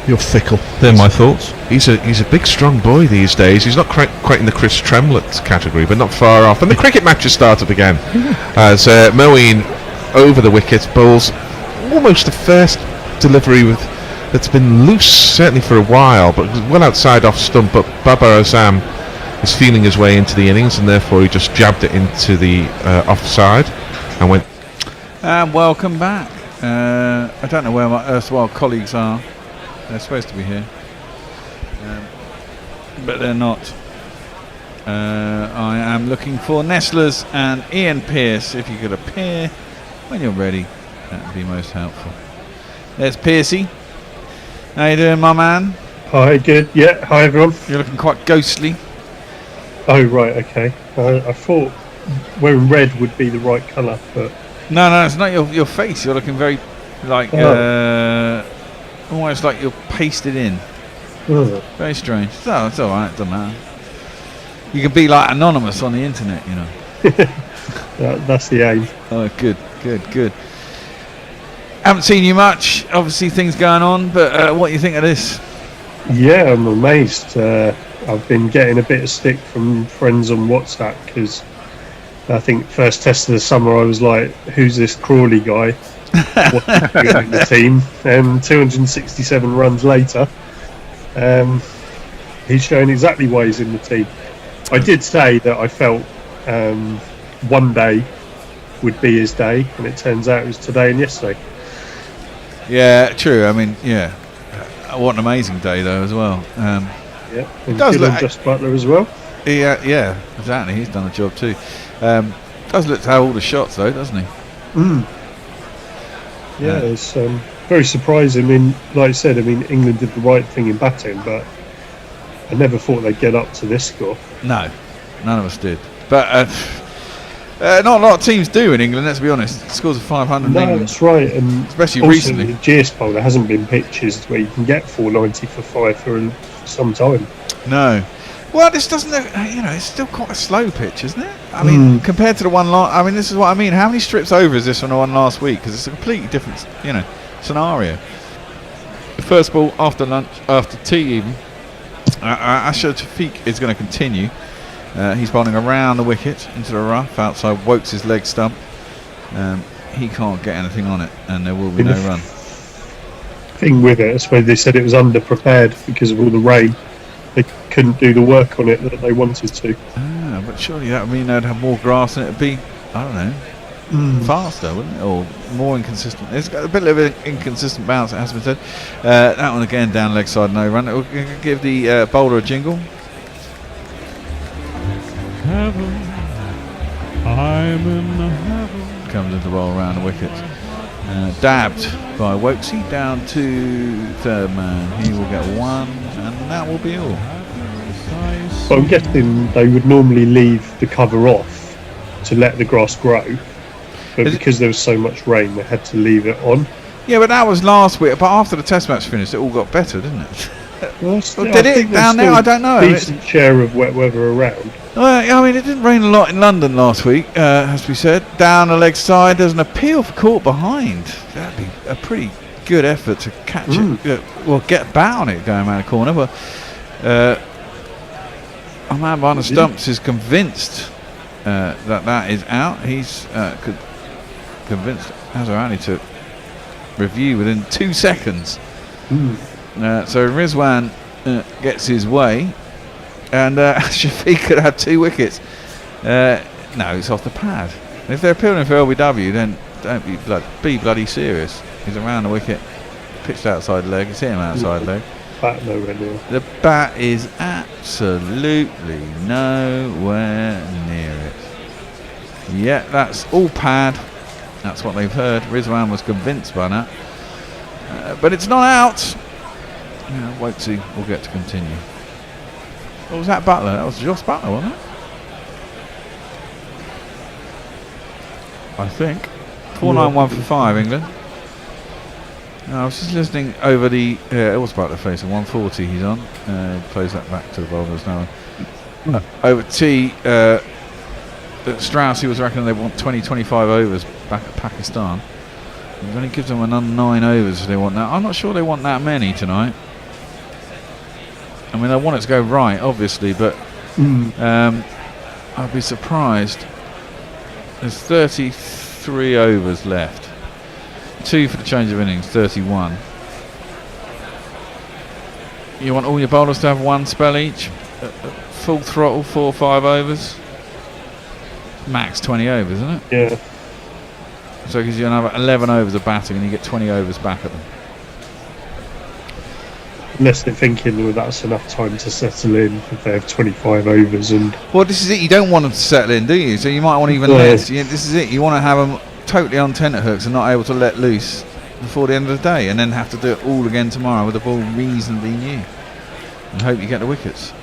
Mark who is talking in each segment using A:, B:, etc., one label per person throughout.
A: You're fickle. They're my thoughts.
B: He's a big, strong boy these days. He's not quite in the Chris Tremlett category, but not far off. And the cricket match has started again as Moeen over the wicket bowls almost the first delivery that's been loose certainly for a while, but well outside off stump. But Babar Azam is feeling his way into the innings, and therefore he just jabbed it into the offside and went.
C: And welcome back. I don't know where my erstwhile colleagues are. They're supposed to be here, but they're not. I am looking for Nestlers and Ian Pearce. If you could appear when you're ready, that would be most helpful. There's Piercy. How you doing, my man?
A: Hi, good. Yeah, hi everyone.
C: You're looking quite ghostly.
A: Oh, right, okay. I thought wearing red would be the right colour, but...
C: No, it's not your face. You're looking very, like, almost like you're pasted in.
A: Oh.
C: Very strange. So it's all right. It doesn't matter. You can be like anonymous on the internet, you know.
A: That's the aim.
C: Oh, good. Haven't seen you much. Obviously, things going on. But what do you think of this?
A: Yeah, I'm amazed. I've been getting a bit of stick from friends on WhatsApp because I think first test of the summer I was like, who's this Crawley guy? What's he doing in the team? And 267 runs later, he's showing exactly why he's in the team. I did say that I felt one day would be his day, and it turns out it was today and yesterday.
C: Yeah, true. I mean, yeah. What an amazing day, though, as well.
A: Yeah, and good on Just Butler as well.
C: Yeah, exactly. He's done a job too. Does look to have all the shots, though, doesn't he?
A: Yeah, it's very surprising. I mean, like I said, England did the right thing in batting, but I never thought they'd get up to this score. No,
C: none of us did. But not a lot of teams do in England, let's be honest. Scores of 500
A: No,
C: in England.
A: that's right. And
C: especially
A: also
C: recently.
A: The GS poll, there hasn't been pitches where you can get 490 for 5 for some time.
C: No. Well, this doesn't look, it's still quite a slow pitch, isn't it? I mean, compared to the one this is what I mean. How many strips over is this from the one last week? Because it's a completely different, scenario. The first ball after lunch, after tea even, Asher Tafiq is going to continue. He's bowling around the wicket into the rough outside Wokes' leg stump. He can't get anything on it, and there will be no run.
A: Thing with it, I suppose they said it was underprepared because of all the rain. They couldn't do the work on it that they wanted to.
C: But surely that would mean they'd have more grass and it'd be, I don't know, faster, wouldn't it? Or more inconsistent. It's got a bit of an inconsistent bounce, it has been said. That one again down leg side, no run. We'll give the bowler a jingle.
D: Heaven, I'm in the heaven.
C: Comes into roll around the wicket. Dabbed by Wokesy down to third man. He will get one, and that will be all.
A: But I'm guessing they would normally leave the cover off to let the grass grow, but because there was so much rain, they had to leave it on.
C: Yeah, but that was last week. But after the Test match finished, it all got better, didn't it?
A: Well,
C: did it down there? I don't know.
A: Decent share of wet weather around.
C: Well, I mean, it didn't rain a lot in London last week, has to be said. Down the leg side, there's an appeal for caught behind. That'd be a pretty good effort to catch it. Well, get a bat on it going around the corner. But a man behind the stumps is convinced that is out. He's convinced Azhar Ali to review within 2 seconds. So Rizwan gets his way, and Shafiq could have 2 wickets. No, it's off the pad. And if they're appealing for LBW, then don't be bloody serious. He's around the wicket, pitched outside leg. It's him outside leg.
A: Bat nowhere near.
C: The bat is absolutely nowhere near it. Yeah, that's all pad. That's what they've heard. Rizwan was convinced by that. But it's not out. Wokesy will get to continue. What was that, Butler? That was Josh Butler, wasn't it? I think. 491 for 5, England. I was just listening over the... it was Butler face, 140 he's on. Plays that back to the bowlers now. Over T, Strauss, he was reckoning they want 20-25 overs back at Pakistan. It only gives them another 9 overs if they want that. I'm not sure they want that many tonight. I mean, I want it to go right, obviously, but I'd be surprised. There's 33 overs left. 2 for the change of innings, 31. You want all your bowlers to have 1 spell each? Full throttle, 4 or 5 overs? Max 20 overs, isn't it?
A: Yeah.
C: So it gives you another 11 overs of batting and you get 20 overs back at them.
A: Unless they're thinking, well, that's enough time to settle in if they have 25 overs. And
C: Well, this is it. You don't want them to settle in, do you? So you might want even
A: Yeah.
C: less. This is it. You want to have them totally on tenterhooks and not able to let loose before the end of the day, and then have to do it all again tomorrow with the ball reasonably new, and hope you get the wickets.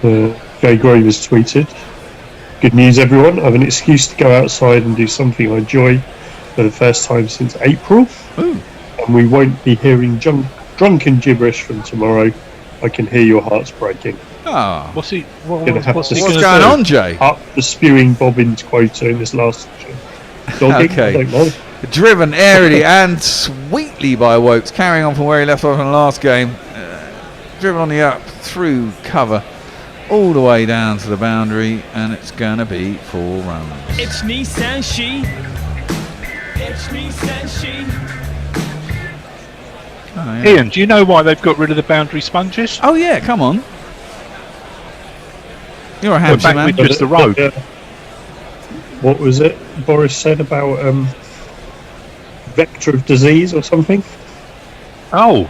A: Jay Grove has tweeted, "Good news, everyone. I have an excuse to go outside and do something I enjoy for the first time since April.
C: Ooh.
A: And we won't be hearing drunken gibberish from tomorrow. I can hear your hearts breaking."
C: Ah,
D: What's he?
A: Gonna have
D: What's
A: to
D: he
C: what's
D: gonna
C: going
D: do?
C: on, Jay?
A: Up the spewing bobbins quota in this last dogging.
C: Okay.
A: I don't know.
C: Driven airily and sweetly by Wokes, carrying on from where he left off in the last game. Driven on the up through cover, all the way down to the boundary, and it's going to be 4 runs.
E: It's me, Sanshi. It's me, Sanshi.
C: Oh, yeah.
D: Ian, do you know why they've got rid of the boundary sponges?
C: Oh, yeah, come on. You're a
D: We're
C: Hampshire
D: back
C: man.
D: with just the road.
A: What was it Boris said about vector of disease or something?
D: Oh,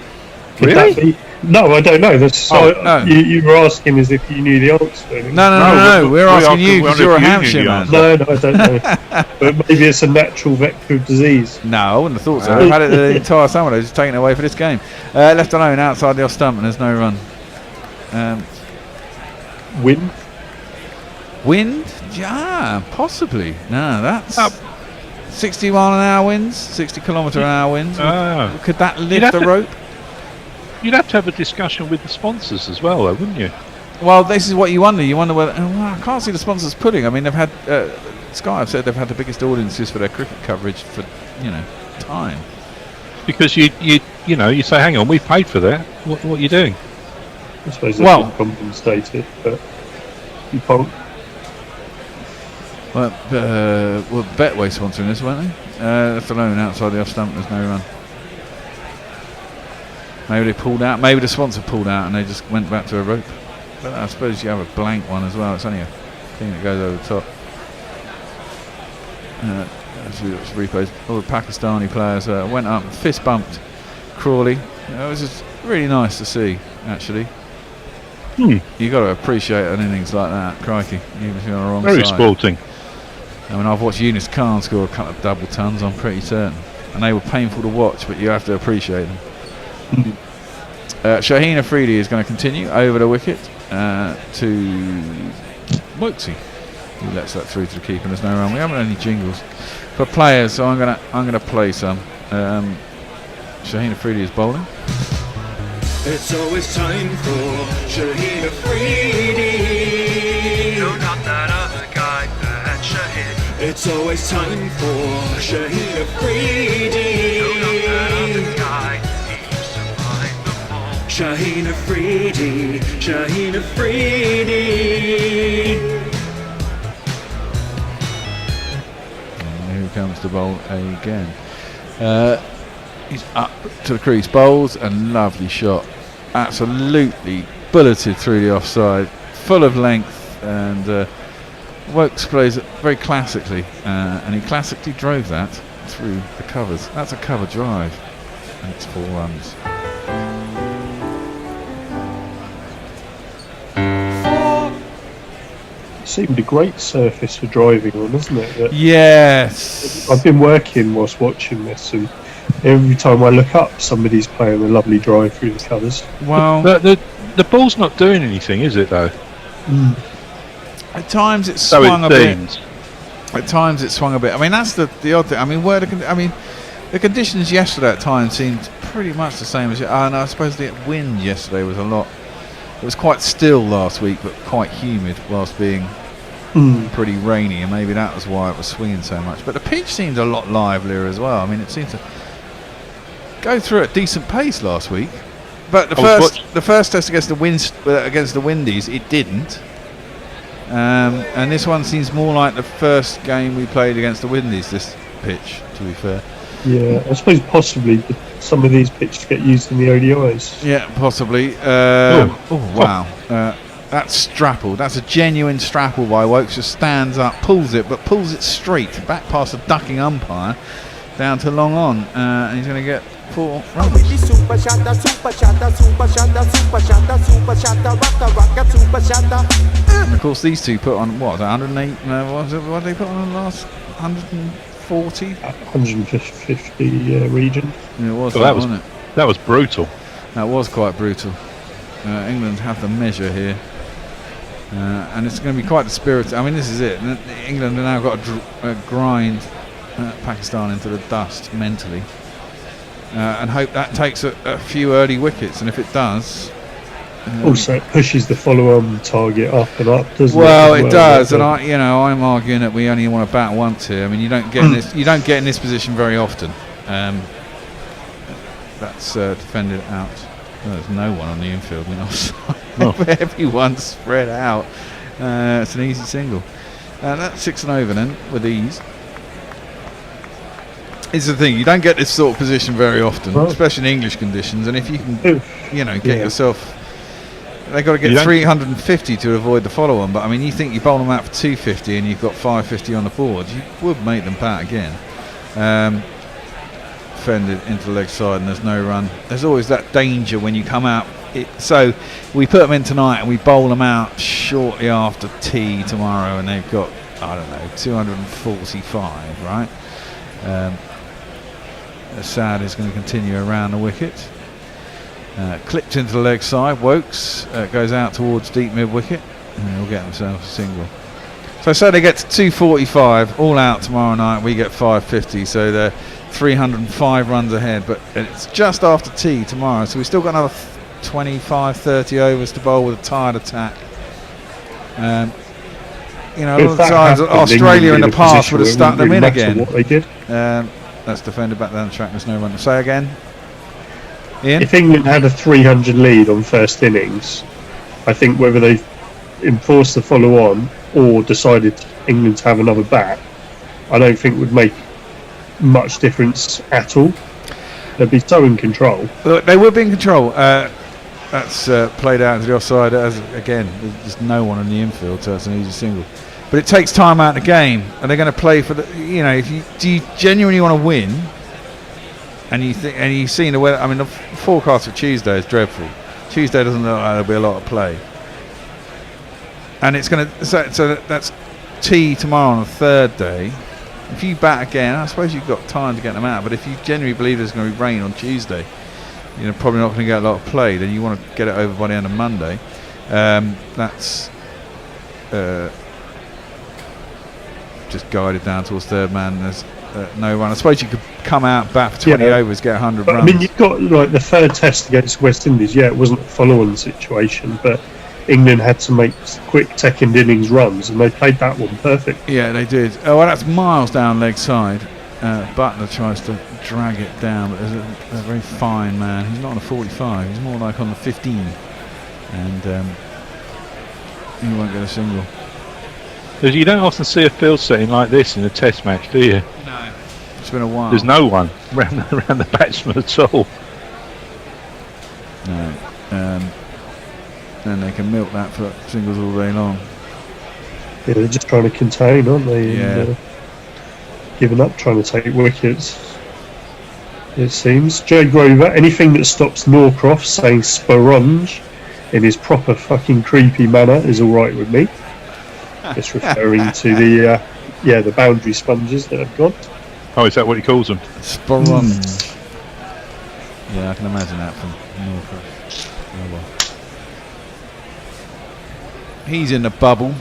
A: Could
D: really?
A: that be? No, I don't know. That's
C: no.
A: You were asking as if you knew the answer.
C: No. We're asking you
D: we
C: because
D: wonder
C: you're a
D: if you knew
C: Hampshire
D: the
C: man.
D: answer.
A: No, I don't know. But maybe it's a natural vector of disease.
C: No, I wouldn't have thought so. They've had it the entire summer. They've just taken it away for this game. Left alone outside the off stump, and there's no run.
A: Wind.
C: Wind? Yeah, possibly. No, that's 60 mile an hour winds, 60 kilometre an hour winds.
D: Ah.
C: Could that
D: You'd
C: lift
D: have
C: the
D: to-
C: rope?
D: You'd have to have a discussion with the sponsors as well, though, wouldn't you?
C: Well, this is what you wonder. You wonder whether. Well, I can't see the sponsors putting. I mean, they've had. Sky have said they've had the biggest audiences for their cricket coverage for, time.
D: Because you say, hang on, we've paid for that. What are you doing?
A: I suppose
C: Well-
A: they've been compensated, but you can't.
C: Well, Betway sponsoring this, weren't they? Left alone outside the off stump. There's no run. Maybe they pulled out. Maybe the sponsor pulled out and they just went back to a rope. But I suppose you have a blank one as well. It's only a thing that goes over the top. As we watch replays, all the Pakistani players went up and fist bumped Crawley. It was just really nice to see, actually. You got to appreciate an innings like that, crikey, even if you're on the wrong
D: Very
C: side.
D: sporting.
C: I mean, I've watched Eunice Khan score a couple of double tons, I'm pretty certain. And they were painful to watch, but you have to appreciate them. Shaheen Afridi is going to continue over the wicket to Wokesy, who lets that through to the keeper. There's no run. We haven't any jingles for players, so I'm gonna play some. Shaheen Afridi is bowling.
E: It's always time for Shaheen Afridi. No, not that other guy, that Shaheen. It's always time for Shaheen Afridi. No, not that other guy. He used to find the ball. Shaheen Afridi. Shaheen Afridi.
C: And here comes the bowl again. He's up to the crease, bowls, and lovely shot. Absolutely bulleted through the offside, full of length, and Wokes plays it very classically, and he classically drove that through the covers. That's a cover drive, and it's 4 runs.
A: It seemed a great surface for driving on, isn't it? That
C: Yes.
A: I've been working whilst watching this, and every time I look up, somebody's playing a lovely drive through the covers.
C: Well,
D: The ball's not doing anything, is it, though?
C: at times it
D: So
C: swung a
D: it
C: bit.
D: seems.
C: At times it swung a bit. I mean, that's the odd thing. I mean, the conditions yesterday at times seemed pretty much the same as. And I suppose the wind yesterday was a lot. It was quite still last week, but quite humid whilst being pretty rainy, and maybe that was why it was swinging so much. But the pitch seemed a lot livelier as well. I mean, it seemed to go through at decent pace last week. But the
D: I was
C: first test against the Windies, it didn't. And this one seems more like the first game we played against the Windies. This pitch, to be fair.
A: Yeah, I suppose possibly some of these pitches get used in the ODIs.
C: Yeah, possibly. Wow. That's Strapple. That's a genuine Strapple by Wokes. Just stands up, pulls it, but pulls it straight back past a ducking umpire down to long on. And he's going to get 4 runs. And of course, these two put on, what, 108? What did they put on the last 140?
A: 150 region.
C: Yeah, it was, wasn't it?
D: That was brutal.
C: That was quite brutal. England have the measure here. And it's going to be quite dispirited. I mean, this is it. England have now got to grind Pakistan into the dust mentally. And hope that takes a few early wickets. And if it does...
A: also, it pushes the follow-on target up and up, doesn't it?
C: Well, it does. And I'm arguing that we only want to bat once here. I mean, you don't get in this position very often. That's defended out. There's no one on the infield. Everyone's spread out. It's an easy single. That's 6 and over then with ease. It's the thing, you don't get this sort of position very often, especially in English conditions. And if you can, get yourself, they've got to get 350 to avoid the follow-on. But I mean, you think you bowl them out for 250 and you've got 550 on the board, you would make them bat again. Defended into the leg side and there's no run. There's always that danger when you come out. So we put them in tonight and we bowl them out shortly after tea tomorrow, and they've got, I don't know, 245, right? Assad is going to continue around the wicket. Clipped into the leg side. Wokes goes out towards deep mid wicket and he'll get himself a single. So they get to 245 all out tomorrow night. We get 550, so they're 305 runs ahead, but it's just after tea tomorrow, so we've still got another 25-30 overs to bowl with a tired attack. A lot of times Australia in the past would have stuck them in again.
A: What they did.
C: That's defended back down the track. There's no run. Say again, Ian.
A: If England had a 300 lead on first innings, I think whether they enforced the follow-on or decided England to have another bat, I don't think would make much difference at all. They'd be so in control.
C: Look, they would be in control. That's played out to the offside. As again, there's no one in the infield, so it's an easy single. But it takes time out of the game, and they're going to play for the. If you genuinely want to win, and you've seen the weather. I mean, the forecast for Tuesday is dreadful. Tuesday doesn't look like there'll be a lot of play, and it's going to. So that's tea tomorrow on the third day. If you bat again, I suppose you've got time to get them out. But if you genuinely believe there's going to be rain on Tuesday, you're probably not going to get a lot of play. Then you want to get it over by the end of Monday. That's just guided down towards third man. There's no run. I suppose you could come out, bat for 20 overs, get 100 runs.
A: I mean, you've got like the third test against West Indies. Yeah, it wasn't a follow-on situation, but England had to make quick second innings runs, and they played that one perfect.
C: Yeah, they did. Oh, well, that's miles down leg side. Butler tries to drag it down, but there's a very fine man. He's not on a 45. He's more like on the 15, and he won't get a single.
D: Because you don't often see a field setting like this in a test match, do you?
C: No. It's been a while.
D: There's no one around the batsman at all.
C: No. And they can milk that for singles all day long.
A: Yeah, they're just trying to contain, aren't they?
C: Yeah.
A: And, giving up, trying to take wickets. It seems. Joe Grover, anything that stops Norcroft saying Sporange in his proper fucking creepy manner is all right with me. Just referring to the boundary sponges that have gone.
D: Oh, is that what he calls them?
C: Sporange. Yeah, I can imagine that from Norcroft. Oh, well. He's in the bubble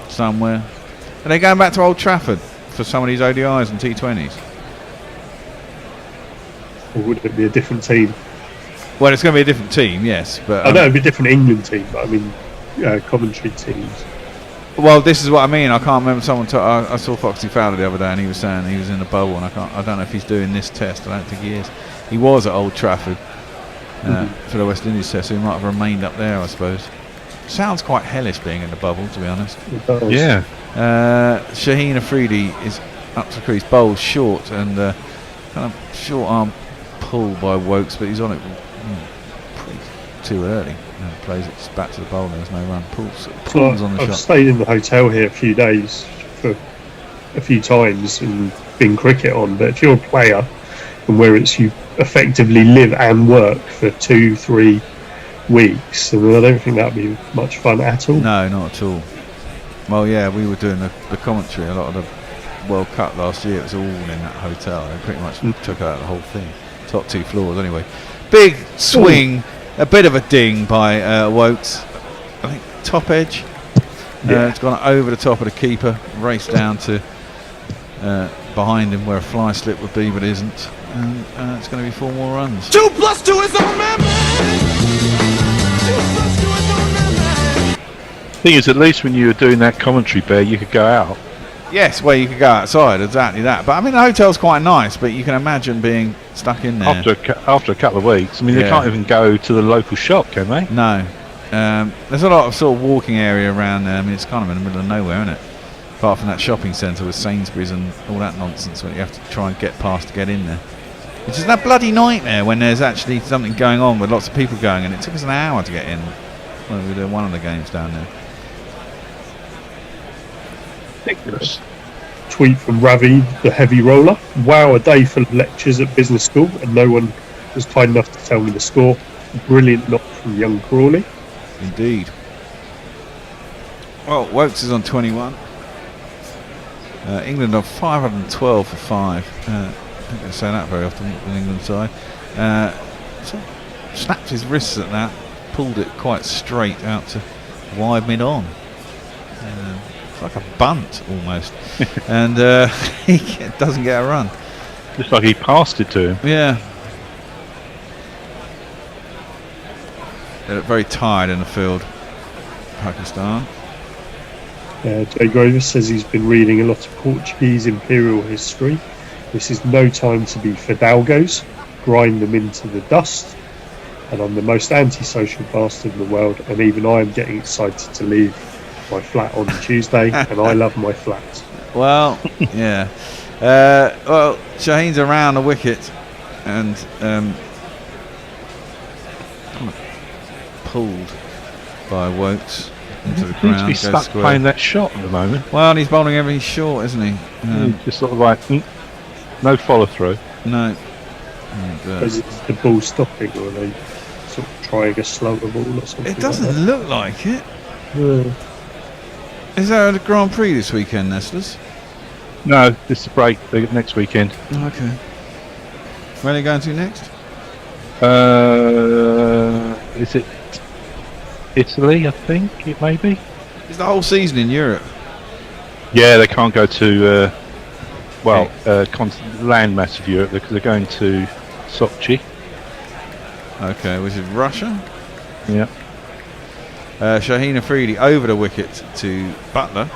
C: somewhere. Are they going back to Old Trafford for some of these ODIs and T20s?
A: Or would it be a different team?
C: Well, it's going to be a different team, yes. But
A: I know it'd be a different England team, but I mean, commentary teams.
C: Well, this is what I mean. I can't remember someone. I saw Foxy Fowler the other day, and he was saying he was in the bubble, and I don't know if he's doing this test. I don't think he is. He was at Old Trafford. for the West Indies test, so he might have remained up there, I suppose. Sounds quite hellish being in the bubble, to be honest.
D: Yeah.
C: Shaheen Afridi is up to the crease, bowls short, and kind of short arm pull by Wokes, but he's on it pretty too early. Plays it back to the bowl, there's no run. Pulls on the
A: I've
C: shot.
A: stayed in the hotel here a few days for a few times and been cricket on, but if you're a player and where it's you effectively live and work for 2-3 weeks, and I don't think that'd be much fun at all.
C: No, not at all. Well, yeah, we were doing the commentary a lot of the World Cup last year. It was all in that hotel. They pretty much took out the whole thing. Top 2 floors, anyway. Big swing, a bit of a ding by Wokes. I think top edge. It's gone over the top of the keeper, raced down to behind him where a fly slip would be, but isn't. And it's going to be 4 more runs.
E: 2 + 2 is our man. 2 + 2 is our man.
D: Thing is, at least when you were doing that commentary, Bear, you could go out.
C: Yes, well, you could go outside, exactly that. But I mean, the hotel's quite nice, but you can imagine being stuck in there.
D: After a couple of weeks. I mean, they can't even go to the local shop, can they?
C: No. There's a lot of sort of walking area around there. I mean, it's kind of in the middle of nowhere, isn't it? Apart from that shopping centre with Sainsbury's and all that nonsense where you have to try and get past to get in there. It's just that bloody nightmare when there's actually something going on with lots of people going, and it took us an hour to get in when we were doing one of the games down there.
D: Ridiculous.
A: Tweet from Ravi, the heavy roller. Wow, a day full of lectures at business school, and no one was kind enough to tell me the score. Brilliant knock from young Crawley.
C: Indeed. Well, Wokes is on 21. England on 512 for 5. I don't say that very often on the England side. So snapped his wrists at that, pulled it quite straight out to wide mid-on. It's like a bunt almost. And he doesn't get a run.
D: Just like he passed it to him.
C: Yeah. They look very tired in the field, Pakistan.
A: Jay Grover says he's been reading a lot of Portuguese imperial history. This is no time to be fidalgos. Grind them into the dust. And I'm the most antisocial bastard in the world, and even I am getting excited to leave my flat on Tuesday, and I love my flat.
C: Well, yeah. Well, Shaheen's around the wicket and pulled by Wokes into the
D: He seems
C: ground.
D: to be
C: goes
D: stuck
C: square.
D: playing that shot at the moment.
C: Well, he's bowling everything short, isn't he?
D: He's just sort of like, no follow through.
C: No.
A: Is the ball stopping, or are they sort of trying a slower ball or something?
C: It doesn't
A: like
C: look like it.
A: that?
C: Is there a Grand Prix this weekend, Nestlers?
D: No, this is a break next weekend.
C: Okay. Where are they going to next?
D: Is it Italy, I think it may be?
C: It's the whole season in Europe.
D: Yeah, they can't go to landmass of Europe because they're going to Sochi.
C: Okay, which is Russia.
D: Yeah.
C: Shaheen Afridi over the wicket to Butler,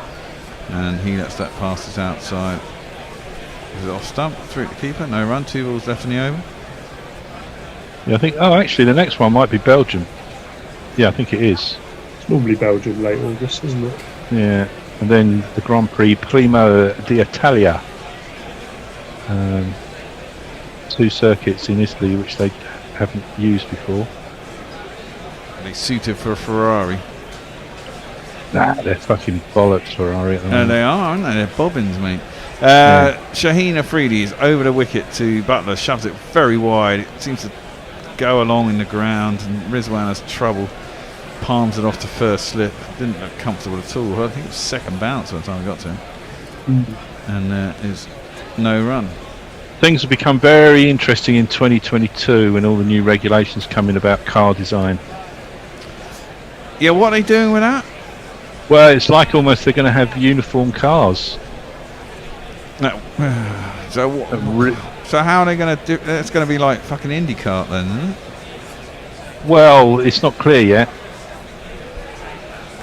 C: and he lets that pass us outside. Is it off stump? Through the keeper, no run, 2 balls left in the over.
D: Yeah, I think. Oh, actually, the next one might be Belgium. Yeah, I think it is.
A: It's normally Belgium late August, isn't it?
D: Yeah, and then the Grand Prix Primo d'Italia. 2 circuits in Italy which they haven't used before.
C: They suited for a Ferrari.
D: Nah, they're fucking bollocks, Ferrari at the
C: No,
D: moment.
C: they are, aren't they? They're bobbins, mate. Shaheen Afridi is over the wicket to Butler, shoves it very wide. It seems to go along in the ground, and Rizwan has trouble. Palms it off to first slip. Didn't look comfortable at all. I think it was second bounce by the time I got to him. And there is no run.
D: Things have become very interesting in 2022 when all the new regulations come in about car design.
C: Yeah, what are they doing with that?
D: Well, it's like almost they're going to have uniform cars.
C: No. So what? So how are they going to do? It's going to be like fucking IndyCar then, isn't it?
D: Well, it's not clear yet,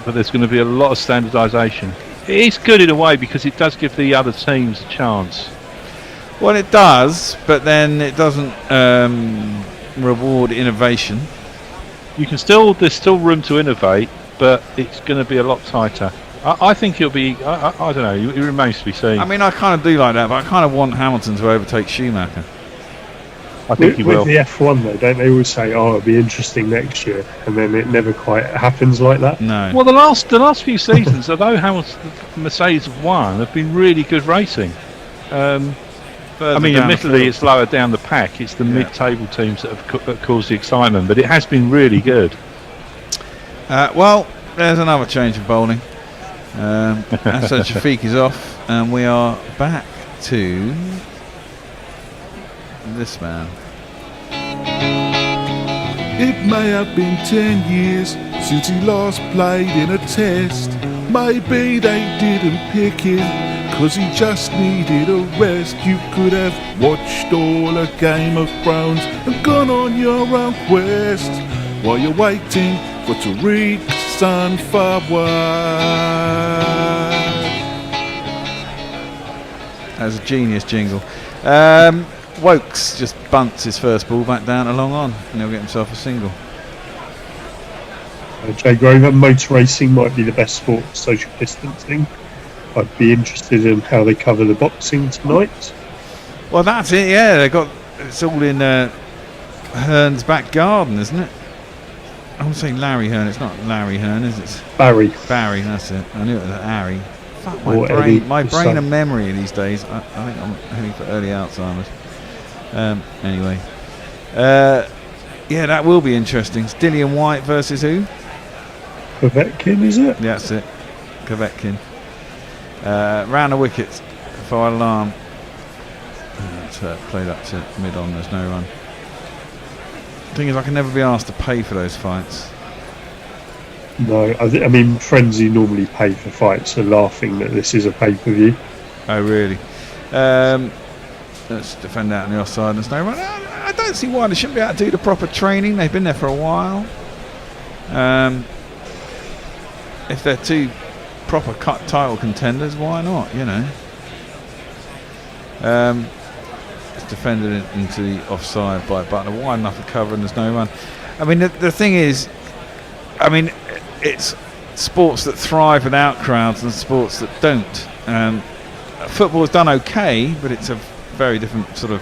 D: but there's going to be a lot of standardisation. It is good in a way because it does give the other teams a chance.
C: Well, it does, but then it doesn't reward innovation.
D: There's still room to innovate, but it's going to be a lot tighter. I think it'll be. I don't know. It remains to be seen.
C: I mean, I kind of do like that, but I kind of want Hamilton to overtake Schumacher.
D: I think he will.
A: With the F1 though, don't they always say, "Oh, it'll be interesting next year," and then it never quite happens like that?
C: No.
D: Well, the last few seasons, although Mercedes have won, have been really good racing. I mean, admittedly, it's lower down the pack. It's the mid-table teams that have caused the excitement, but it has been really good.
C: Well, there's another change of bowling. Asad Shafiq is off, and we are back to this man.
F: It may have been 10 years since he last played in a test. Maybe they didn't pick him 'cause he just needed a rest. You could have watched all of Game of Thrones and gone on your own quest while you're waiting for Tariq's son Fawad.
C: That was a genius jingle. Wokes just bunts his first ball back down to long on, and he'll get himself a single.
A: Jay Grover, motor racing might be the best sport for social distancing. I'd be interested in how they cover the boxing tonight.
C: Well, that's it. Yeah, it's all in Hearn's back garden, isn't it? I would say Larry Hearn. It's not Larry Hearn, is it?
A: Barry.
C: Barry. That's it. I knew it was Harry. Fuck,
A: Or Eddie,
C: my
A: his
C: brain
A: son.
C: and memory these days. I think I'm heading for early Alzheimer's. Anyway, yeah, that will be interesting. It's Dillian White versus who?
A: Povetkin, is it?
C: Yeah, that's it. Kovetkin. Round the wickets. Fire alarm. It's played up to mid on. There's no run. Thing is, I can never be asked to pay for those fights.
A: No, I mean, friends who normally pay for fights are laughing that this is a pay-per-view.
C: Oh, really? Let's defend out on the offside. There's no run. I don't see why they shouldn't be able to do the proper training. They've been there for a while. If they're two proper cut title contenders, why not? You know. It's defended into the offside by Butler. Wide enough for cover, and there's no run. I mean, the thing is, I mean, it's sports that thrive without crowds and sports that don't. Football's done okay, but it's a very different sort of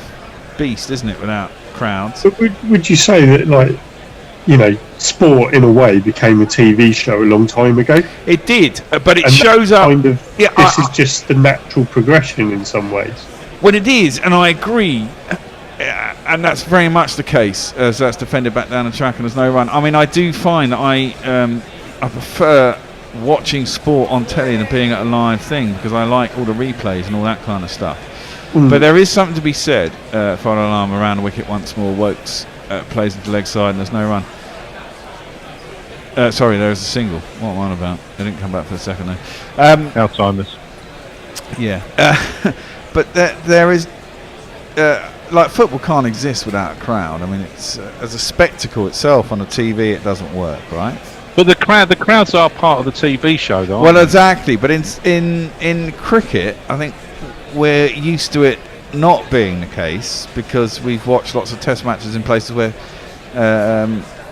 C: beast, isn't it, without crowds?
A: But would you say that, like, you know, sport in a way became a TV show a long time ago?
C: It did, but it
A: And
C: shows up.
A: Kind of,
C: Yeah,
A: this is just the natural progression in some ways.
C: Well, it is, and I agree, and that's very much the case, as that's defended back down the track and there's no run. I mean, I do find that I prefer watching sport on telly than being at a live thing, because I like all the replays and all that kind of stuff. But there is something to be said. Fire alarm around the wicket once more. Wokes plays into the leg side and there's no run. Sorry, there is a single. What am I on about? They didn't come back for a second though.
D: Alzheimer's.
C: Yeah. But there is, like, football can't exist without a crowd. I mean, it's as a spectacle itself on the TV, it doesn't work, right?
D: But the crowds are part of the TV show, though.
C: Well, exactly. But in cricket, I think we're used to it not being the case, because we've watched lots of test matches in places where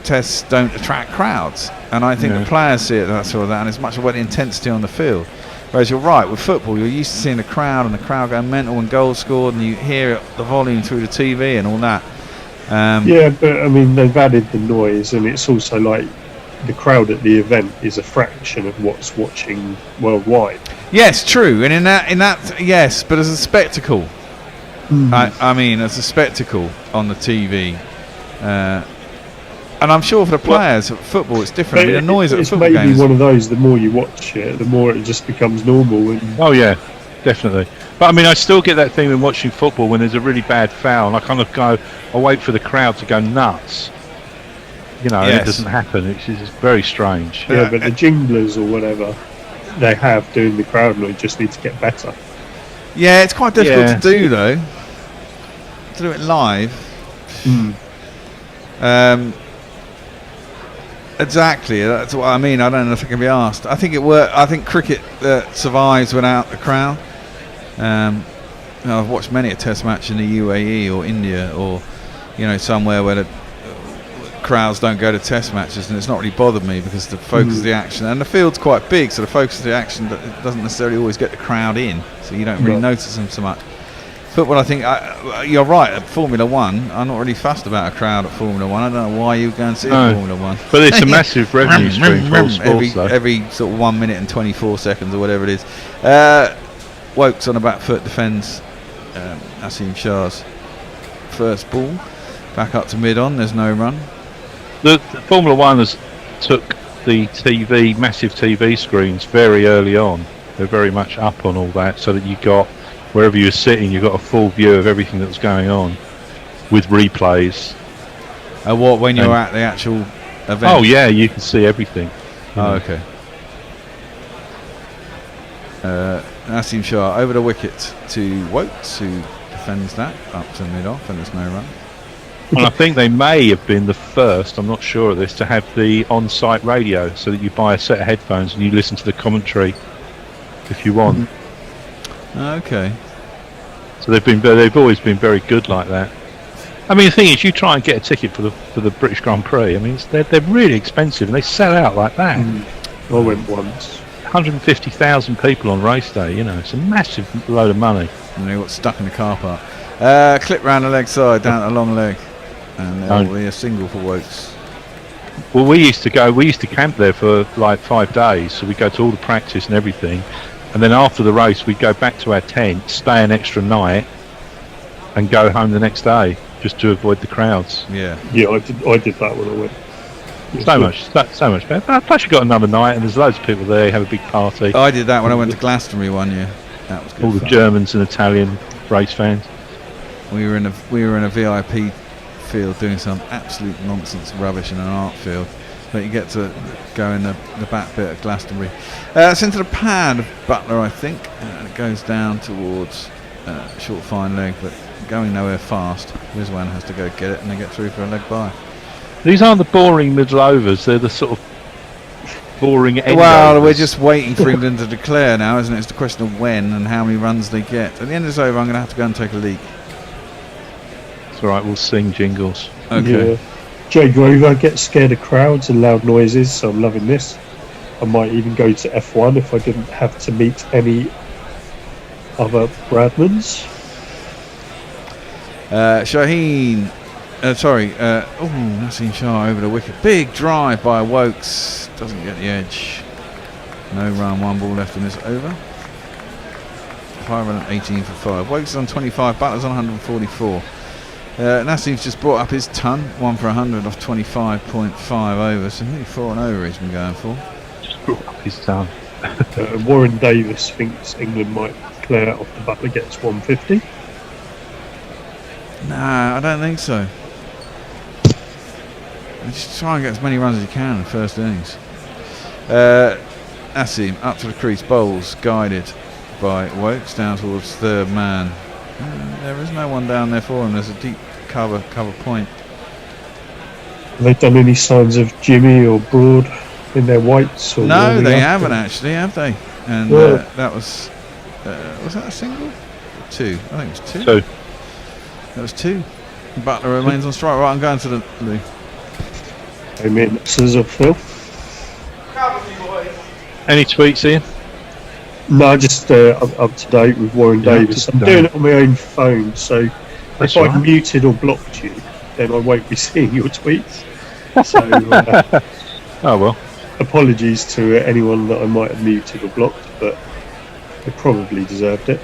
C: tests don't attract crowds, and I think the players see it that sort of that, and it's much about the intensity on the field. Whereas you're right, with football, you're used to seeing the crowd and the crowd going mental when goals scored, and you hear the volume through the TV and all that.
A: Yeah, but I mean, they've added the noise, and it's also like the crowd at the event is a fraction of what's watching worldwide.
C: Yes, true, and in that, yes, but as a spectacle, I mean, as a spectacle on the TV, and I'm sure for the players at football it's different. I mean, the noise at a football game
A: is one of those. The more you watch it, the more it just becomes normal. And
D: oh yeah, definitely. But I mean, I still get that thing when watching football when there's a really bad foul, and I kind of I wait for the crowd to go nuts. You know, and it doesn't happen. It's just very strange.
A: Yeah, but the jinglers or whatever they have doing the crowd noise just need to get better.
C: Yeah, it's quite difficult to do though. To do it live. Exactly, that's what I mean. I don't know if it can be asked. I think I think cricket survives without the crowd. I've watched many a test match in the UAE or India or somewhere where crowds don't go to test matches, and it's not really bothered me because the focus of the action, and the field's quite big, so the focus of the action doesn't necessarily always get the crowd in, so you don't really notice them so much. Football, I think, you're right, at Formula 1, I'm not really fussed about a crowd at Formula 1. I don't know why you go and see Formula 1.
D: But it's a massive revenue stream for all sports,
C: every sort of 1 minute and 24 seconds or whatever it is. Wokes on the back foot defends Asim Shah's first ball. Back up to mid-on, there's no run.
D: The Formula 1 has took the massive TV screens very early on. They're very much up on all that, so that you got, wherever you're sitting, you got a full view of everything that was going on with replays.
C: When you're at the actual event?
D: Oh yeah, you can see everything.
C: Oh, okay. Asim Shah over the wicket to Wokes, who defends that up to mid-off, and there's no run.
D: And I think they may have been the first, I'm not sure of this, to have the on-site radio, so that you buy a set of headphones and you listen to the commentary if you want.
C: Okay.
D: So they've always been very good like that. I mean, the thing is, you try and get a ticket for the British Grand Prix. I mean, they're really expensive, and they sell out like that.
A: I went once.
D: 150,000 people on race day. You know, it's a massive load of money.
C: And they got stuck in the car park. Clip round the leg side, down the long leg, and there will be a single for Wokes.
D: Well, we used to camp there for like 5 days, so we go to all the practice and everything, and then after the race we'd go back to our tent, stay an extra night, and go home the next day just to avoid the crowds.
A: Yeah, I did that when I went.
D: So much better. Plus you got another night, and there's loads of people there. You have a big party.
C: I did that when I went to Glastonbury one year. That was good
D: all
C: fun.
D: The Germans and Italian race fans.
C: We were in a VIP field doing some absolute nonsense rubbish in an art field, but you get to go in the back bit of Glastonbury. It's into the pad of Butler, I think, and it goes down towards short fine leg, but going nowhere fast. Rizwan has to go get it, and they get through for a leg bye.
D: These aren't the boring middle overs, they're the sort of boring end
C: Well,
D: overs.
C: we're just waiting for England to declare now, isn't it? It's the question of when and how many runs they get. At the end of this over, I'm going to have to go and take a leak.
D: It's alright, we'll sing jingles.
C: Okay.
A: Yeah. Jay Grover gets scared of crowds and loud noises, so I'm loving this. I might even go to F1 if I didn't have to meet any other Bradmans.
C: Shaheen. Naseem Shah over the wicket. Big drive by Wokes. Doesn't get the edge. No run, 1 ball left in this over. 518 for 5. Wokes is on 25, Butler's on 144. Naseem's just brought up his ton, 1 for 100 off 25.5 over, so nearly 4 and over he's been going for.
D: Just brought up his ton.
A: Warren Davis thinks England might declare after Butler gets 150.
C: Nah, I don't think so. Just try and get as many runs as you can in the first innings. Asim up to the crease, bowls guided by Wokes down towards third man. There is no one down there for him. There's a deep cover point.
A: Have they done any signs of Jimmy or Broad in their whites? Or
C: No, they haven't actually, have they? And that was that a single? 2. I think it was 2. That was 2. Butler remains on strike. Right, I'm going to the blue.
A: Amen. Scissor Phil.
D: Any tweets, Ian?
A: No, just up to date with Warren Davis. I'm doing it on my own phone, so if I've muted or blocked you, then I won't be seeing your tweets. So,
D: oh well.
A: Apologies to anyone that I might have muted or blocked, but they probably deserved it.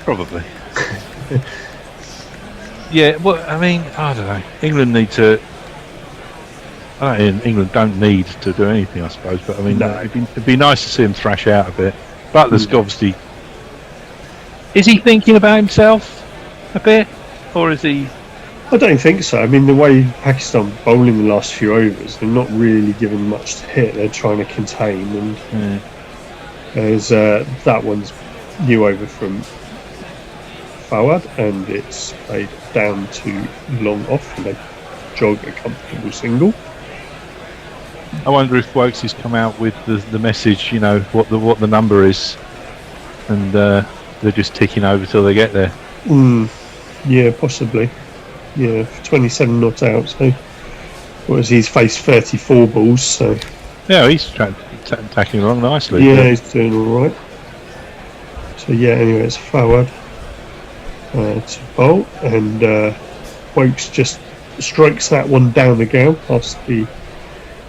D: Probably. Yeah, well, I mean, I don't know. England need to. England don't need to do anything, I suppose. But I mean, it'd be nice to see them thrash out a bit. Butler's obviously. Is he thinking about himself a bit, or is he?
A: I don't think so. I mean, the way Pakistan bowling the last few overs, they're not really giving much to hit. They're trying to contain, and there's that one's new over from Fawad, and it's played down to long off, and they jog a comfortable single.
D: I wonder if Wokes has come out with the message, you know, what the number is, and they're just ticking over till they get there.
A: Yeah, possibly. Yeah, 27 not out, so whereas he's faced 34 balls, so
D: Yeah, he's tackling along nicely.
A: yeah, he's doing all right. So yeah, anyway, it's forward to bowl, and Wokes just strikes that one down the gale past the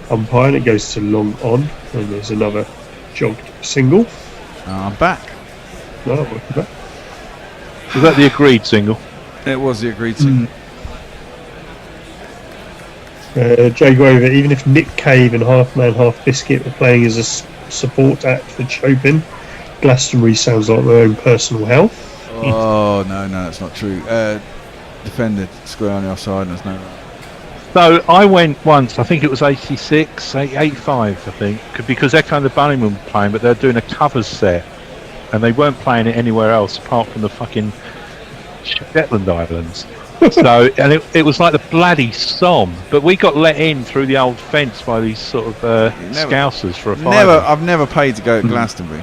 A: umpire, and it goes to long on, and there's another jogged single.
C: I'm back.
A: No, welcome back.
D: Was that the agreed single?
C: It was the agreed single.
A: Jay Grover, even if Nick Cave and Half Man Half Biscuit were playing as a support act for Chopin, Glastonbury sounds like their own personal hell.
C: Oh, no, that's not true. Defended square on the offside, and there's no.
D: So I went once, I think it was 86, 85, I think, because Echo and the Bunnymen were playing, but they were doing a covers set, and they weren't playing it anywhere else apart from the fucking Shetland Islands. So, and it was like the bloody Somme, but we got let in through the old fence by these sort of scousers for a fiver.
C: I've never paid to go to Glastonbury.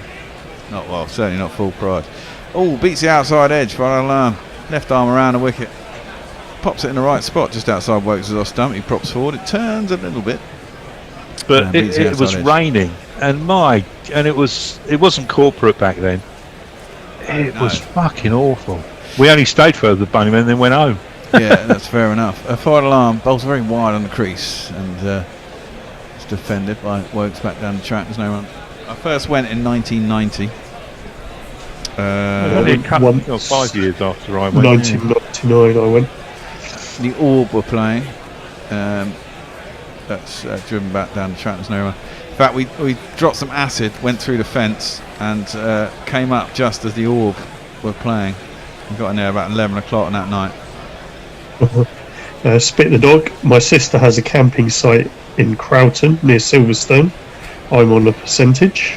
C: Not well, certainly not full price. Oh, beats the outside edge for an alarm. Left arm around the wicket. Pops it in the right spot just outside Wokes' off stump. He props forward. It turns a little bit.
D: But it was raining, and it wasn't corporate back then. It was fucking awful. We only stayed for the Bunnymen and then went home.
C: Yeah, that's fair enough. A forward alarm, bowls very wide on the crease, and it's defended by Wokes back down the track. There's no run. I first went in 1990.
D: 5 years after I went.
A: 1999 I went.
C: The Orb were playing. That's driven back down the track. There's no run. In fact, we dropped some acid, went through the fence, and came up just as the Orb were playing. We got in there about 11 o'clock on that night.
A: Spit the Dog. My sister has a camping site in Crowton near Silverstone. I'm on a percentage.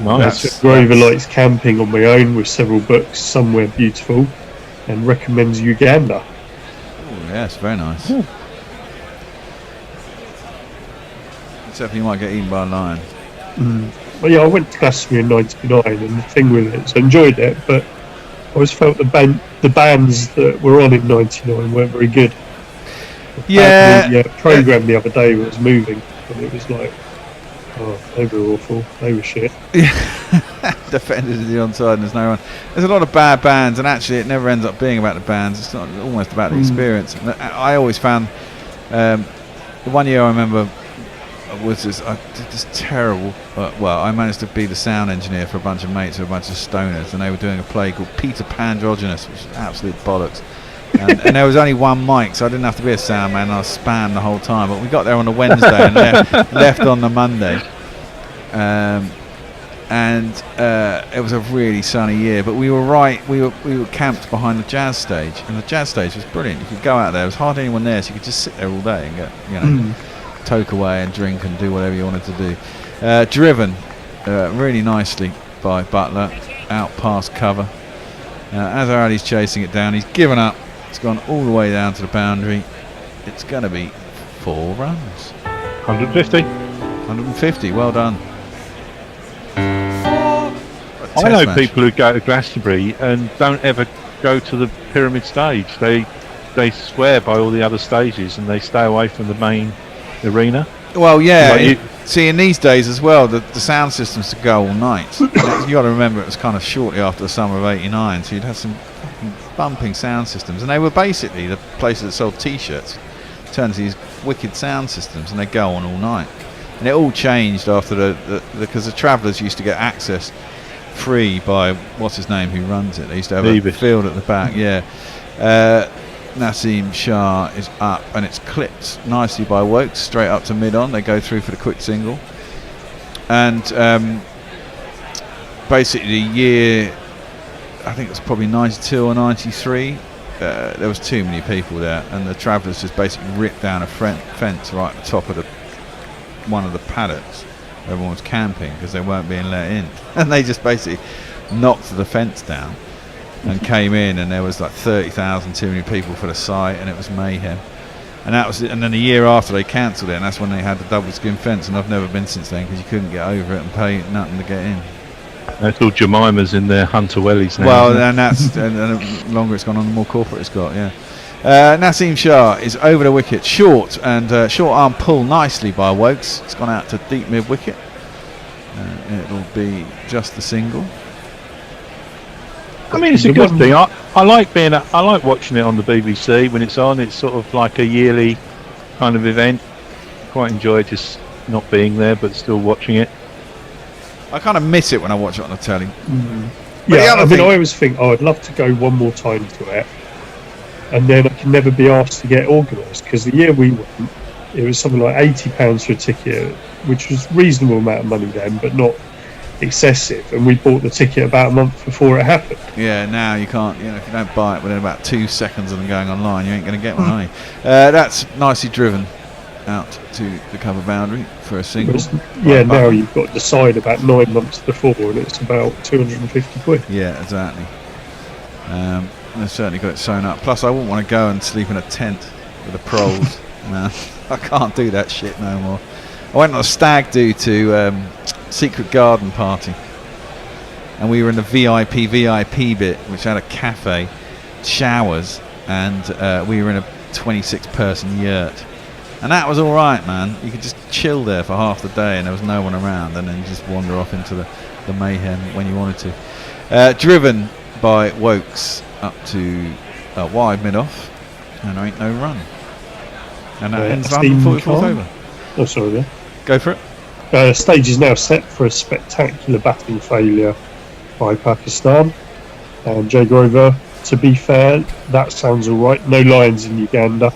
D: Nice.
A: Grover likes camping on my own with several books, somewhere beautiful, and recommends Uganda.
C: Oh, yes, very nice.
D: Ooh.
C: Except you might get eaten by a lion.
A: Well, yeah, I went to Glastonbury in '99, and the thing with it, so I enjoyed it, but I always felt the bands that were on in '99 weren't very good. The program the other day was moving, and it was like, oh, they were awful. They were shit.
C: Defended the onside, and there's no one. There's a lot of bad bands, and actually, it never ends up being about the bands. It's not almost about the experience. And I always found the one year I remember was this terrible. I managed to be the sound engineer for a bunch of mates, or a bunch of stoners, and they were doing a play called Peter Pandrogynous, which is absolute bollocks. And there was only one mic, so I didn't have to be a sound man. I was spammed the whole time. But we got there on a Wednesday and left on the Monday. It was a really sunny year. But we were camped behind the jazz stage, and the jazz stage was brilliant. You could go out there. There was hardly anyone there, so you could just sit there all day and get, toke away and drink and do whatever you wanted to do. Driven really nicely by Butler, out past cover. Azarali's chasing it down. He's given up. It's gone all the way down to the boundary. It's going to be 4 runs.
D: 150.
C: 150. Well done.
D: I know people who go to Glastonbury and don't ever go to the pyramid stage. They swear by all the other stages and they stay away from the main arena.
C: Well, yeah. See, in these days as well, the sound systems to go all night. You got to remember it was kind of shortly after the summer of '89, so you'd have some bumping sound systems, and they were basically the places that sold T-shirts turned to these wicked sound systems, and they go on all night. And it all changed after because the Travellers used to get access free by what's his name who runs it. They used to have a field at the back. Yeah. Naseem Shah is up, and it's clipped nicely by Wokes straight up to mid-on. They go through for the quick single, and basically the year, I think it was probably 92 or 93, there was too many people there, and the Travellers just basically ripped down a fence right at the top of one of the paddocks where everyone was camping because they weren't being let in, and they just basically knocked the fence down and came in, and there was like 30,000 too many people for the site, and it was mayhem. And that was it. And then a year after they cancelled it, and that's when they had the double skin fence, and I've never been since then because you couldn't get over it and pay nothing to get in.
D: That's all Jemima's in their Hunter Wellies now.
C: Well, and that's and the longer it's gone on, the more corporate it's got. Yeah. Nassim Shah is over the wicket, short, and short arm pull nicely by Wokes. It's gone out to deep mid wicket. It'll be just the single.
D: I mean, it's a good thing. I like watching it on the BBC when it's on. It's sort of like a yearly kind of event. Quite enjoy just not being there, but still watching it.
C: I kind of miss it when I watch it on the telly.
A: Yeah, I always think, I'd love to go one more time to it, and then I can never be asked to get organised, because the year we went, it was something like £80 for a ticket, which was a reasonable amount of money then, but not excessive, and we bought the ticket about a month before it happened.
C: Yeah, now you can't, if you don't buy it within about 2 seconds of them going online, you ain't going to get one, are you? That's nicely driven out to the cover boundary for a single.
A: Now you've got to decide about 9 months before, and it's about £250.
C: Yeah, exactly. They've certainly got it sewn up. Plus, I wouldn't want to go and sleep in a tent with the proles. No, I can't do that shit no more. I went on a stag do to Secret Garden party, and we were in the VIP bit, which had a cafe, showers, and we were in a 26-person yurt. And that was all right, man. You could just chill there for half the day and there was no one around, and then you just wander off into the mayhem when you wanted to. Driven by Wokes up to wide mid-off, and there ain't no run. And that ends 144th over.
A: Oh, sorry there.
C: Go for it.
A: Stage is now set for a spectacular batting failure by Pakistan. And Jay Grover, to be fair, that sounds all right. No lions in Uganda.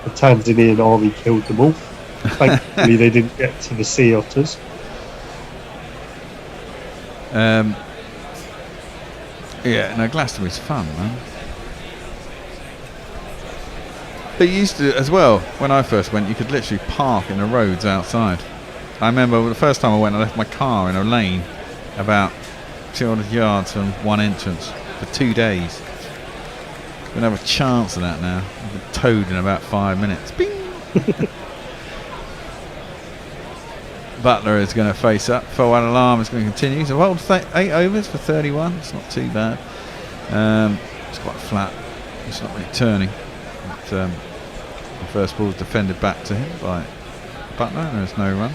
A: The Tanzanian army killed them all. Thankfully, they didn't get to the sea otters.
C: Glastonbury's fun, man. But you used to, as well, when I first went, you could literally park in the roads outside. I remember the first time I went, I left my car in a lane about 200 yards from one entrance for 2 days. We don't have a chance of that now. I've been towed in about 5 minutes. Bing! Butler is going to face up. Forward alarm is going to continue. So hold 8 overs for 31. It's not too bad. It's quite flat. It's not really turning. But, the first ball is defended back to him by Butler, and there's no run.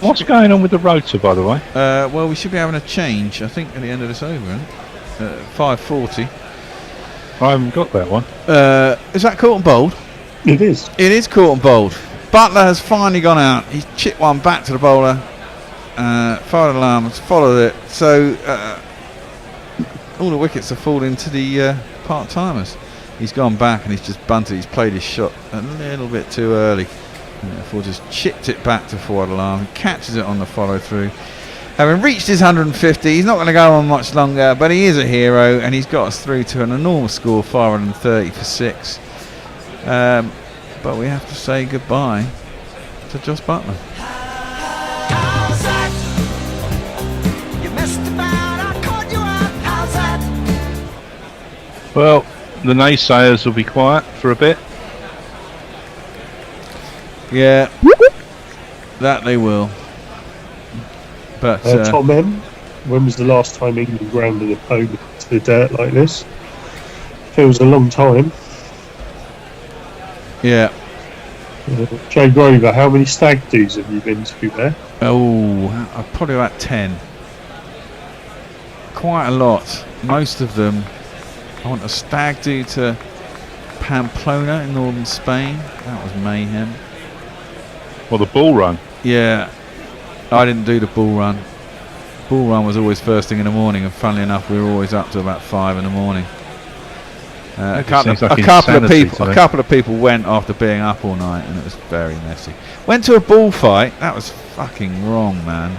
D: What's going on with the rotor, by the way?
C: Well, we should be having a change, I think, at the end of this over, isn't it? 5:40.
D: I haven't got that one.
C: Is that caught and bowled?
A: It is.
C: It is caught and bowled. Butler has finally gone out. He's chipped one back to the bowler. Forward alarm has followed it. So all the wickets have fallen to the part-timers. He's gone back and he's just bunted. He's played his shot a little bit too early. And therefore just chipped it back to forward alarm. He catches it on the follow-through. Having reached his 150, he's not going to go on much longer, but he is a hero, and he's got us through to an enormous score, 530 for 6. But we have to say goodbye to Joss Butler.
D: Well, the naysayers will be quiet for a bit.
C: Yeah, that they will. But
A: Tom M, when was the last time England grounded a opponent to the dirt like this? Feels a long time.
C: Yeah.
A: Jay Grover, how many stag do's have you been to there?
C: Oh, probably about 10. Quite a lot. Most of them. I went a stag do to Pamplona in northern Spain. That was mayhem.
D: Well, the bull run.
C: Yeah. I didn't do the bull run. Bull run was always first thing in the morning, and funnily enough, we were always up to about 5 in the morning. A couple of people went after being up all night, and it was very messy. Went to a bullfight. That was fucking wrong, man.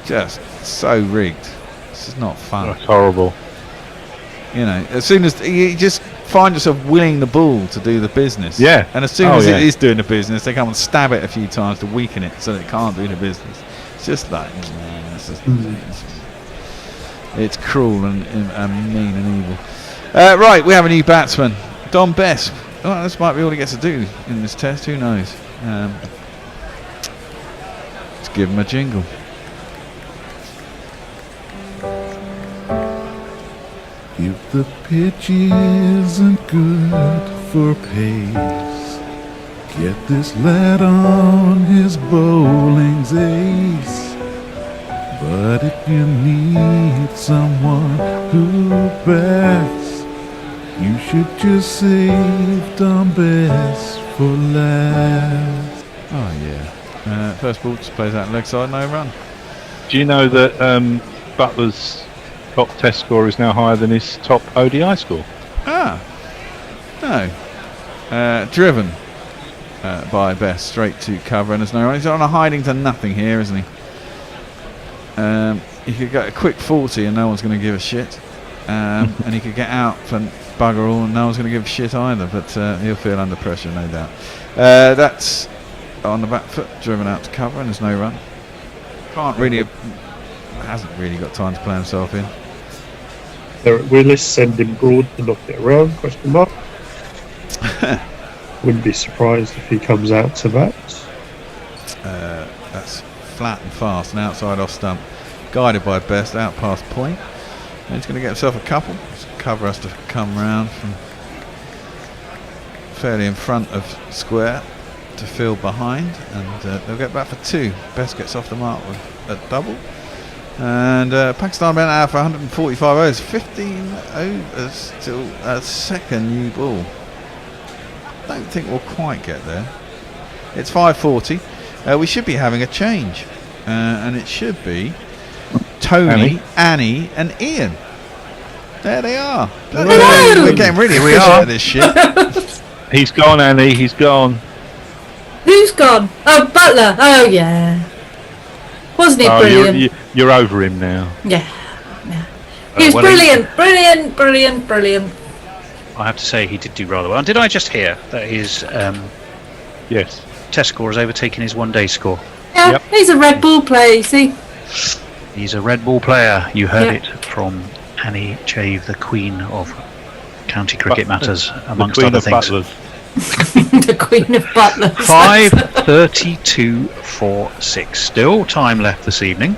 C: Just so rigged. This is not fun.
D: That's horrible.
C: As soon as you just find yourself willing the bull to do the business.
D: Yeah.
C: And as soon as it is doing the business, they come and stab it a few times to weaken it so that it can't do the business. It's just like, man, it's cruel and mean and evil. Right, we have a new batsman, Don Best. Oh, this might be all he gets to do in this test. Who knows? Let's give him a jingle.
F: If the pitch isn't good for pace. Get this lad on his bowling's ace. But if you need someone who backs, you should just save Dom Best for last.
C: Oh yeah. First ball just plays out leg side, no run.
D: Do you know that Butler's top test score is now higher than his top ODI score?
C: Ah. No. Driven by Best straight to cover, and there's no run. He's on a hiding to nothing here, isn't he? He could get a quick 40 and no one's going to give a shit. And he could get out for bugger all and no one's going to give a shit either, but he'll feel under pressure, no doubt. That's on the back foot, driven out to cover, and there's no run. Hasn't really got time to play himself in.
A: Derek Willis sending broad to knock it around, question mark. Wouldn't be surprised if he comes out to bat.
C: That's flat and fast and outside off stump, guided by Best out past point, and he's going to get himself a couple. His cover has to come round from fairly in front of square to field behind, and they'll get back for 2. Best gets off the mark with a double, and Pakistan went out for 145 overs, 15 overs till a second new ball. Don't think we'll quite get there. It's 5:40. We should be having a change, and it should be Tony, Annie and Ian. There they are. We're getting really efficient at this shit.
D: He's gone, Annie. He's gone.
G: Who's gone? Oh, Butler. Oh, yeah. Wasn't he brilliant?
D: You're over him now.
G: Yeah. He was brilliant. Brilliant.
H: I have to say he did do rather well. And did I just hear that his
D: yes,
H: test score has overtaken his one-day score?
G: Yeah,
D: Yep.
G: he's a red ball player, you see.
H: He's a red ball player. You heard it from Annie Chave, the queen of county cricket matters, amongst other things.
G: The queen of butlers.
H: 5:32 for 6. Still time left this evening.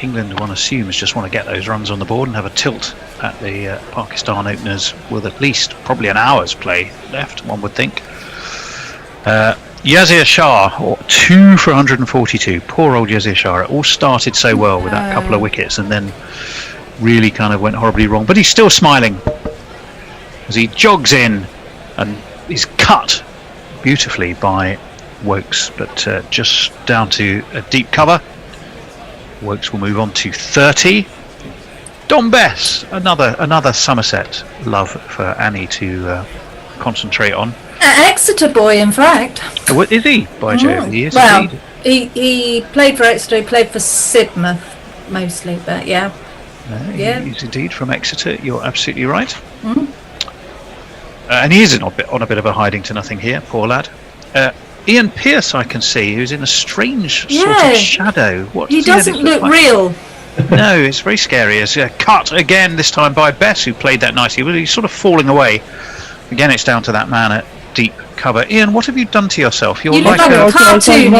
H: England, one assumes, just want to get those runs on the board and have a tilt at the Pakistan openers with at least probably an hour's play left, one would think. Yazir Shah, 2 for 142. Poor old Yazir Shah. It all started so well with that couple of wickets and then really kind of went horribly wrong. But he's still smiling as he jogs in and is cut beautifully by Wokes, but just down to a deep cover. Wokes will move on to 30. Dom Bess, another Somerset love for Annie to concentrate on.
G: Exeter boy, in fact.
H: What is he? By Jove, he is
G: Well,
H: indeed.
G: he played for Exeter. He played for Sidmouth mostly, but yeah.
H: He's indeed from Exeter. You're absolutely right.
G: Mm-hmm.
H: And he is on a bit of a hiding to nothing here, poor lad. Ian Pearce, I can see, who's in a strange sort of shadow.
G: He doesn't look
H: like?
G: real.
H: No, it's very scary. It's cut again, this time by Bess, who played that nicely. But he's sort of falling away. Again, it's down to that man at deep cover. Ian, what have you done to yourself?
G: You look like a cartoon.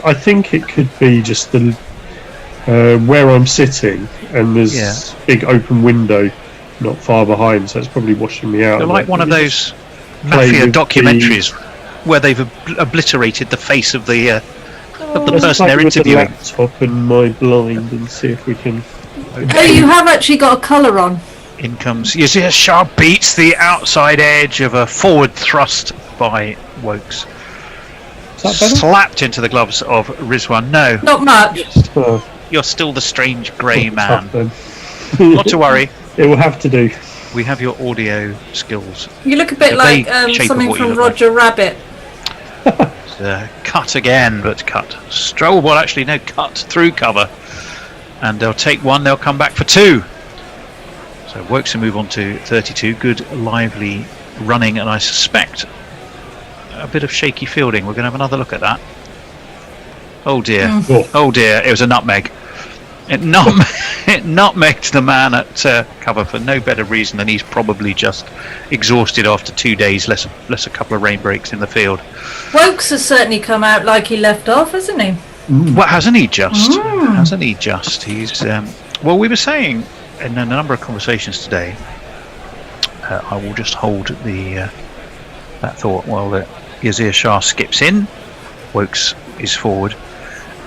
A: I think it could be just the where I'm sitting, and there's a big open window not far behind, so it's probably washing me out.
H: You're like one of those mafia documentaries where they've obliterated the face of the person they're interviewing.
A: With the laptop and my blind and see if we can.
G: Oh, you have actually got a colour on.
H: In comes Yazir Shah, beats the outside edge of a forward thrust by Wokes. Slapped into the gloves of Rizwan. No,
G: not much.
H: You're still the strange grey man. Not to worry.
A: It will have to do.
H: We have your audio skills.
G: You look a bit like something from Roger Rabbit.
H: Cut again, but cut. Stroll, well, actually, no, cut through cover. And they'll take 1, they'll come back for 2. So Wokes will move on to 32. Good, lively running, and I suspect a bit of shaky fielding. We're going to have another look at that. Oh dear. Oh dear, it was a nutmeg. It nutmegged the man at cover for no better reason than he's probably just exhausted after 2 days, less a couple of rain breaks in the field.
G: Wokes has certainly come out like he left off, hasn't he?
H: Well, hasn't he just? Hasn't he just? He's well, we were saying in a number of conversations today, I will just hold that thought while Yazir Shah skips in. Wokes is forward.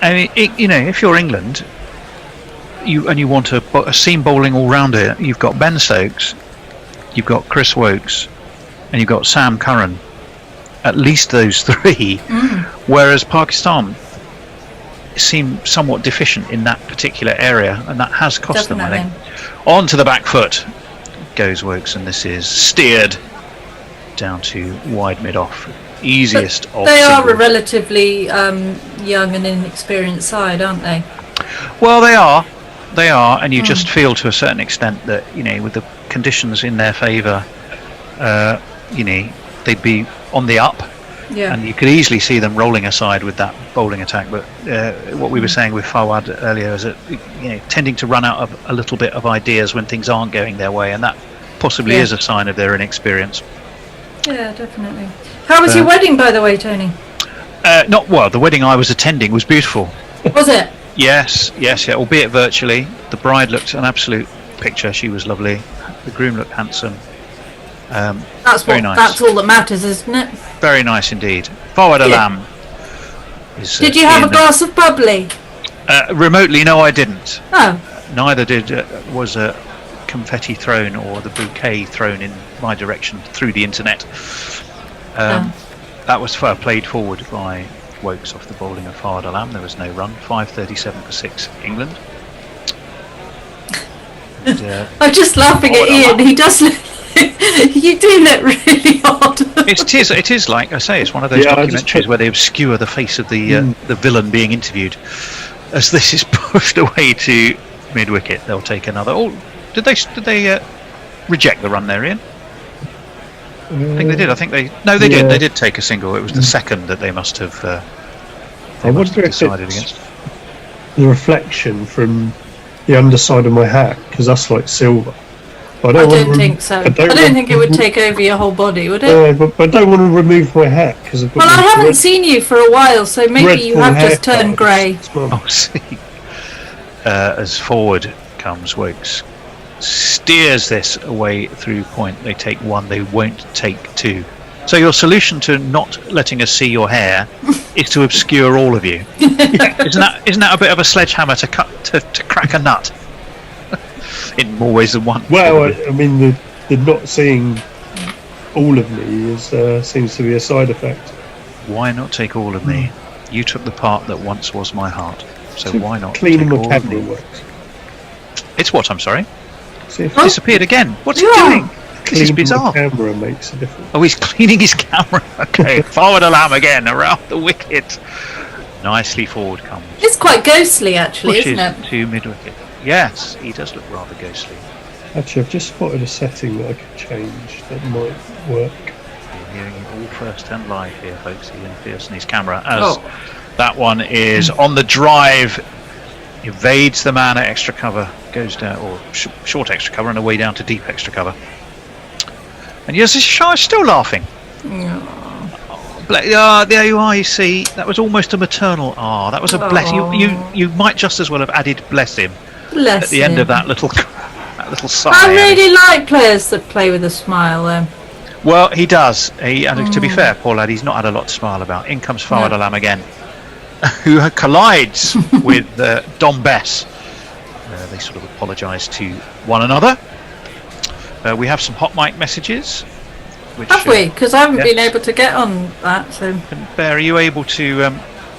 H: And if you're England, you want a seam bowling all rounder, you've got Ben Stokes, you've got Chris Wokes, and you've got Sam Curran. At least those three. Whereas Pakistan seem somewhat deficient in that particular area, and that has cost them, I think. On to the back foot goes Wokes, and this is steered down to wide mid-off. Easiest of
G: They are
H: singles.
G: a relatively young and inexperienced side, aren't they?
H: Well, they are, and you just feel to a certain extent that, with the conditions in their favour, they'd be on the up.
G: Yeah.
H: And you could easily see them rolling aside with that bowling attack. But what we were saying with Fawad earlier is that tending to run out of a little bit of ideas when things aren't going their way, and that possibly is a sign of their inexperience.
G: Yeah, definitely. How was your wedding, by the way, Tony?
H: The wedding I was attending was beautiful.
G: Was it?
H: Yes, albeit virtually. The bride looked an absolute picture. She was lovely. The groom looked handsome.
G: That's
H: very nice.
G: That's all that matters, isn't it?
H: Very nice indeed. Fawad Alam.
G: Did you have a glass of bubbly?
H: Remotely, no, I didn't.
G: Oh.
H: Neither was a confetti thrown or the bouquet thrown in my direction through the internet. That was played forward by Wokes off the bowling of Fawad Alam. There was no run. 5:37 for 6 England. And,
G: I'm just laughing at Ian. He does look. You do look really odd.
H: It is like I say. It's one of those documentaries where they obscure the face of the villain being interviewed. As this is pushed away to mid wicket, they'll take another. Oh, did they reject the run there, Ian? I think they did. They did. They did take a single. It was the second that they must have.
A: I wonder if
H: decided
A: it's
H: against
A: the reflection from the underside of my hat, because that's like silver. But
G: I don't think so. I don't think it would take over your whole body, would it?
A: But I don't want to remove my hat because I've got.
G: Well, I haven't seen you for a while, so maybe you have just turned grey.
H: Oh, see. As forward comes Wokes, steers this away through point. They take one. They won't take two. So your solution to not letting us see your hair is to obscure all of you. Isn't that a bit of a sledgehammer to crack a nut? In more ways than one.
A: Well, I mean, the not seeing all of me seems to be a side effect.
H: Why not take all of me? You took the part that once was my heart. So why not
A: cleaning
H: take
A: my
H: all of
A: camera
H: me?
A: works?
H: It's what? I'm sorry.
A: See if
H: Disappeared again. What's he doing? This is
A: cleaning
H: bizarre.
A: my camera makes a difference.
H: Oh, he's cleaning his camera. Okay, Fawad Alam again around the wicket. Nicely forward comes.
G: It's quite ghostly, actually,
H: Pushes
G: isn't it?
H: to mid wicket. Yes, he does look rather ghostly.
A: Actually, I've just spotted a setting that I could change that might work.
H: You're hearing it all first and live here, folks. Ian Pearson, his camera, as that one is on the drive, evades the man at extra cover, goes down, or short extra cover, and away down to deep extra cover. And yes, Shah is still laughing. There you are. You see, that was almost a maternal. That was a bless. You might just as well have added bless him at the end of that little sigh.
G: I really like players that play with a smile, though.
H: Well, he does. And to be fair, poor lad, he's not had a lot to smile about. In comes Fawad Alam again, who collides with Dom Bess. They sort of apologise to one another. We have some hot mic messages.
G: Have we? Because I haven't been able to get on that. So,
H: Bear, are you able to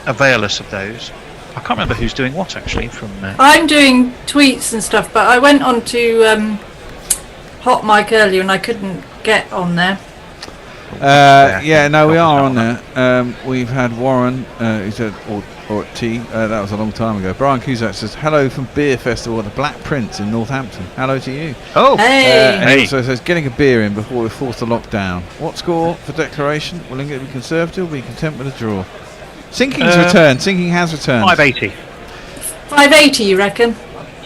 H: avail us of those? I can't remember who's doing what actually.
G: I'm doing tweets and stuff, but I went on to Hot Mic earlier and I couldn't get on there.
C: We are on there. We've had Warren, who said, or at T, that was a long time ago. Brian Cusack says, hello from Beer Festival at the Black Prince in Northampton. Hello to you.
H: Oh,
C: and he also says, getting a beer in before we're forced to lock down. What score for declaration? Will England be conservative or be content with a draw? Sinking's returned. Sinking has returned.
H: 580.
G: 580, you reckon?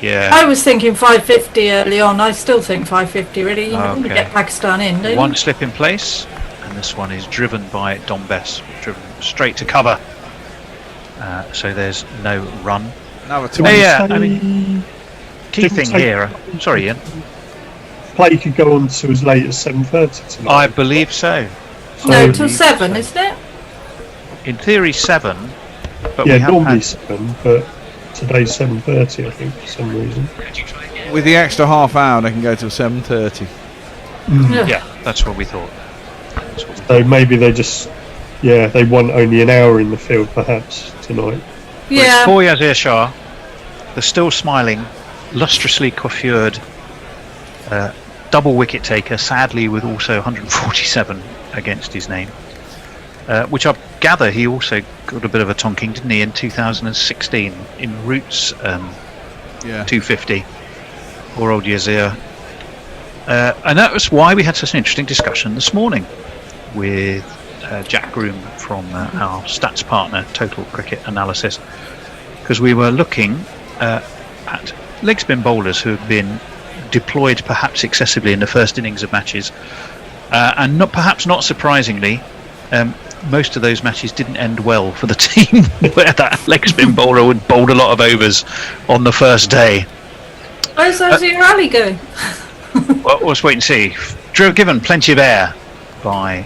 H: Yeah.
G: I was thinking 550 early on. I still think 550, really. You want to get Pakistan in, don't you?
H: One slip in place, and this one is driven by Dom Bess, driven straight to cover. So there's no run.
C: Another two.
H: I mean, key thing here. Sorry, Ian.
A: play could go on to as late as 7:30 tonight.
H: I believe so.
G: No, till 7, isn't it?
H: In theory, 7. But
A: yeah,
H: we have
A: normally
H: had
A: 7, but today's 7:30, I think, for some reason.
C: With the extra half hour, they can go till 7:30.
H: Yeah, that's what we thought.
A: So maybe they just, they want only an hour in the field, perhaps, tonight.
G: Yeah.
H: For Yazir Shah, the still smiling, lustrously coiffured double wicket taker, sadly with also 147 against his name, which I gather he also got a bit of a tonking, didn't he, in 2016 in Roots 250, poor old Yazir. And that was why we had such an interesting discussion this morning with Jack Groom from our stats partner, Total Cricket Analysis, because we were looking at leg spin bowlers who have been deployed perhaps excessively in the first innings of matches, and perhaps not surprisingly, most of those matches didn't end well for the team where that leg spin bowler would bowl a lot of overs on the first day.
G: How's your rally going?
H: Well, let's wait and see. Given plenty of air by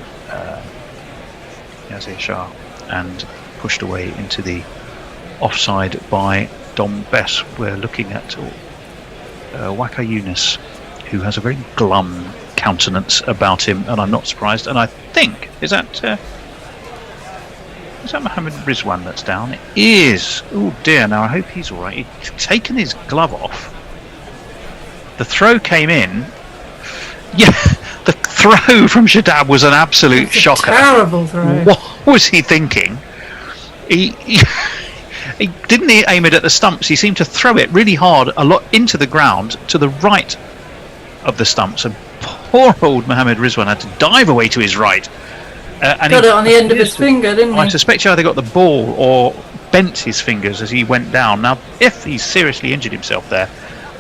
H: Yazir Shah and pushed away into the offside by Dom Bess. We're looking at Waka Yunus, who has a very glum countenance about him, and I'm not surprised. And I think is that Mohammed Rizwan that's down? It is. Oh dear! Now I hope he's all right. He's taken his glove off. The throw came in. Yeah, the throw from Shadab was an absolute shocker.
G: Terrible throw.
H: What was he thinking? He didn't aim it at the stumps. He seemed to throw it really hard, a lot into the ground to the right of the stumps. And poor old Mohammed Rizwan had to dive away to his right. And
G: got it on the end of his finger, didn't he?
H: I suspect he either got the ball or bent his fingers as he went down. Now, if he seriously injured himself there,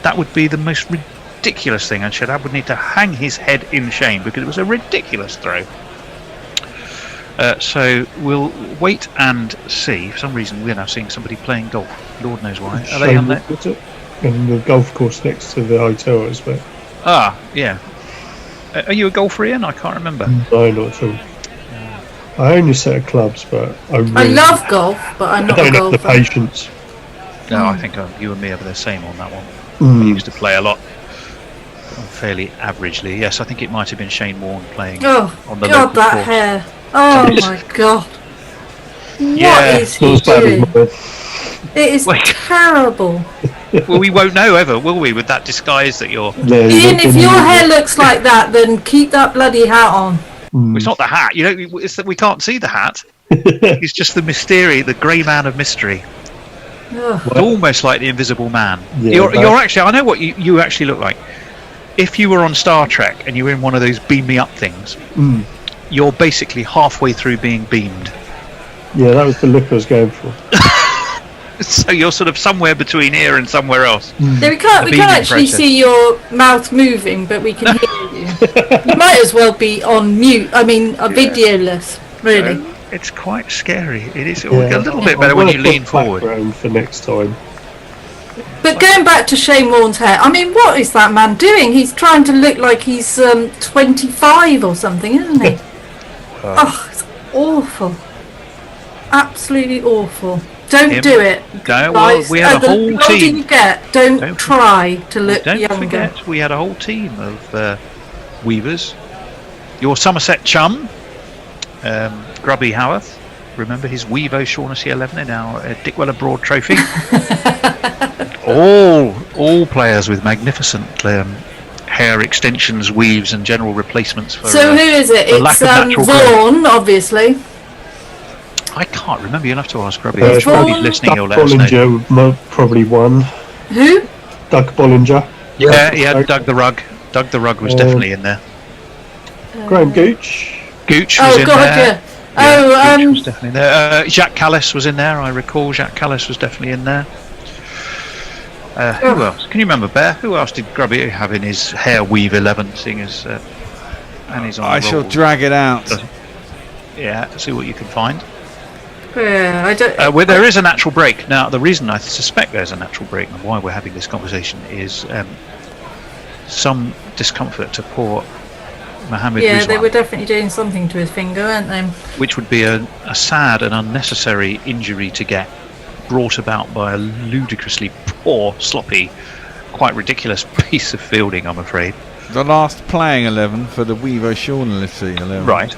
H: that would be the most ridiculous thing, and Shadab would need to hang his head in shame because it was a ridiculous throw. So we'll wait and see. For some reason, we're now seeing somebody playing golf. Lord knows why. Are they on there?
A: And the golf course next to the hotel, I expect.
H: Ah, yeah. Are you a golfer, Ian? I can't remember.
A: No, not at all. I own a set of clubs, but I
G: love golf, but I'm not a golfer.
A: I don't have the patience.
H: No, I think you and me are the same on that one. We used to play a lot, fairly averagely. Yes, I think it might have been Shane Warne playing on the local
G: that
H: course.
G: hair. Oh my God.
H: Yeah.
G: What is he doing? It is terrible.
H: Well, we won't know ever, will we, with that disguise that you're...
G: Ian, if your hair looks like that, then keep that bloody hat on.
H: It's not the hat, it's that we can't see the hat. It's just the mystery, the grey man of mystery. Almost like the Invisible Man.
A: Yeah,
H: you're actually, I know what you actually look like. If you were on Star Trek and you were in one of those beam me up things, you're basically halfway through being beamed.
A: Yeah, that was the look I was going for.
H: So you're sort of somewhere between here and somewhere else.
G: Yeah, we can't actually see your mouth moving, but we can hear you. You might as well be on mute. I mean, videoless, really.
H: It's quite scary. It is a little bit better when you lean forward.
A: For next time.
G: But going back to Shane Warne's hair, I mean, what is that man doing? He's trying to look like he's 25 or something, isn't he? It's awful. Absolutely awful. Don't do it.
H: No, well, we had a whole team.
G: You get, don't try to look
H: don't
G: younger.
H: Forget, we had a whole team of weavers. Your Somerset chum, Grubby Howarth. Remember his Weavo Shaughnessy 11 in our Dick Weller Broad Trophy. all players with magnificent hair extensions, weaves, and general replacements for.
G: So who is it? It's Vaughan, obviously.
H: I can't remember. You'll have to ask Grubby. If he's listening, he'll let us know.
A: Bollinger probably won.
G: Who?
A: Doug Bollinger.
H: Yeah, Doug the Rug. Doug the Rug was definitely in there.
A: Graham Gooch.
H: Gooch was in there.
G: Yeah.
H: Gooch was definitely there. Jacques Callis was in there. I recall Jacques Callis was definitely in there. Who else? Can you remember, Bear? Who else did Grubby have in his hair weave 11? Seeing as and he's on.
C: I shall drag it out.
H: Yeah, see what you can find.
G: Yeah, I don't.
H: Where there is a natural break. Now, the reason I suspect there's a natural break and why we're having this conversation is some discomfort to poor Mohammed
G: Yeah,
H: Rizwan,
G: they were definitely doing something to his finger, weren't they?
H: which would be a sad and unnecessary injury to get brought about by a ludicrously poor, sloppy, quite ridiculous piece of fielding, I'm afraid.
C: The last playing 11 for the Weaver Shaughnessy 11
H: Right.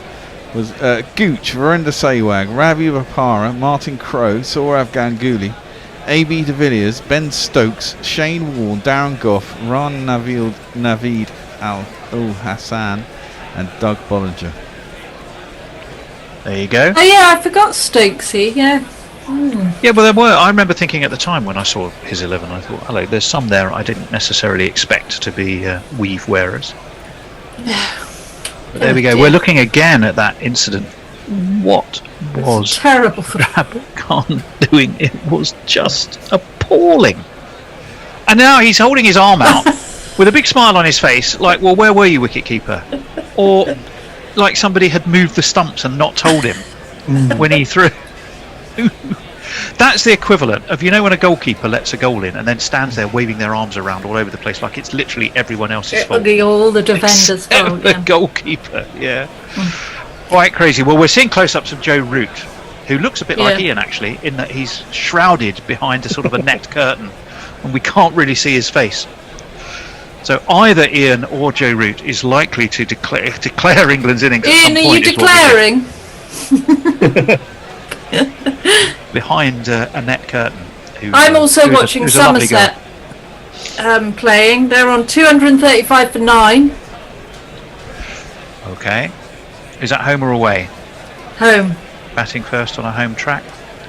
C: was Gooch, Virender Sehwag, Ravi Bapara, Martin Crowe, Sourav Ganguly, A.B. de Villiers, Ben Stokes, Shane Warne, Darren Goff, Ran Naveed Al Hassan, and Doug Bollinger.
H: There you go.
G: Oh yeah, I forgot Stokesy. Yeah.
H: Yeah, well, there were. I remember thinking at the time when I saw his 11, I thought, hello, there's some there I didn't necessarily expect to be weave wearers. But there we go.
G: dear.
H: We're looking again at that incident. What was
G: Terrible.
H: Rabbit Khan doing? It was just appalling. And now he's holding his arm out with a big smile on his face, like, well, where were you, wicketkeeper? Or like somebody had moved the stumps and not told him when he threw. That's the equivalent of, you know, when a goalkeeper lets a goal in and then stands there waving their arms around all over the place like it's literally everyone else's fault.
G: All the defenders'
H: Except
G: fault.
H: the
G: Yeah.
H: goalkeeper, yeah. Quite crazy. Well, we're seeing close-ups of Joe Root, who looks a bit like
G: Yeah.
H: Ian, actually, in that he's shrouded behind a sort of a net curtain and we can't really see his face. So either Ian or Joe Root is likely to declare England's innings at some
G: Ian, are
H: point.
G: you
H: is what we
G: declaring?
H: behind a net curtain.
G: I'm also watching
H: who's a lovely
G: Somerset
H: girl.
G: playing. They're on 235 for 9.
H: Okay. Is that home or away?
G: Home.
H: Batting first on a home track.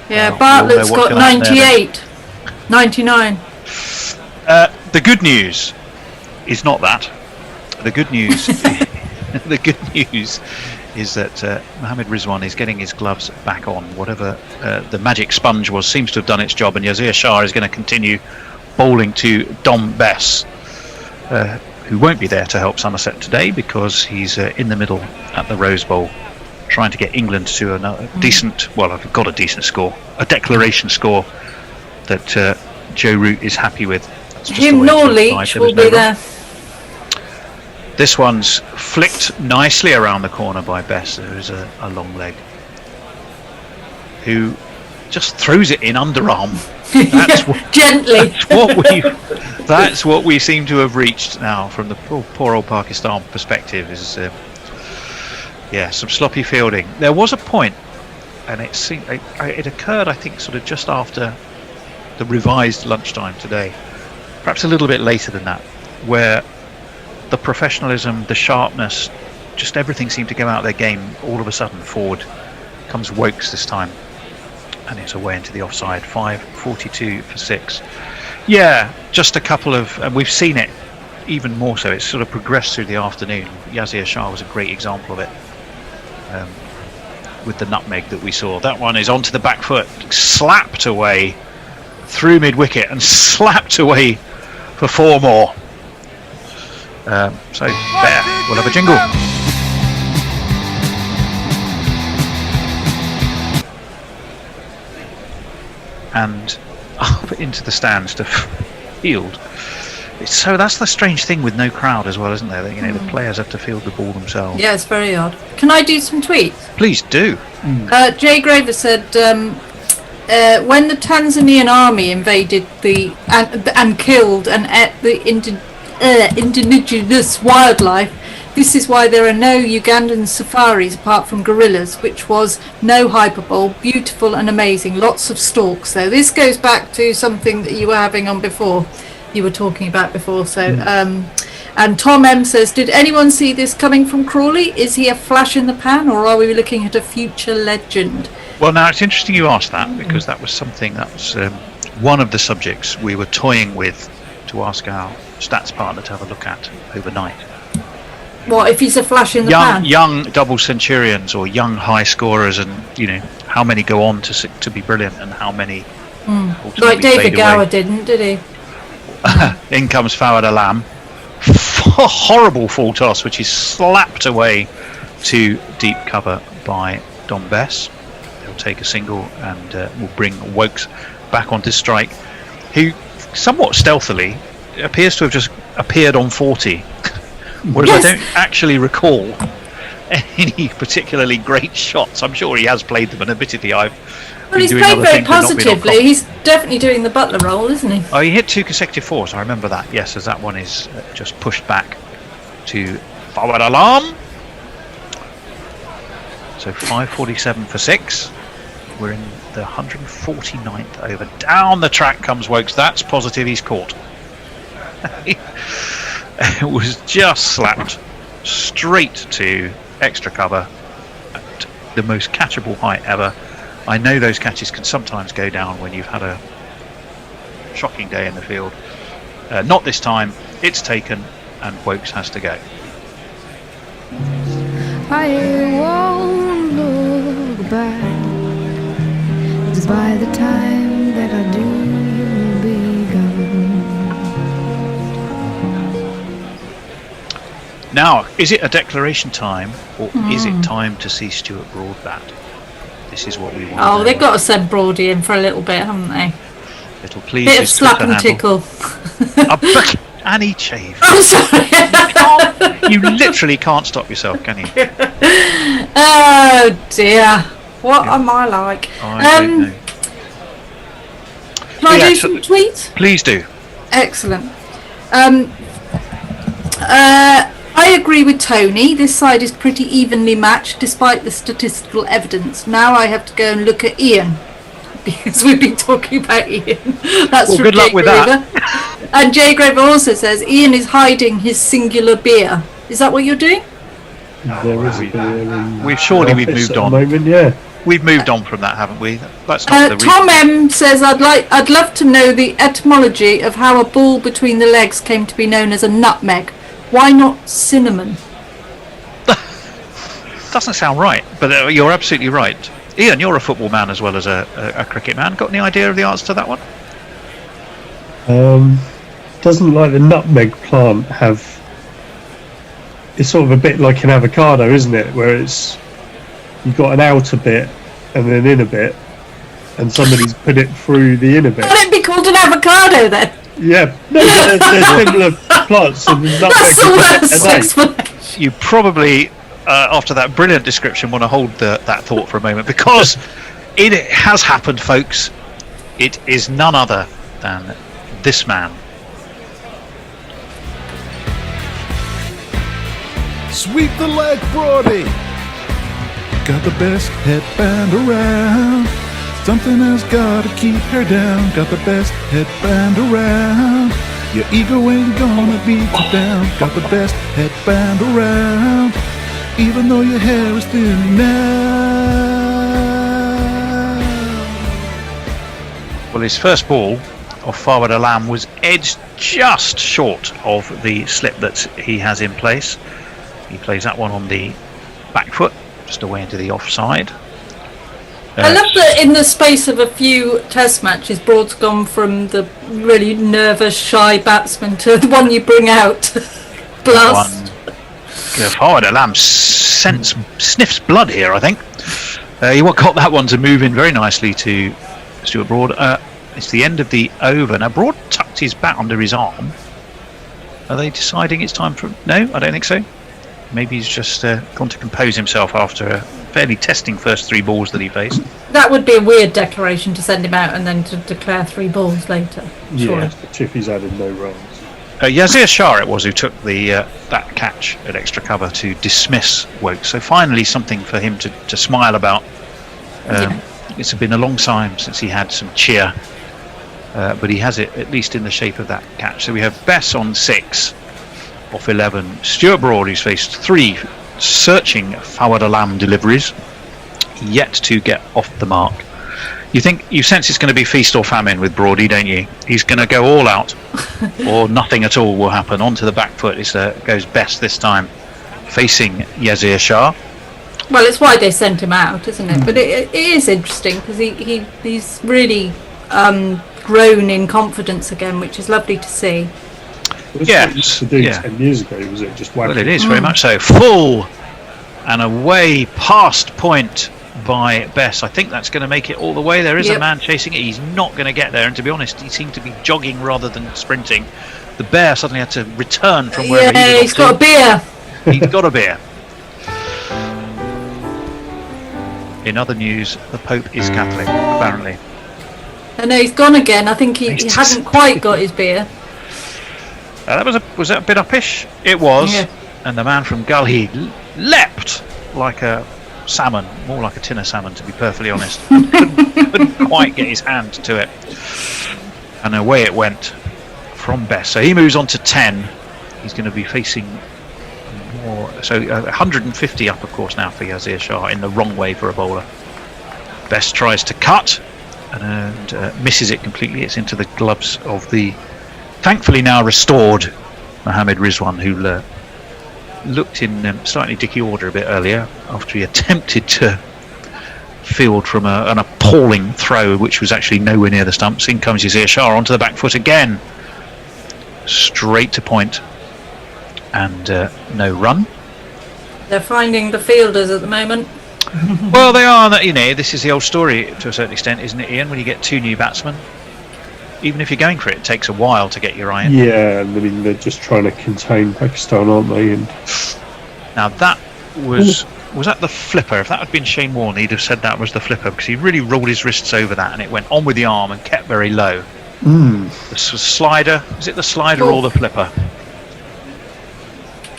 G: Yeah,
H: Well,
G: Bartlett's
H: we all know
G: got
H: what's gonna happen
G: 98. 99.
H: The good news is not that. The good news, the good news is that Mohammed Rizwan is getting his gloves back on. Whatever the magic sponge was seems to have done its job, and Yazir Shah is going to continue bowling to Dom Bess, who won't be there to help Somerset today because he's in the middle at the Rose Bowl, trying to get England to a decent, well, I've got a decent score, a declaration score that Joe Root is happy with. That's just
G: Him
H: the way
G: nor
H: it's
G: Leach
H: inside. There
G: will
H: was no
G: be
H: run.
G: there.
H: This one's flicked nicely around the corner by Bess, who's a long leg, who just throws it in underarm. That's what,
G: Gently.
H: that's what we seem to have reached now from the poor old Pakistan perspective. Is some sloppy fielding. There was a point, and it occurred, I think, sort of just after the revised lunchtime today, perhaps a little bit later than that, where the professionalism, the sharpness, just everything seemed to go out of their game all of a sudden. Forward comes Wokes this time, and it's away into the offside. 5:42 for 6. Yeah, just a couple of, and we've seen it even more so. It's sort of progressed through the afternoon. Yazir Shah was a great example of it, with the nutmeg that we saw. That one is onto the back foot, slapped away through mid-wicket and slapped away for 4 more. So there, we'll have a jingle. And up into the stands to field. So that's the strange thing with no crowd as well, isn't there? That, you know, the players have to field the ball themselves.
G: Yeah, it's very odd. Can I do some tweets?
H: Please do.
G: Jay Graver said, when the Tanzanian army invaded and killed and ate the indigenous wildlife, this is why there are no Ugandan safaris apart from gorillas, which was no hyperbole, beautiful and amazing, lots of stalks. So this goes back to something that you were having on before, you were talking about before. So and Tom M says, did anyone see this coming from Crawley? Is he a flash in the pan, or are we looking at a future legend?
H: Well, now it's interesting you asked that, because that was something that was one of the subjects we were toying with to ask our stats partner to have a look at overnight.
G: What if he's a flash in the pan?
H: Young double centurions or young high scorers, and you know how many go on to be brilliant and how many ultimately
G: Like David
H: fade
G: Gower
H: away.
G: did he?
H: In comes Fawad Alam. Horrible full toss, which is slapped away to deep cover by Dom Bess. He'll take a single and will bring Wokes back onto strike, who somewhat stealthily appears to have just appeared on 40, whereas
G: Yes.
H: I don't actually recall any particularly great shots. I'm sure he has played them, and admittedly I've
G: Well,
H: been
G: he's
H: doing
G: played
H: other
G: very
H: things and not been on
G: positively.
H: comp.
G: He's definitely doing the butler role, isn't he?
H: Oh, he hit 2 consecutive fours. I remember that. Yes, as that one is just pushed back to forward alarm. So 5:47 for 6. We're in the 149th over. Down the track comes Wokes. That's positive. He's caught. It was just slapped straight to extra cover at the most catchable height ever. I know those catches can sometimes go down when you've had a shocking day in the field. Not this time. It's taken, and Wokes has to go.
I: I won't look back, 'cause by the time that I do, you'll be gone.
H: Now, is it a declaration time, or is it time to see Stuart Broad bat? This is what we want.
G: Oh, they've got to send Brody in for a little bit, haven't they?
H: Little please.
G: Bit of slap and tickle.
H: Annie Chave.
G: I'm sorry.
H: You literally can't stop yourself, can you?
G: Oh dear. What am I like?
H: I don't know.
G: Can I
H: Yeah,
G: do
H: so-
G: some tweets?
H: Please do.
G: Excellent. I agree with Tony. This side is pretty evenly matched despite the statistical evidence. Now I have to go and look at Ian because we've been talking about Ian. That's
H: Well,
G: from
H: good luck
G: Jay
H: with
G: Graver. And Jay Graver also says Ian is hiding his singular beer. Is that what you're doing?
A: There is a beer in
H: We've surely
A: the
H: we've
A: office
H: moved
A: at
H: on.
A: the moment, yeah.
H: We've moved on from that, haven't we? That's not the
G: Tom
H: reason.
G: M says I'd love to know the etymology of how a ball between the legs came to be known as a nutmeg. Why not cinnamon?
H: Doesn't sound right, but you're absolutely right. Ian, you're a football man as well as a cricket man. Got any idea of the answer to that one?
A: Doesn't like the nutmeg plant have? It's sort of a bit like an avocado, isn't it? Where it's you've got an outer bit and an inner bit, and somebody's put it through the inner bit.
G: Can it be called an avocado then?
A: Yeah, no, they're similar plants. And nutmeg
G: That's all that's
A: is an
G: explanation.
H: You probably, after that brilliant description, want to hold that thought for a moment, because it has happened, folks. It is none other than this man.
F: Sweep the leg, Brody. Got the best headband around. Something has got to keep her down. Got the best headband around. Your ego ain't gonna beat you down. Got the best headband around. Even though your hair is thinning now.
H: Well, his first ball of forward alarm was edged just short of the slip that he has in place. He plays that one on the back foot, just away into the offside.
G: I love that in the space of a few test matches, Broad's gone from the really nervous, shy batsman to the one you bring out. Blast.
H: Forward alarm sniffs blood here, I think. He got that one to move in very nicely to Stuart Broad. It's the end of the over. Now, Broad tucked his bat under his arm. Are they deciding it's time for... No, I don't think so. Maybe he's just gone to compose himself after a fairly testing first 3 balls that he faced.
G: That would be a weird declaration to send him out and then to declare 3 balls later. Surely.
A: Yeah, Chippy's added no runs.
H: Yazir Shah it was who took the that catch at extra cover to dismiss Woke. So finally something for him to smile about. It's been a long time since he had some cheer, but he has it at least in the shape of that catch. So we have Bess on 6 off 11. Stuart Broad, who's faced 3 searching forward alarm deliveries, yet to get off the mark. You sense it's going to be feast or famine with Broady, don't you? He's going to go all out, or nothing at all will happen. Onto the back foot goes Best this time, facing Yazir Shah.
G: Well, it's why they sent him out, isn't it? But it is interesting because he's really grown in confidence again, which is lovely to see.
H: Yes,
A: to do 10 years ago, was it just whacking?
H: Well, it is very much so. Full and away past point by Bess. I think that's going to make it all the way. There is
G: Yep.
H: a man chasing it. He's not going to get there, and to be honest, he seemed to be jogging rather than sprinting. The bear suddenly had to return from wherever
G: Yeah,
H: he
G: he's got a beer.
H: He's got a beer. In other news, the Pope is Catholic, apparently.
G: I know he's gone again. I think he hadn't quite got his beer.
H: Was that a bit uppish? It was.
G: Yeah.
H: And the man from Gully leapt like a salmon, more like a tin of salmon, to be perfectly honest. couldn't quite get his hand to it. And away it went from Bess. So he moves on to 10. He's going to be facing more. So 150 up, of course, now for Yazir Shah, in the wrong way for a bowler. Bess tries to cut and misses it completely. It's into the gloves of the thankfully now restored Mohammed Rizwan, who looked in slightly dicky order a bit earlier after he attempted to field from an appalling throw which was actually nowhere near the stumps. In comes Yazir Shah onto the back foot again, straight to point, and no run.
G: They're finding the fielders at the moment.
H: Well, they are. This is the old story to a certain extent, isn't it, Ian? When you get two new batsmen, even if you're going for it, it takes a while to get your eye in.
A: Yeah, I mean, they're just trying to contain Pakistan, aren't they? And
H: now that was that the flipper? If that had been Shane Warne, he'd have said that was the flipper, because he really rolled his wrists over that and it went on with the arm and kept very low. The slider, is it the slider or the flipper?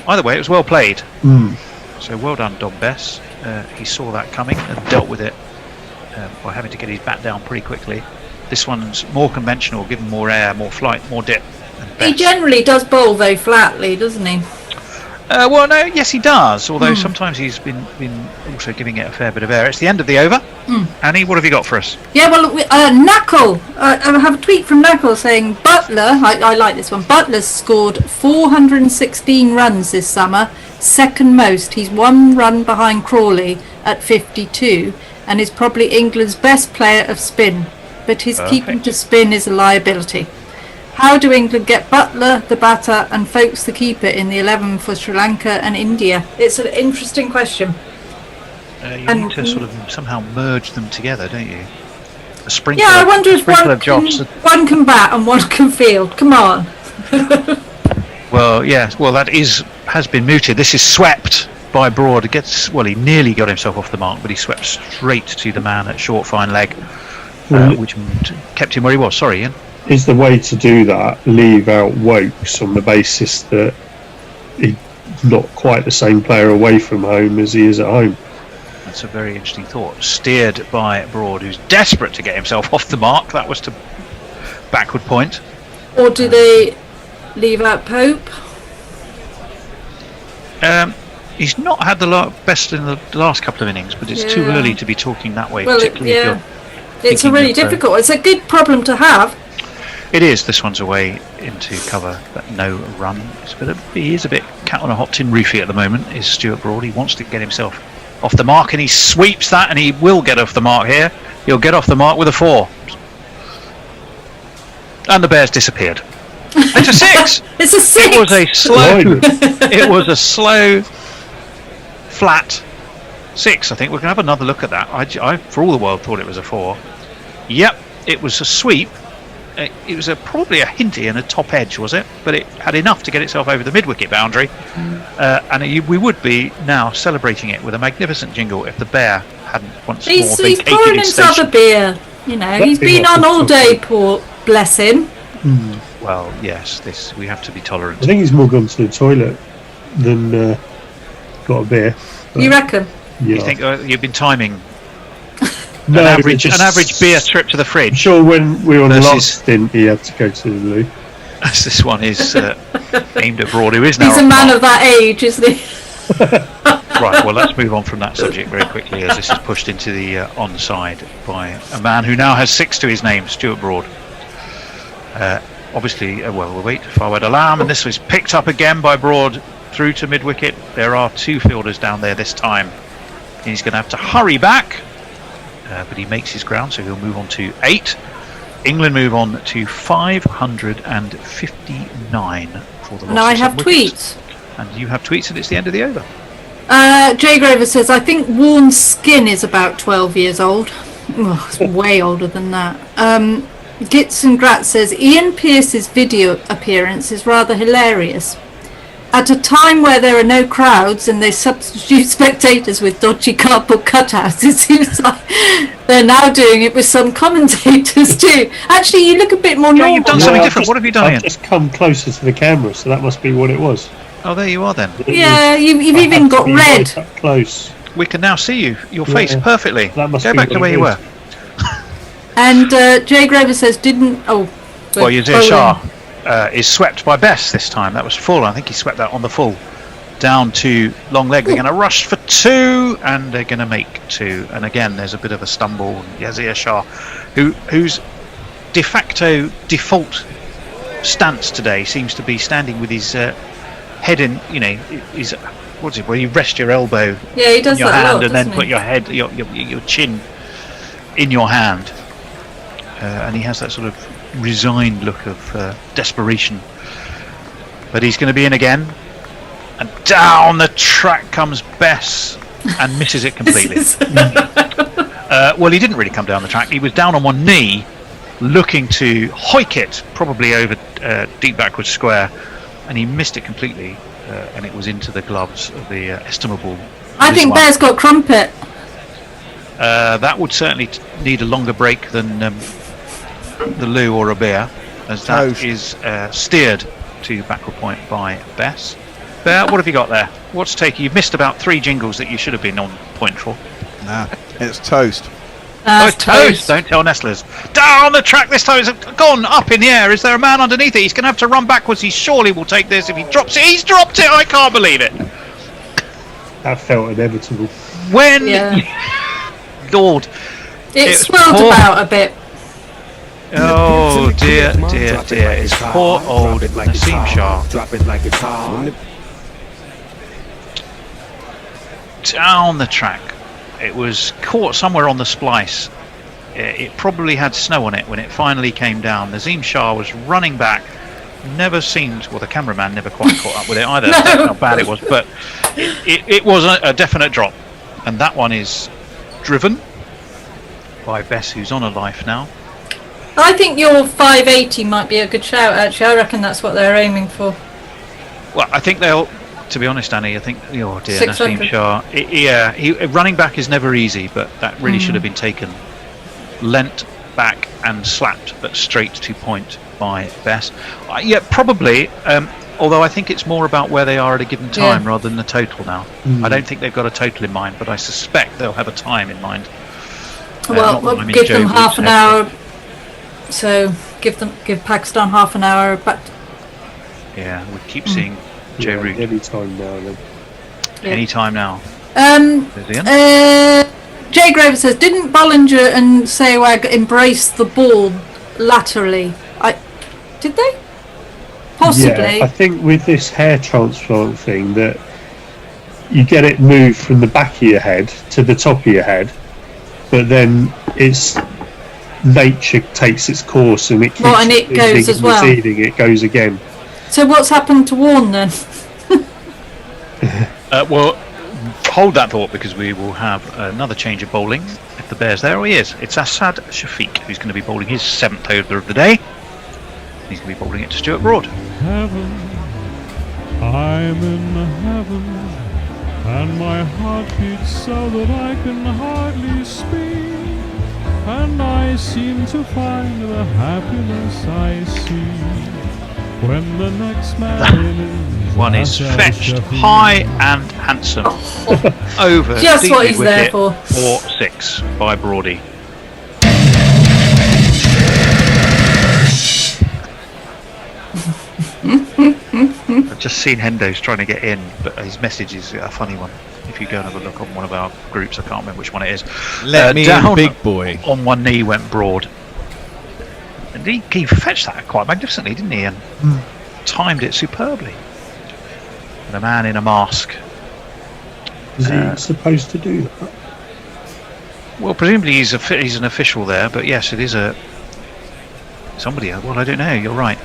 H: Either way, it was well played. So well done, Don Bess. He saw that coming and dealt with it by having to get his bat down pretty quickly. This one's more conventional, given more air, more flight, more dip.
G: He generally does bowl very flatly, doesn't he?
H: Well, no, yes, he does. Although sometimes he's been also giving it a fair bit of air. It's the end of the over. Annie, what have you got for us?
G: Yeah, well, Knuckle. I have a tweet from Knuckle saying Butler. I like this one. Butler's scored 416 runs this summer, second most. He's 1 run behind Crawley at 52, and is probably England's best player of spin. But his keeping to spin is a liability. How do England get Butler, the batter, and Folkes, the keeper, in the 11 for Sri Lanka and India? It's an interesting question.
H: You need to sort of somehow merge them together, don't you? A sprinkle.
G: Yeah, I wonder if one can bat and one can field. Come on.
H: Well, yes. Well, that has been mooted. This is swept by Broad. He nearly got himself off the mark, but he swept straight to the man at short fine leg, which kept him where he was. Sorry, Ian.
A: Is the way to do that leave out Wokes on the basis that he's not quite the same player away from home as he is at home?
H: That's a very interesting thought. Steered by Broad, who's desperate to get himself off the mark. That was to backward point.
G: Or do they leave out Pope?
H: He's not had the best in the last couple of innings, but it's too early to be talking that way.
G: Well,
H: particularly if you're
G: it's a really difficult. It's a good problem to have.
H: It is. This one's away into cover, but no run. He is a bit cat on a hot tin roofie at the moment, is Stuart Broad. He wants to get himself off the mark, and he sweeps that, and he will get off the mark here. He'll get off the mark with a 4. And the Bears disappeared. It's a 6!
G: It's a 6!
H: It was a slow, flat 6. I think we're going to have another look at that. I for all the world, thought it was a 4. Yep, it was a sweep. It was probably a hinty and a top edge, was it? But it had enough to get itself over the mid-wicket boundary. And we would be now celebrating it with a magnificent jingle if the Bear hadn't once more vacated
G: He's pouring himself a beer. He's been on all day, poor, bless him.
H: Well, yes, we have to be tolerant.
A: I think he's more gone to the toilet than got a beer.
G: You reckon?
H: You
A: Yeah.
H: think you've been timing
A: No,
H: an average beer trip to the fridge?
A: I'm sure when we were on the last stint, he had to go to the loo.
H: As this one is aimed at Broad, who is now.
G: He's a man of that age, isn't he?
H: Right, well, let's move on from that subject very quickly, as this is pushed into the onside by a man who now has 6 to his name, Stuart Broad. Obviously, we'll wait for Fawad Alam, and this was picked up again by Broad through to mid-wicket. There are 2 fielders down there this time. He's going to have to hurry back, but he makes his ground, so he'll move on to 8. England move on to 559 for the loss.
G: And I have tweets.
H: And you have tweets, and it's the end of the over.
G: Jay Grover says, I think Warren's skin is about 12 years old. Oh, it's way older than that. Gits and Grat says, Ian Pearce's video appearance is rather hilarious. At a time where there are no crowds and they substitute spectators with dodgy cardboard cutouts, it seems like they're now doing it with some commentators too. Actually, you look a bit more normal.
H: You've done something different. What have you done, Ian?
A: I've just come closer to the camera, so that must be what it was.
H: Oh, there you are then.
G: Yeah, you've even got red.
A: Up close.
H: We can now see your face perfectly.
A: That must
H: Go
A: be
H: back
A: what
H: to where
A: it
H: you
A: is.
H: were.
G: And Jay Grover says, well,
H: Yazir Shah is swept by Bess this time. That was full. I think he swept that on the full. Down to long leg. They're going to rush for 2, and they're going to make 2. And again, there's a bit of a stumble. Yazir Shah, whose de facto default stance today seems to be standing with his head in, his what's it? Where you rest your elbow
G: he does
H: in your
G: that a
H: hand
G: lot,
H: and then
G: doesn't
H: put
G: he?
H: your head, your chin in your hand, and he has that sort of resigned look of desperation. But he's going to be in again, and down the track comes Bess and misses it completely. Well, he didn't really come down the track. He was down on one knee, looking to hoik it, probably over deep backward square, and he missed it completely, and it was into the gloves of the estimable.
G: I think Bear's got crumpet.
H: That would certainly need a longer break than the Lou or a Bear, as that is steered to backward point by Bess. Bear, what have you got there? What's taking? You've missed about 3 jingles that you should have been on point for.
C: Nah, it's toast.
H: It's toast. Don't tell Nestlers. Down the track this time. It's gone up in the air. Is there a man underneath it? He's going to have to run backwards. He surely will take this if he drops it. He's dropped it. I can't believe it.
A: That felt inevitable.
H: When Lord,
G: It swirled about a bit.
H: oh dear. It's poor old Nassim Shah.
E: Drop it like it's hot.
H: Down the track. It was caught somewhere on the splice. It probably had snow on it when it finally came down. Nazim Shah was running back. Never seemed, well, the cameraman never quite caught up with it either. That's how bad it was, but it was a definite drop. And that one is driven by Bess, who's on a life now.
G: I think your 580 might be a good shout, actually. I reckon that's what they're aiming for.
H: Well, I think they'll, to be honest, Annie, I think, oh dear,
G: 600.
H: Nassim Shah. Running back is never easy, but that really should have been taken. Lent back and slapped, but straight to point by Bess. Probably, although I think it's more about where they are at a given time rather than the total now. I don't think they've got a total in mind, but I suspect they'll have a time in mind.
G: We'll give them half an hour. So give Pakistan half an hour back.
H: Yeah, we keep seeing Joe Root.
A: Any time now, then.
H: Any time now.
G: Jay Grover says, didn't Bollinger and Sewag embrace the ball laterally? Did they? Possibly.
A: Yeah, I think with this hair transplant thing that you get it moved from the back of your head to the top of your head, but then it's nature takes its course and it keeps
G: and it goes as well.
A: Receding, it goes again.
G: So what's happened to Warren then?
H: Well, hold that thought, because we will have another change of bowling if the Bear's there. Oh, he is. It's Assad Shafiq who's going to be bowling his 7th over of the day. He's going to be bowling it to Stuart Broad.
F: Heaven, I'm in heaven, and my heart beats so that I can hardly speak, and I seem to find the happiness I see when the next man
H: One is fetched high and handsome over
G: Just
H: the
G: what he's there
H: wicket
G: for.
H: 4-6 by Brody. I've just seen Hendo's trying to get in, but his message is a funny one. If you go and have a look on one of our groups, I can't remember which one it is.
C: Let me
H: down
C: in, big boy.
H: On one knee went Broad. And he fetched that quite magnificently, didn't he? And timed it superbly. And a man in a mask.
A: Is he supposed to do that?
H: Well, presumably he's an official there, but yes, it is somebody. Well, I don't know. You're right.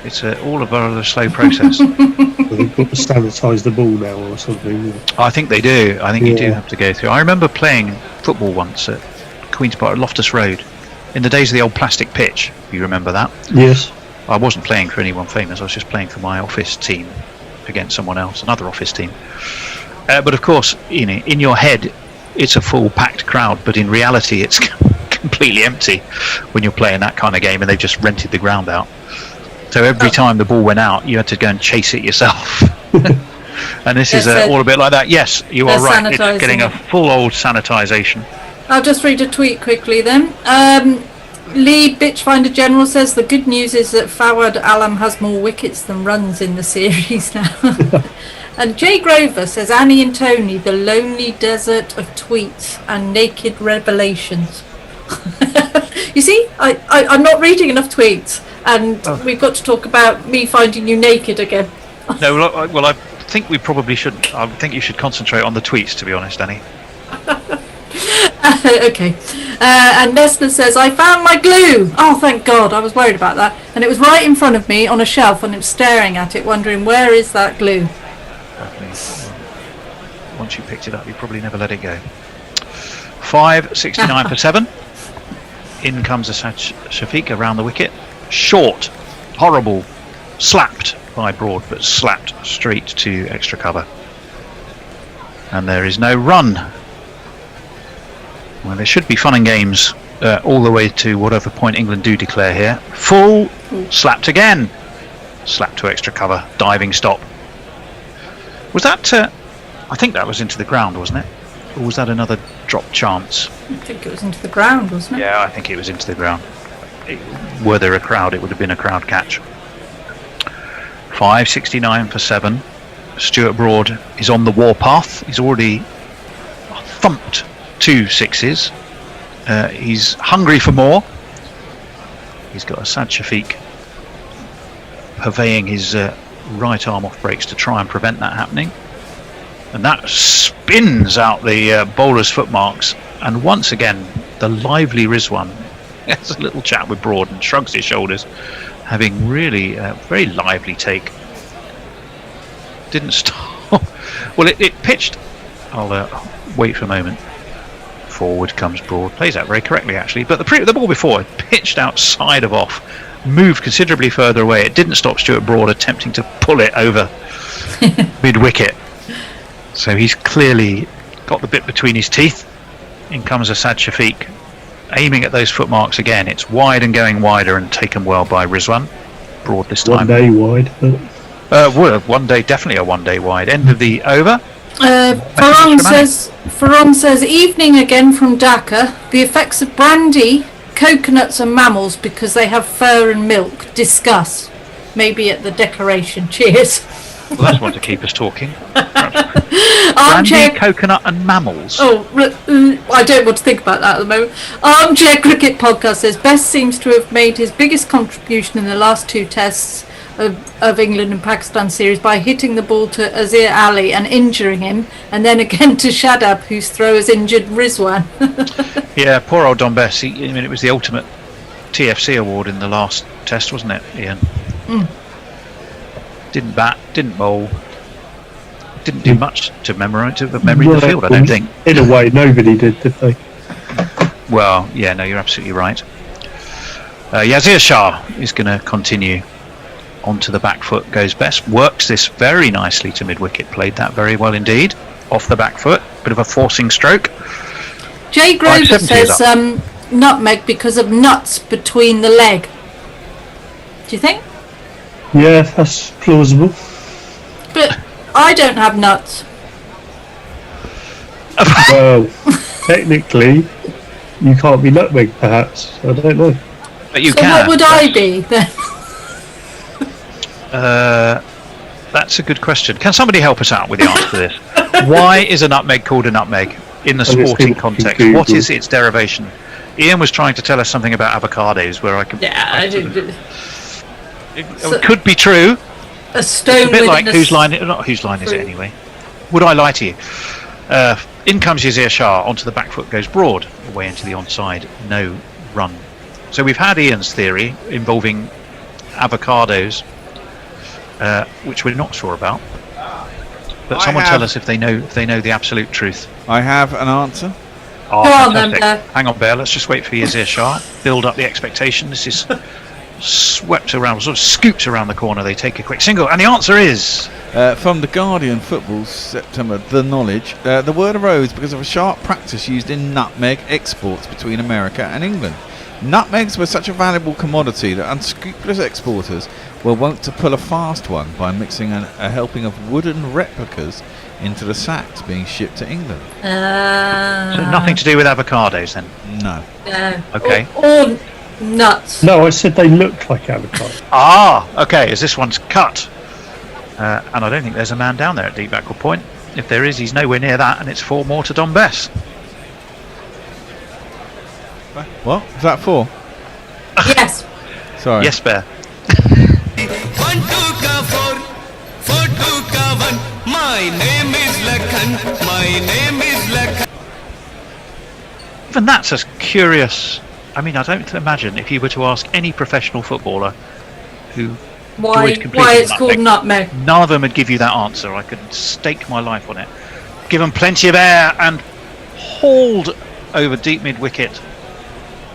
H: It's all a rather slow process.
A: They've got to sanitise the ball now or something.
H: I think they do. I think you do
A: Yeah.
H: have to go through. I remember playing football once at Queen's Park, Loftus Road, in the days of the old plastic pitch. If you remember that?
A: Yes.
H: I wasn't playing for anyone famous. I was just playing for my office team against someone else, another office team. But of course, in your head, it's a full packed crowd, but in reality, it's completely empty when you're playing that kind of game, and they've just rented the ground out. So every time the ball went out, you had to go and chase it yourself. And this is all a bit like that. Yes, you are right. It's getting a full old sanitisation.
G: I'll just read a tweet quickly then. Lee Bitchfinder General says the good news is that Fawad Alam has more wickets than runs in the series now. And Jay Grover says Annie and Tony, the lonely desert of tweets and naked revelations. You see, I'm not reading enough tweets, and we've got to talk about me finding you naked again.
H: No, well, I think we probably shouldn't. I think you should concentrate on the tweets, to be honest, Annie.
G: Okay. And Nesta says, I found my glue. Oh, thank God. I was worried about that. And it was right in front of me on a shelf, and I'm staring at it, wondering, where is that glue?
H: Once you picked it up, you probably never let it go. 5.69 for 7. In comes Asad Shafiq around the wicket. Short, horrible, slapped by Broad, but slapped straight to extra cover. And there is no run. Well, there should be fun and games all the way to whatever point England do declare here. Full, slapped again. Slapped to extra cover, diving stop. Was that, I think that was into the ground, wasn't it? Or was that another drop chance?
G: I think it was into the ground, wasn't it?
H: Yeah, I think it was into the ground. Were there a crowd, it would have been a crowd catch. 5.69 for 7. Stuart Broad is on the warpath. He's already thumped 2 sixes. He's hungry for more. He's got Asad Shafiq purveying his right arm off breaks to try and prevent that happening. And that spins out the bowler's footmarks. And once again, the lively Rizwan has a little chat with Broad and shrugs his shoulders, having really a very lively take. Didn't stop. Well, it pitched. I'll wait for a moment. Forward comes Broad. Plays that very correctly, actually. But the ball before, it pitched outside of off, moved considerably further away. It didn't stop Stuart Broad attempting to pull it over mid-wicket. So he's clearly got the bit between his teeth. In comes Asad Shafiq, aiming at those footmarks again. It's wide and going wider, and taken well by Rizwan. Broad this time.
A: 1 day wide.
H: Well, 1 day, definitely a 1 day wide. End of the over.
G: Farron says, evening again from Dhaka. The effects of brandy, coconuts and mammals because they have fur and milk. Discuss. Maybe at the decoration. Cheers.
H: Well, that's one to keep us talking. Brandy, coconut and mammals.
G: Oh, I don't want to think about that at the moment. Armchair Cricket Podcast says, Best seems to have made his biggest contribution in the last 2 tests of England and Pakistan series by hitting the ball to Azir Ali and injuring him, and then again to Shadab, whose throw has injured Rizwan.
H: Yeah, poor old Don Bess. I mean, it was the ultimate TFC award in the last test, wasn't it, Ian? Didn't bat, didn't bowl, didn't do much to memory the field, I don't think.
A: In a way, nobody did they?
H: Well, yeah, no, you're absolutely right. Yazir Shah is going to continue onto the back foot, goes best, works this very nicely to mid-wicket, played that very well indeed, off the back foot, bit of a forcing stroke.
G: Jay Grover says nutmeg because of nuts between the leg. Do you think?
A: Yeah, that's plausible.
G: But I don't have nuts.
A: Well, technically, you can't be nutmeg, perhaps. I don't know.
H: But you
G: so
H: can.
G: What would I be then?
H: That's a good question. Can somebody help us out with the answer to this? Why is a nutmeg called a nutmeg in the sporting context? What is its derivation? Ian was trying to tell us something about avocados, where I could.
G: Yeah, I do.
H: It could be true.
G: A stone.
H: It's a bit like whose line? Not whose line is it anyway? Would I lie to you? In comes Yazir Shah, onto the back foot goes Broad, away into the onside, no run. So we've had Ian's theory involving avocados, which we're not sure about. But someone tell us if they know the absolute truth.
C: I have an answer.
H: Oh,
G: Go on then,
H: fantastic.
G: Bear.
H: Hang on, Bear. Let's just wait for Yazir Shah. Build up the expectation. This is swept around, sort of scoops around the corner. They take a quick single, and the answer is
C: From the Guardian Football, September, the knowledge. The word arose because of a sharp practice used in nutmeg exports between America and England. Nutmegs were such a valuable commodity that unscrupulous exporters were wont to pull a fast one by mixing a helping of wooden replicas into the sacks being shipped to England.
H: so nothing to do with avocados then.
C: No.
H: Okay.
G: Or nuts.
A: No, I said they look like avocado.
H: Okay. As this one's cut, and I don't think there's a man down there at deep backward point. If there is, he's nowhere near that, and it's 4 more to Don Bess.
C: What? Is that 4?
G: Yes.
C: Sorry.
H: Yes, Bear.
E: 1 2 ka 4 4 2 ka 1. My name is Lakhan. My name is Lakhan.
H: Even that's as curious. I mean, I don't imagine if you were to ask any professional footballer who
G: Why
H: enjoyed completing
G: it's called nutmeg?
H: none of them would give you that answer. I could stake my life on it. Give them plenty of air and hauled over deep mid wicket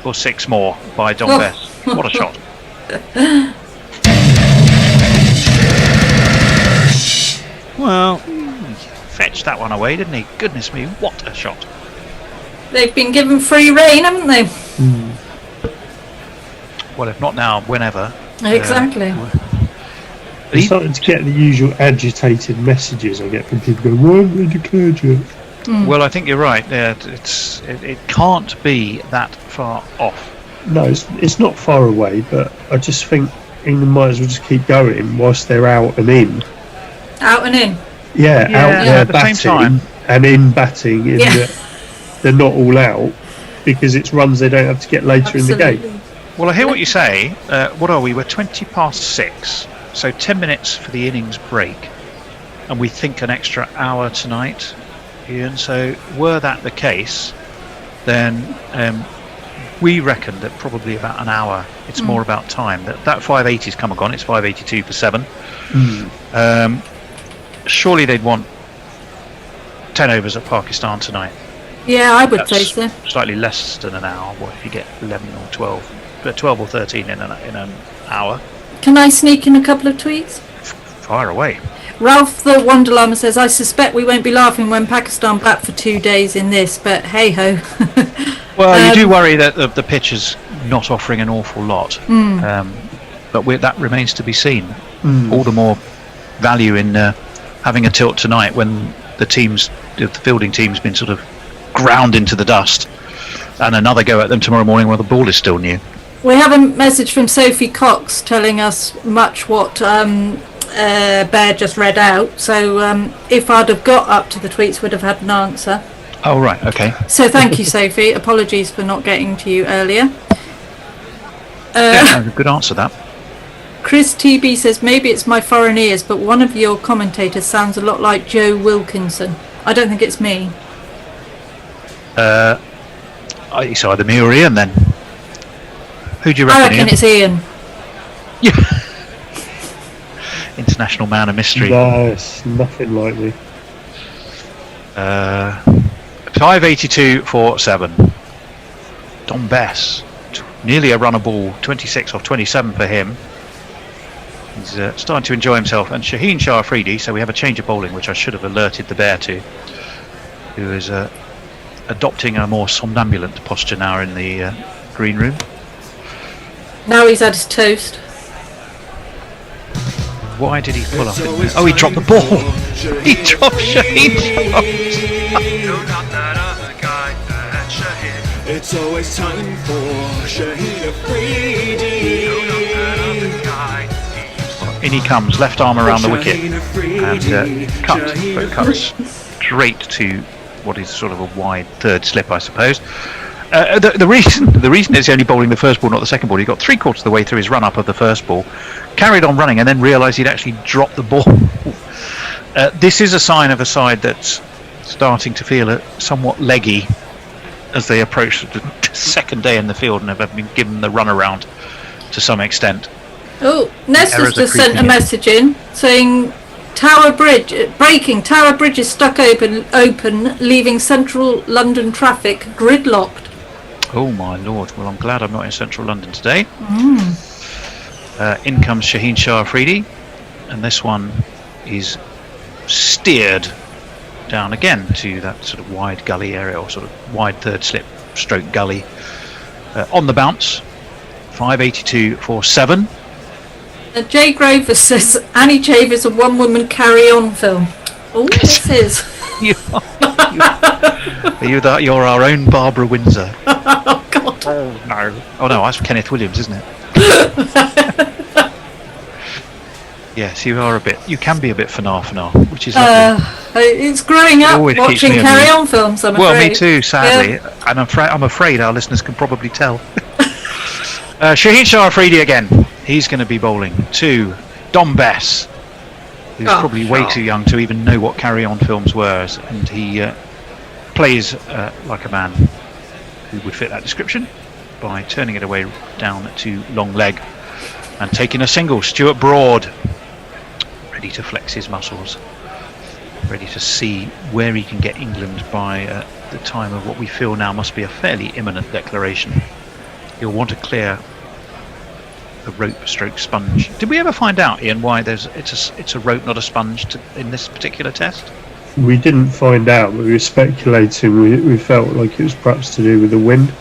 H: for 6 more by Don Bess. What a shot!
C: Well,
H: Fetched that one away, didn't he? Goodness me, what a shot!
G: They've been given free rein, haven't they?
H: Well, if not now, whenever.
G: Exactly.
A: I'm starting to get the usual agitated messages I get from people going, why haven't they declared yet?
H: Well, I think you're right. Yeah, it can't be that far off.
A: No, it's not far away, but I just think England might as well just keep going whilst they're out and in.
G: Out and in.
A: Yeah, out there
H: at the
A: batting
H: same time.
A: and in batting. In
G: Yeah.
A: that they're not all out because it's runs they don't have to get later in the game.
G: Absolutely.
H: Well, I hear what you say. What are we? We're 20 past 6, so 10 minutes for the innings break, and we think an extra hour tonight, Ian. So were that the case, then we reckon that probably about an hour. It's more about time. That 580's come and gone. It's 582 for 7. Surely they'd want 10 overs at Pakistan tonight.
G: Yeah, I would
H: That's
G: say so.
H: slightly less than an hour. What if you get 11 or 12? 12 or 13 in an hour.
G: Can I sneak in a couple of tweets?
H: Fire away.
G: Ralph the Wanderlama says, I suspect we won't be laughing when Pakistan bat for 2 days in this, but hey ho.
H: Well, you do worry that the pitch is not offering an awful lot, but that remains to be seen. All the more value in having a tilt tonight when the fielding team's been sort of ground into the dust, and another go at them tomorrow morning while the ball is still new.
G: We have a message from Sophie Cox telling us much what Bear just read out, so if I'd have got up to the tweets, would have had an answer.
H: Oh, right, okay.
G: So thank you, Sophie. Apologies for not getting to you earlier.
H: Yeah, good answer, that.
G: Chris TB says, maybe it's my foreign ears, but one of your commentators sounds a lot like Joe Wilkinson. I don't think it's me.
H: It's either me or Ian, then. Who do you reckon,
G: I reckon
H: Ian?
G: it's Ian.
H: International man of mystery.
A: No, it's nothing like me.
H: 582 for 7. Don Bess, nearly a runner ball, 26 off 27 for him. He's starting to enjoy himself. And Shaheen Shah Afridi, so we have a change of bowling, which I should have alerted the Bear to, who is adopting a more somnambulant posture now in the green room.
G: Now he's had his toast.
H: Why did he pull up? Oh, he dropped the ball. He dropped Shaheen Shah.
E: It's always time for Shaheen Afridi.
H: In he comes, left arm around the wicket, and cuts straight to what is sort of a wide third slip, I suppose. The reason is only bowling the first ball, not the second ball. He got 3/4 of the way through his run up of the first ball, carried on running, and then realised he'd actually dropped the ball. This is a sign of a side that's starting to feel somewhat leggy as they approach the second day in the field and have been given the run around to some extent.
G: Oh, Ness has
H: Errors are
G: just sent a
H: creeping in.
G: message in saying Tower Bridge breaking. Tower Bridge is stuck open, leaving central London traffic gridlocked.
H: Oh my lord! Well, I'm glad I'm not in central London today. In comes Shaheen Shah Afridi, and this one is steered down again to that sort of wide gully area, or sort of wide third slip stroke gully. On the bounce, 582.47.
G: Jay Grover says Annie Chave is a one-woman carry-on film. Oh, this is.
H: You're our own Barbara Windsor.
G: Oh God.
H: Oh no! Oh no! That's Kenneth Williams, isn't it? Yes, you are a bit. You can be a bit fanar, which is lovely.
G: It's growing up
H: Always keeps
G: watching
H: me
G: carry-on films. I'm
H: Well,
G: afraid.
H: me too, sadly, and I'm afraid our listeners can probably tell. Shaheen Shah Afridi again. He's going to be bowling to Dom Bess, who's probably way too young to even know what carry-on films were, and he plays like a man who would fit that description by turning it away down to long leg and taking a single. Stuart Broad, ready to flex his muscles, ready to see where he can get England by the time of what we feel now must be a fairly imminent declaration. He'll want to clear the rope stroke sponge. Did we ever find out, Ian, why it's a rope, not a sponge, in this particular test?
A: We didn't find out, but we were speculating. We felt like it was perhaps to do with the wind.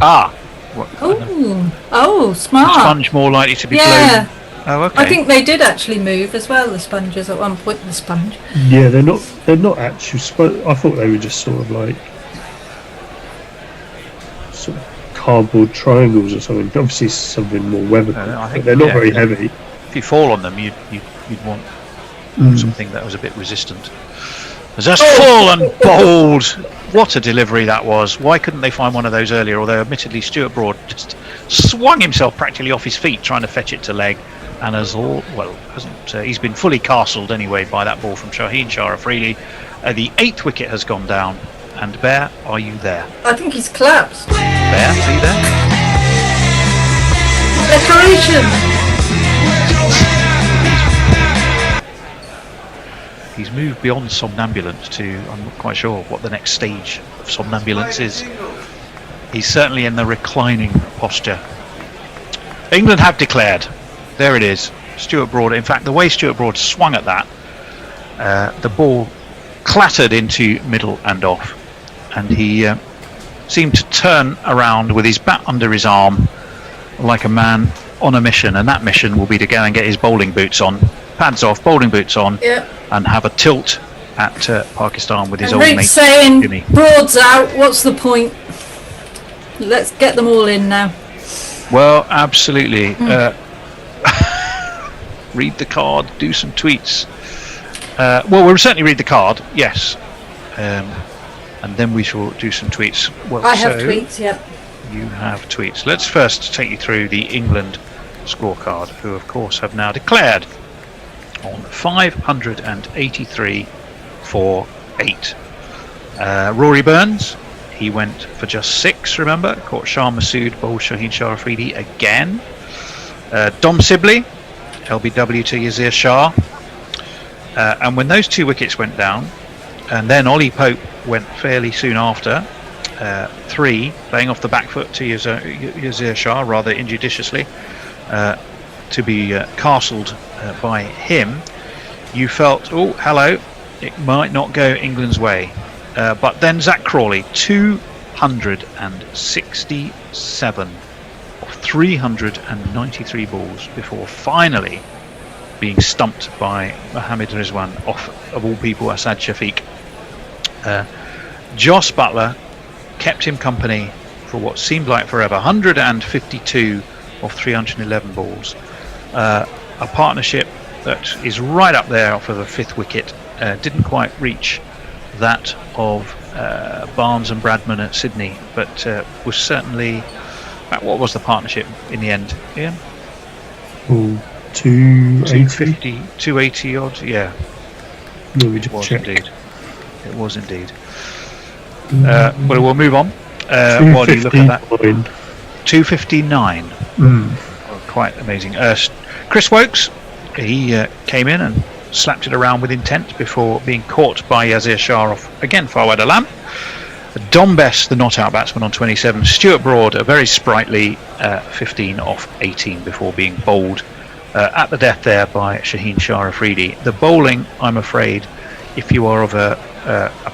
G: Oh, smart.
H: The sponge more likely to be
G: Yeah.
H: blown. Oh, okay.
G: I think they did actually move as well, the sponges at one point. The sponge.
A: Yeah, they're not actual. I thought they were just sort of like sort of cardboard triangles or something. Obviously, something more weatherproof.
H: I
A: But
H: think
A: they're not very heavy.
H: If you fall on them, you'd want something that was a bit resistant. Just full and bold. What a delivery that was. Why couldn't they find one of those earlier? Although admittedly Stuart Broad just swung himself practically off his feet trying to fetch it to leg, and he's been fully castled anyway by that ball from Shaheen Shah Afridi. The 8th wicket has gone down, and Bear, are you there?
G: I think he's collapsed.
H: Bear, are you there?
G: Decoration.
H: He's moved beyond somnambulance to, I'm not quite sure what the next stage of somnambulance is. He's certainly in the reclining posture. England have declared. There it is. Stuart Broad. In fact, the way Stuart Broad swung at that, the ball clattered into middle and off. And he seemed to turn around with his bat under his arm like a man on a mission. And that mission will be to go and get his bowling boots on. Pads off, bowling boots on, and have a tilt at Pakistan with his old mate
G: saying,
H: Jimmy.
G: Broad's out, what's the point? Let's get them all in now.
H: Well, absolutely. Read the card, do some tweets. Well, we'll certainly read the card, yes. And then we shall do some tweets. Well,
G: I have tweets, yep.
H: You have tweets. Let's first take you through the England scorecard, who of course have now declared on 583 for 8. Rory Burns, he went for just 6, remember, caught Shah Masood, bowled Shaheen Shah Afridi again. Dom Sibley, LBW to Yazir Shah. And when those 2 wickets went down, and then Ollie Pope went fairly soon after, 3, playing off the back foot to Yazir Shah rather injudiciously, to be castled by him, you felt, oh, hello, it might not go England's way. But then Zach Crawley, 267 of 393 balls before finally being stumped by Mohammad Rizwan off, of all people, Asad Shafiq. Joss Buttler kept him company for what seemed like forever, 152 of 311 balls. A partnership that is right up there for the 5th wicket. Didn't quite reach that of Barnes and Bradman at Sydney, but was certainly. What was the partnership in the end, Ian?
A: 280?
H: 280 odd, yeah.
A: No, we just check.
H: It was indeed. Well, we'll move on. While you look at that. 259. Of quite amazing. Chris Wokes, he came in and slapped it around with intent before being caught by Yazir Shah off again Fawad Alam. Dom Bess, the not-out batsman, on 27. Stuart Broad, a very sprightly 15 off 18 before being bowled at the death there by Shaheen Shah Afridi. The bowling, I'm afraid, if you are of a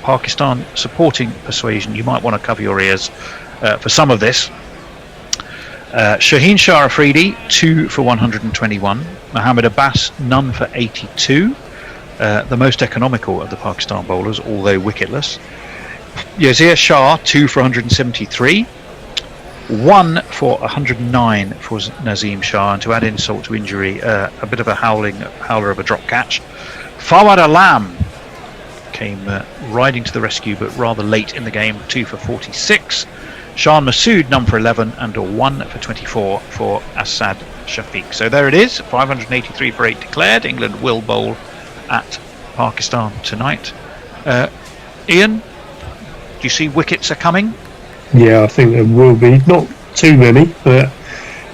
H: Pakistan supporting persuasion, you might want to cover your ears for some of this. Shaheen Shah Afridi, 2 for 121. Mohammed Abbas, none for 82. The most economical of the Pakistan bowlers, although wicketless. Yazir Shah, 2 for 173. 1 for 109 for Nazim Shah, and to add insult to injury, a bit of a howler of a drop catch. Fawad Alam came riding to the rescue, but rather late in the game, 2 for 46. Shan Masood, none for 11, and a 1 for 24 for Asad Shafiq. So there it is, 583 for 8 declared. England will bowl at Pakistan tonight. Ian, do you see wickets are coming?
A: Yeah, I think there will be. Not too many, but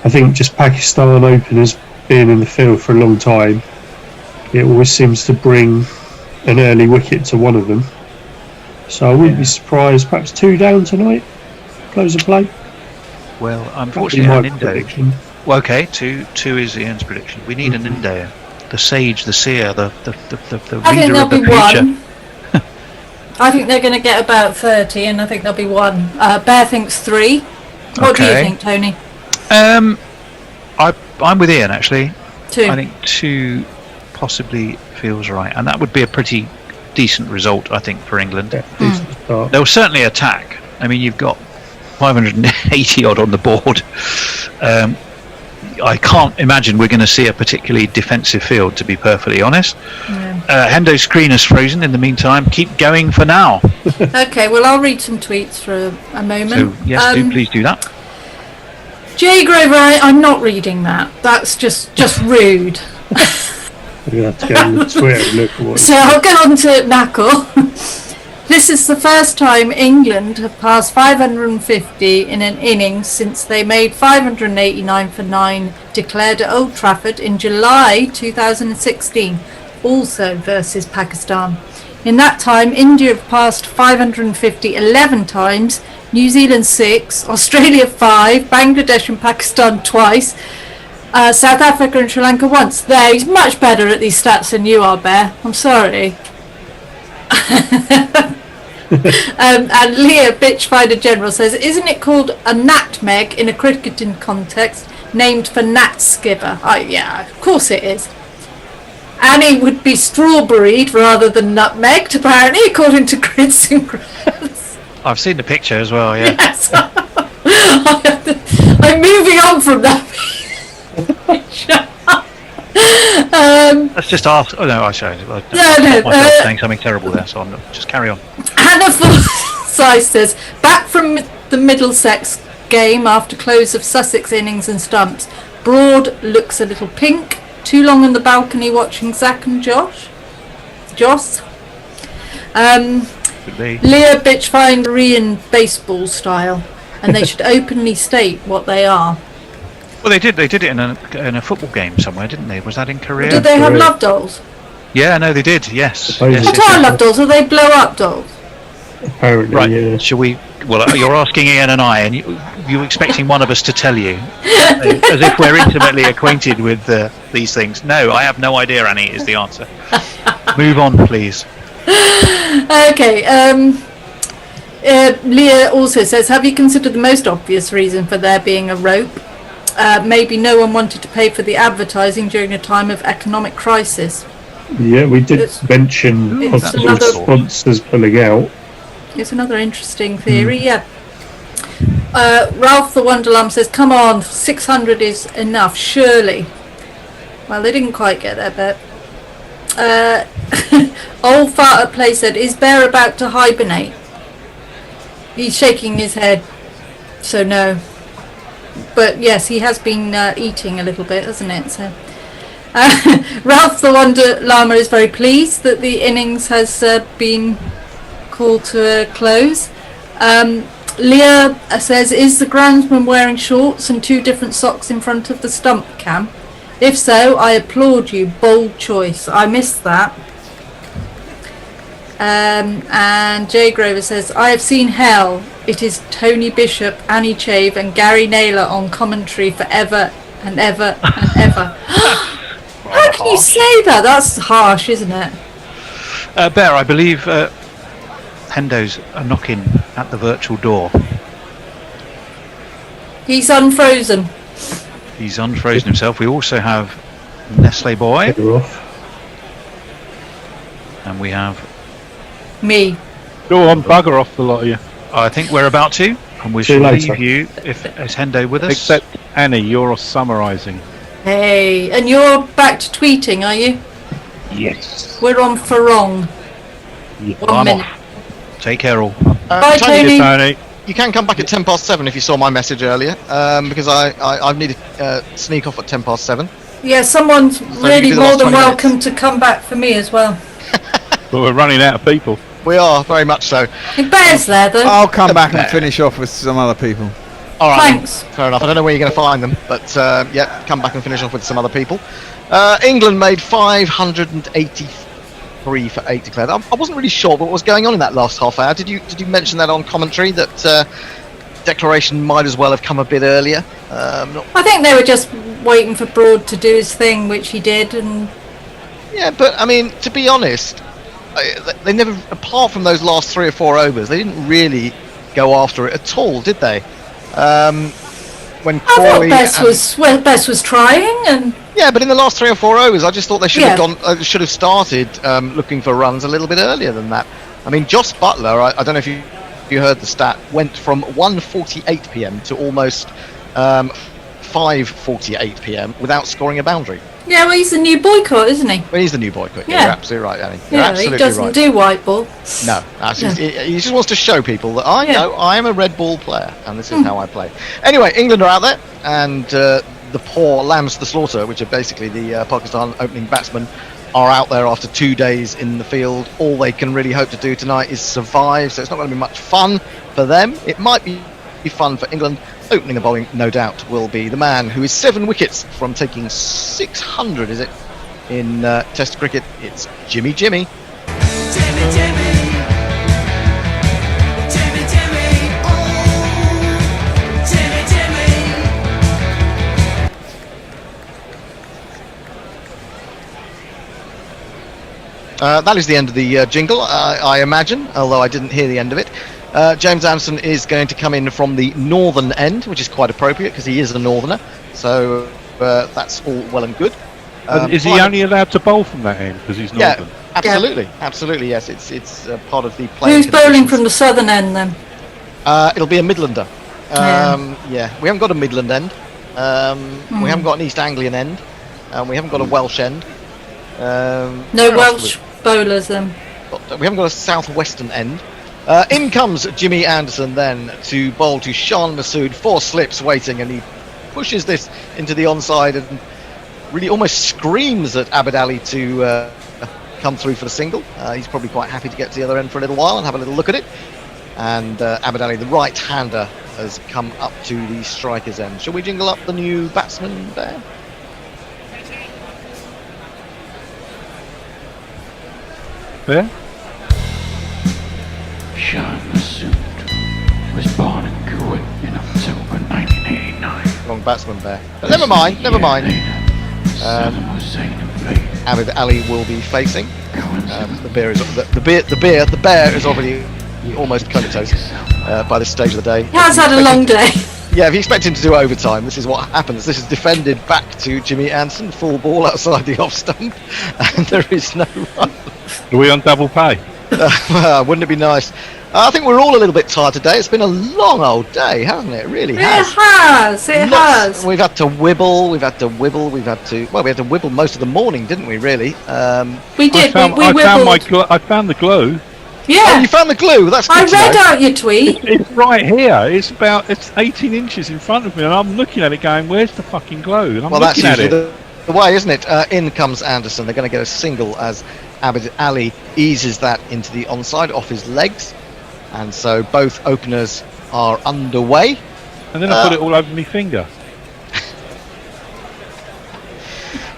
A: I think just Pakistan openers being in the field for a long time, it always seems to bring an early wicket to one of them. So I wouldn't be surprised, perhaps 2 down tonight, close of play.
H: Well, unfortunately, an Indo. Well, okay, two is Ian's prediction. We need an Indo, the sage, the seer, the reader of the future.
G: I think they're going to get about 30, and I think there'll be 1. Bear thinks 3. What do you think, Tony?
H: I'm with Ian, actually.
G: 2.
H: I think 2 possibly feels right, and that would be a pretty decent result, I think, for England.
A: Yeah, decent start.
H: They'll certainly attack. I mean, you've got 580 odd on the board. I can't imagine we're going to see a particularly defensive field, to be perfectly honest. Yeah. Hendo's screen is frozen in the meantime. Keep going for now.
G: Okay, well, I'll read some tweets for a moment.
H: So, yes, please do that.
G: Jay Grover, I'm not reading that. That's just rude.
A: You have to go on the Twitter and look at what.
G: So I'll go on to Knuckle. This is the first time England have passed 550 in an innings since they made 589 for 9 declared at Old Trafford in July 2016, also versus Pakistan. In that time, India have passed 550 11 times, New Zealand 6, Australia 5, Bangladesh and Pakistan twice, South Africa and Sri Lanka once. There, he's much better at these stats than you are, Bear. I'm sorry. And Leah Bitchfinder General says, isn't it called a nutmeg in a cricketing context, named for Nat Skipper? Oh yeah, of course it is. Annie would be strawberried rather than nutmegged, apparently, according to Grits and Grits.
H: I've seen the picture as well, yeah.
G: Yes. I'm moving on from that picture.
H: Let's just ask. Oh no, I showed it.
G: No.
H: Saying something terrible there, so I'm not, just carry on.
G: Hannah Forsyth says, back from the Middlesex game after close of Sussex innings and stumps. Broad looks a little pink. Too long on the balcony watching Zach and Josh. Leah Bitchfinder baseball style, and they should openly state what they are.
H: Well, they did it in a football game somewhere, didn't they? Was that in Korea?
G: Did they have love dolls?
H: Yeah, no, they did. Yes.
G: What are love dolls? Are they blow up dolls?
A: Apparently,
H: right.
A: Yeah.
H: Shall we? Well, you're asking Ian and I, and you're expecting one of us to tell you, as if we're intimately acquainted with these things. No, I have no idea. Annie is the answer. Move on, please.
G: Okay. Leah also says, have you considered the most obvious reason for there being a rope? Maybe no one wanted to pay for the advertising during a time of economic crisis.
A: Yeah, we did mention possible sponsors pulling out.
G: It's another interesting theory, yeah. Ralph the Wonderlamb says, come on, 600 is enough, surely. Well, they didn't quite get there, but... Old Fart at Play said, is Bear about to hibernate? He's shaking his head, so no. But yes, he has been eating a little bit, hasn't it? So, Ralph the Wonder Llama is very pleased that the innings has been called to a close. Leah says, is the groundsman wearing shorts and 2 different socks in front of the stump cam? If so, I applaud you. Bold choice. I missed that. And Jay Grover says, I have seen hell. It is Tony Bishop, Annie Chave and Gary Naylor on commentary forever and ever and ever. How can you say that? That's harsh, isn't it?
H: Bear, I believe Hendo's knocking at the virtual door.
G: He's unfrozen.
H: He's unfrozen himself. We also have Nestle Boy.
A: They're off.
H: And we have...
G: Me.
D: Go on, bugger off the lot of you.
H: I think we're about to. And we
A: See you
H: shall
A: later.
H: leave you, if is Hendo with us?
D: Except Annie, you're summarising.
G: Hey, and you're back to tweeting, are you?
D: Yes.
G: We're on for wrong.
D: Yeah.
G: 1 minute.
H: Take care all.
G: Bye, Tony.
D: Tony.
J: You can come back at 7:10 if you saw my message earlier, because I need to sneak off at 7:10.
G: Yeah, someone's
J: you
G: really
J: do the
G: more
J: last
G: than
J: 20
G: welcome
J: minutes.
G: to come back for me as well.
D: But we're running out of people.
J: We are, very much so.
G: Bear's there though.
C: I'll come back and finish off with some other people.
J: All right,
G: Thanks.
J: then. Fair enough. I don't know where you're going to find them, but yeah, come back and finish off with some other people. England made 583 for 8 declared. I wasn't really sure what was going on in that last half hour. Did you mention that on commentary, that declaration might as well have come a bit earlier?
G: I think they were just waiting for Broad to do his thing, which he did, and
J: Yeah, but I mean, to be honest, they never, apart from those last 3 or 4 overs, they didn't really go after it at all, did they? When
G: I thought
J: Crawley
G: Bess was trying, and
J: yeah, but in the last 3 or 4 overs, I just thought they should have
G: Yeah.
J: gone, should have started looking for runs a little bit earlier than that. I mean, Joss Butler, I don't know if you heard the stat, went from 1:48 p.m. to almost 5:48 p.m. without scoring a boundary.
G: yeah, well, he's the new boycott, isn't he?
J: Well, he's the new boycott.
G: Yeah.
J: You're absolutely right, Annie. You're
G: Yeah,
J: absolutely
G: he doesn't
J: right.
G: do white ball.
J: No, he just wants to show people that I know I am a red ball player, and this is how I play. Anyway, England are out there, and the poor lambs to the slaughter, which are basically the Pakistan opening batsmen, are out there after 2 days in the field. All they can really hope to do tonight is survive, so it's not going to be much fun for them. It might be fun for England. Opening the bowling, no doubt, will be the man who is 7 wickets from taking 600, is it, in Test cricket. It's Jimmy.
E: Jimmy, Jimmy, Jimmy, Jimmy, oh, Jimmy, Jimmy.
J: That is the end of the jingle, I imagine, although I didn't hear the end of it. James Anderson is going to come in from the northern end, which is quite appropriate because he is a northerner. So that's all well and good.
D: Is he only allowed to bowl from that end because he's northern?
J: Yeah, absolutely, yes. It's part of the playing
G: Who's bowling
J: conditions.
G: from the southern end then?
J: It'll be a Midlander. Yeah, we haven't got a Midland end. We haven't got an East Anglian end. We haven't got a Welsh end.
G: No
J: where else
G: Welsh bowlers then.
J: we haven't got a southwestern end. In comes Jimmy Anderson then to bowl to Shan Masood. 4 slips waiting, and he pushes this into the onside and really almost screams at Abid Ali to come through for the single. He's probably quite happy to get to the other end for a little while and have a little look at it. And Abid Ali, the right-hander, has come up to the striker's end. Shall we jingle up the new batsman there?
D: Yeah?
K: Shan Masood was born in Kuwait in October 1989.
J: Wrong batsman there. But never mind. Abid Ali will be facing. The bear is already almost comatose by this stage of the day.
G: He has had a long day.
J: Yeah, if you expect him to do overtime, this is what happens. This is defended back to Jimmy Anderson, full ball outside the off stump, and there is no run.
D: Are we on double pay?
J: Wouldn't it be nice? I think we're all a little bit tired today. It's been a long old day, hasn't it? It really has.
G: It has.
J: We've had to wibble. We had to wibble most of the morning, didn't we? Really?
G: We did.
D: I
G: wibbled.
D: I found the glue.
J: Oh,
G: Yeah.
J: you found the glue. That's good
G: I
J: to
G: read
J: know.
G: out your tweet.
D: It's right here. It's 18 inches in front of me, and I'm looking at it going, "Where's the fucking glue?" And I'm
J: Well, that's
D: looking at
J: usually
D: it.
J: the way, isn't it? In comes Anderson. They're going to get a single as Abid Ali eases that into the onside off his legs, and so both openers are underway.
D: And then I put it all over my finger.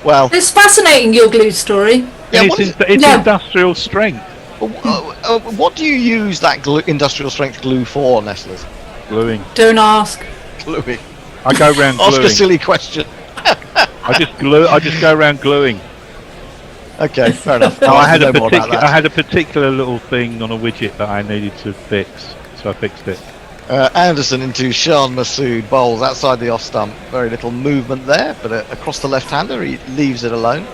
J: Well,
G: It's fascinating, your glue story.
J: yeah,
D: And
J: what,
D: it's
J: is,
G: Yeah.
D: industrial strength.
J: what do you use that industrial strength glue for, Nestlers?
D: Gluing.
G: Don't ask.
J: Gluing.
D: I go around
J: Ask a
D: gluing.
J: silly question.
D: I just go around gluing.
J: Okay, fair enough.
D: No, I had
J: know more about that.
D: a particular little thing on a widget that I needed to fix, so I fixed it.
J: Anderson into Shan Masood bowls outside the off stump. Very little movement there, but across the left-hander he leaves it alone.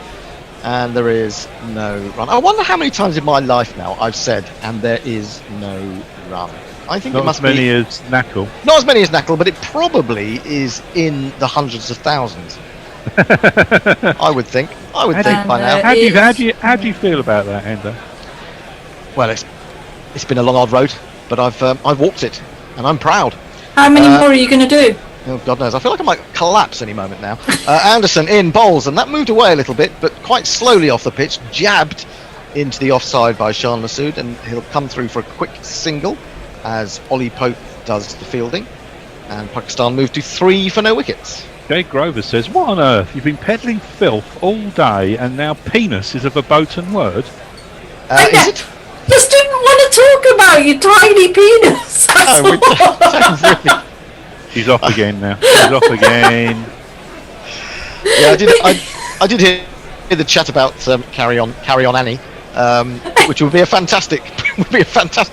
J: And there is no run. I wonder how many times in my life now I've said, and there is no run. I think
D: Not
J: it must
D: as many
J: be
D: as Knackle.
J: not as many as Knackle, but it probably is in the hundreds of thousands. I would think. I would think by now.
D: How do you feel about that, Ender?
J: Well, it's been a long odd road, but I've walked it, and I'm proud.
G: How many more are you going to do?
J: Oh, God knows. I feel like I might collapse any moment now. Anderson in bowls, and that moved away a little bit, but quite slowly off the pitch, jabbed into the offside by Shan Masood, and he'll come through for a quick single as Ollie Pope does the fielding. And Pakistan move to 3 for no wickets.
D: Jay Grover says, "What on earth? You've been peddling filth all day, and now penis is a verboten word."
J: Is it?
G: Just didn't want to talk about your tiny penis. That's
J: Oh,
G: all.
J: really?
D: She's off again now. She's off again.
J: Yeah, I did hear the chat about Carry On Annie, which would be a fantastic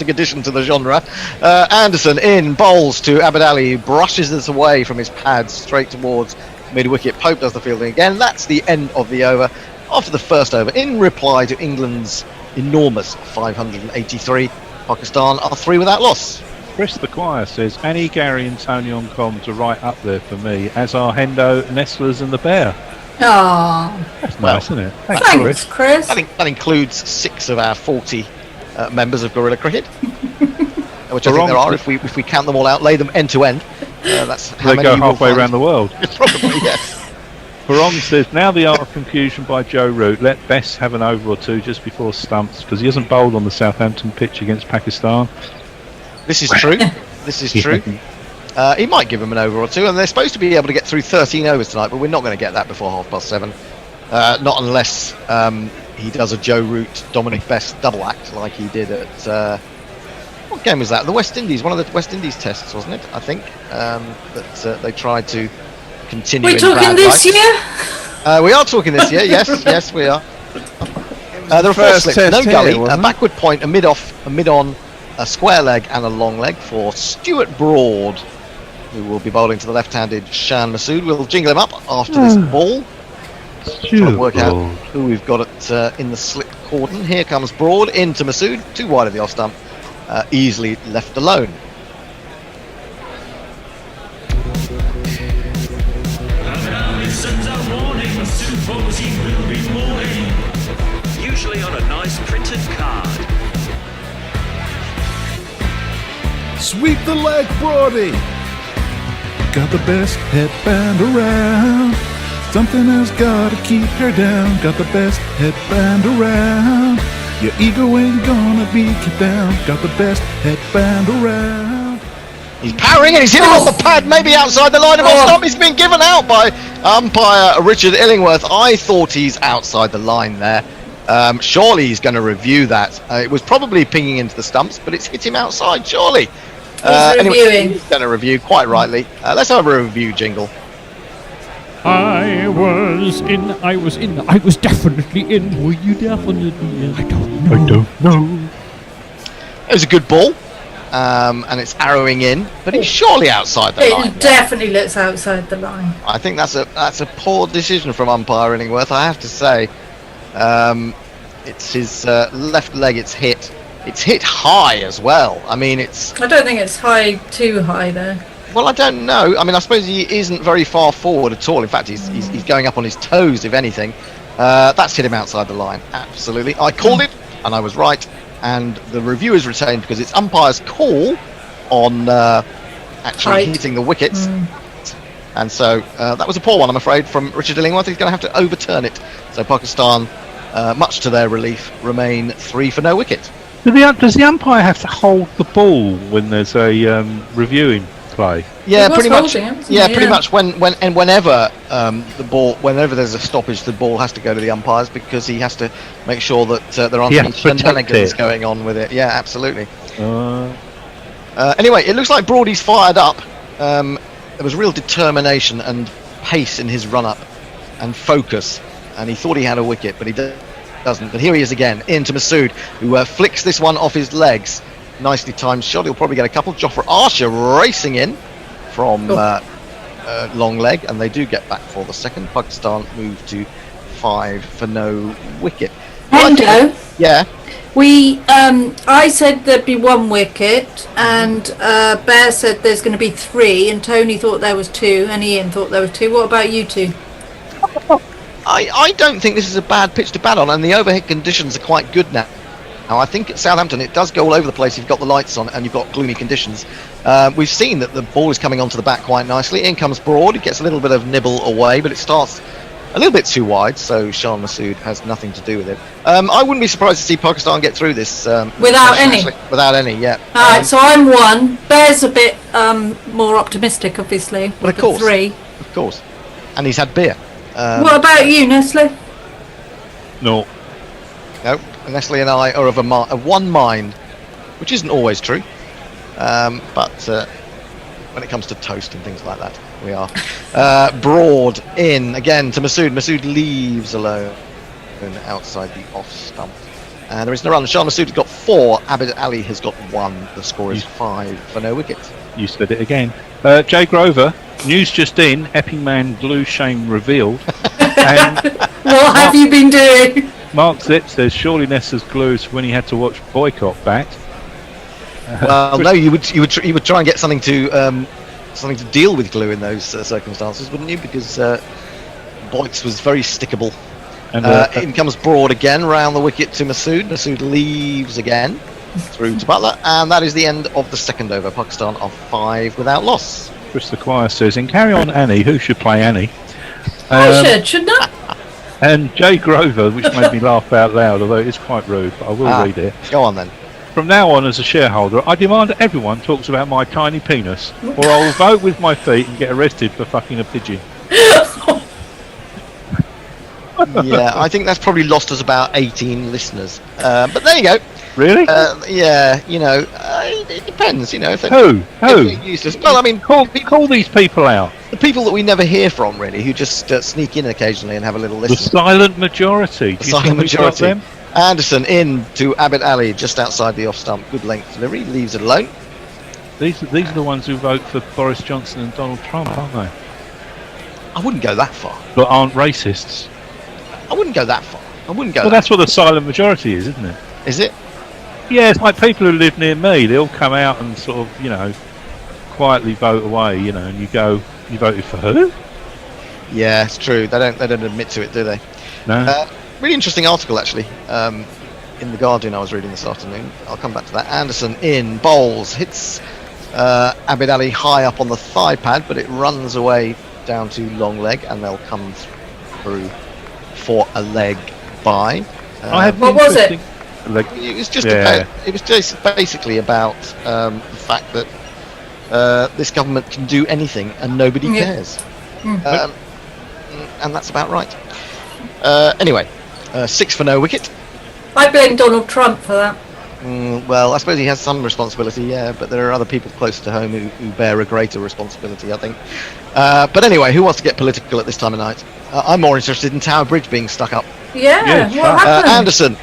J: addition to the genre. Anderson in bowls to Abid Ali, brushes this away from his pads straight towards mid wicket. Pope does the fielding again. That's the end of the over. After the first over, in reply to England's enormous 583, Pakistan are 3 without loss.
D: Chris the Choir says, "Annie, Gary and Tony on comms are right up there for me, as are Hendo, Nestlers and the Bear."
G: Aw,
D: That's
J: Well,
D: nice, isn't it?
G: thanks, Chris.
J: That includes 6 of our 40 members of Gorilla Cricket, which I think
D: Wrong.
J: there are if we count them all out, lay them end to end. That's how
D: They
J: many
D: go
J: you will
D: halfway
J: find.
D: around the world.
J: Probably, yes.
D: Barong says, "Now the art of confusion by Joe Root. Let Bess have an over or two just before stumps, because he hasn't bowled on the Southampton pitch against Pakistan."
J: This is true. This is true. He might give him an over or two, and they're supposed to be able to get through 13 overs tonight, but we're not going to get that before 7:30. Not unless he does a Joe Root, Dominic Best double act like he did at what game was that? The West Indies, one of the West Indies tests, wasn't it? I think that they tried to continue.
G: We're
J: in
G: talking
J: bad
G: this
J: light.
G: year?
J: We are talking this year. Yes, we are. There are 4
C: first
J: slips,
C: test
J: no
C: here,
J: gully, a
C: wasn't it?
J: backward point, a mid-off, a mid-on, a square leg and a long leg for Stuart Broad, who will be bowling to the left-handed Shan Masood. We'll jingle him up after this ball. Try to work out who we've got in the slip cordon. Here comes Broad into Masood, too wide of the off stump, easily left alone.
E: Usually on a nice printed card.
F: Sweep the leg, Brody. Got the best headband around. Something has got to keep her down. Got the best headband around. Your ego ain't gonna beat you down. Got the best headband around.
J: He's powering and he's hitting on the pad, maybe outside the line of off stump. He's been given out by umpire Richard Illingworth. I thought he's outside the line there. Surely he's going to review that. It was probably pinging into the stumps, but it's hit him outside, surely. Anyway,
G: reviewing.
J: he's going to review, quite rightly. Let's have a review jingle.
K: I was definitely in. Were you definitely in? I don't know.
J: It was a good ball, and it's arrowing in, but he's surely outside the line.
G: It definitely looks outside the line.
J: I think that's a poor decision from umpire Illingworth, I have to say. It's his left leg. It's hit high as well. I mean,
G: I don't think it's too high there.
J: Well, I don't know. I mean, I suppose he isn't very far forward at all. In fact, he's going up on his toes, if anything. That's hit him outside the line. Absolutely. I called it, and I was right. And the review is retained because it's umpire's call on actually hitting the wickets. And so that was a poor one, I'm afraid, from Richard Illingworth. He's going to have to overturn it. So Pakistan, much to their relief, remain 3 for no wicket.
D: Does the umpire have to hold the ball when there's a reviewing play?
J: Yeah,
G: He was
J: pretty much.
G: holding it, wasn't
J: Yeah,
G: he?
J: pretty
G: Yeah.
J: much. Whenever there's a stoppage, the ball has to go to the umpires because he has to make sure that there aren't
D: He
J: any
D: has to protect
J: shenanigans
D: it.
J: going on with it. Yeah, absolutely.
D: Uh,
J: Anyway, it looks like Broady's fired up. There was real determination and pace in his run-up and focus, and he thought he had a wicket, but he doesn't. But here he is again, into Masood, who flicks this one off his legs. Nicely timed shot. He'll probably get a couple. Jofra Archer racing in from long leg, and they do get back for the second. Pakistan move to 5 for no wicket.
G: Hendo,
J: Yeah.
G: I said there'd be 1 wicket, and Bear said there's going to be 3, and Tony thought there was 2, and Ian thought there was 2. What about you two?
J: I don't think this is a bad pitch to bat on, and the overhead conditions are quite good now. Now, I think at Southampton it does go all over the place. You've got the lights on and you've got gloomy conditions. We've seen that the ball is coming onto the bat quite nicely. In comes Broad. It gets a little bit of nibble away, but it starts a little bit too wide, so Shan Masood has nothing to do with it. I wouldn't be surprised to see Pakistan get through this.
G: Without any?
J: Without any, yeah.
G: Alright, so I'm 1. Bear's a bit more optimistic, obviously.
J: But of
G: with
J: course.
G: 3.
J: Of course. And he's had beer.
G: What about you, Nestle?
D: no.
J: No, Nestle and I are of one mind, which isn't always true. But when it comes to toast and things like that, we are. Broad in again to Masood. Masood leaves alone outside the off stump. And there is no run. Shah Masood has got 4. Abid Ali has got 1. The score is 5 for no wicket.
D: You said it again. Jay Grover, news just in, Epping Man glue shame revealed. And
G: What have you been doing?
D: Mark Zip says surely Nessa's glues when he had to watch Boycott back.
J: Well, no, you would try and get something to deal with glue in those circumstances, wouldn't you? Because Boyks was very stickable.
D: And
J: In comes Broad again, round the wicket to Masood. Masood leaves again through to Butler, and that is the end of the second over. Pakistan are 5 without loss.
D: Chris the Choir says, in Carry On Annie, who should play Annie?
G: I shouldn't I?
D: And Jay Grover, which made me laugh out loud, although it is quite rude, but I will read it.
J: Go on then.
D: From now on, as a shareholder, I demand that everyone talks about my tiny penis, or I will vote with my feet and get arrested for fucking a pigeon.
J: Yeah, I think that's probably lost us about 18 listeners. But there you go.
D: Really?
J: Yeah, it depends. If they're,
D: Who?
J: if they're useless. Well, I mean,
D: Call these people out.
J: the people that we never hear from, really, who just sneak in occasionally and have a little
D: The
J: listen.
D: silent majority.
J: The
D: Do you think
J: silent
D: we've got
J: majority.
D: them?
J: Anderson in to Abid Ali, just outside the off stump. Good length delivery, leaves it alone.
D: These are the ones who vote for Boris Johnson and Donald Trump, aren't they?
J: I wouldn't go that far.
D: But aren't racists.
J: I wouldn't go that far. I wouldn't go
D: Well,
J: that
D: that's what the silent majority is, isn't it?
J: far. Is it?
D: Yeah, it's like people who live near me. They all come out and sort of, quietly vote away, and you go, you voted for who?
J: Yeah, it's true. They don't admit to it, do they?
D: No.
J: Really interesting article, actually, in The Guardian I was reading this afternoon. I'll come back to that. Anderson in, bowls, hits Abid Ali high up on the thigh pad, but it runs away down to long leg, and they'll come through for a leg by.
D: I have
G: What was it?
J: It was just
D: Yeah.
J: it was just basically about the fact that this government can do anything and nobody
G: Yeah.
J: cares. And that's about right. Anyway, 6 for no wicket.
G: I blame Donald Trump for that.
J: Well, I suppose he has some responsibility, yeah, but there are other people close to home who bear a greater responsibility, I think. But anyway, who wants to get political at this time of night? I'm more interested in Tower Bridge being stuck up.
G: Yeah,
D: Yes,
G: what happened?
J: Anderson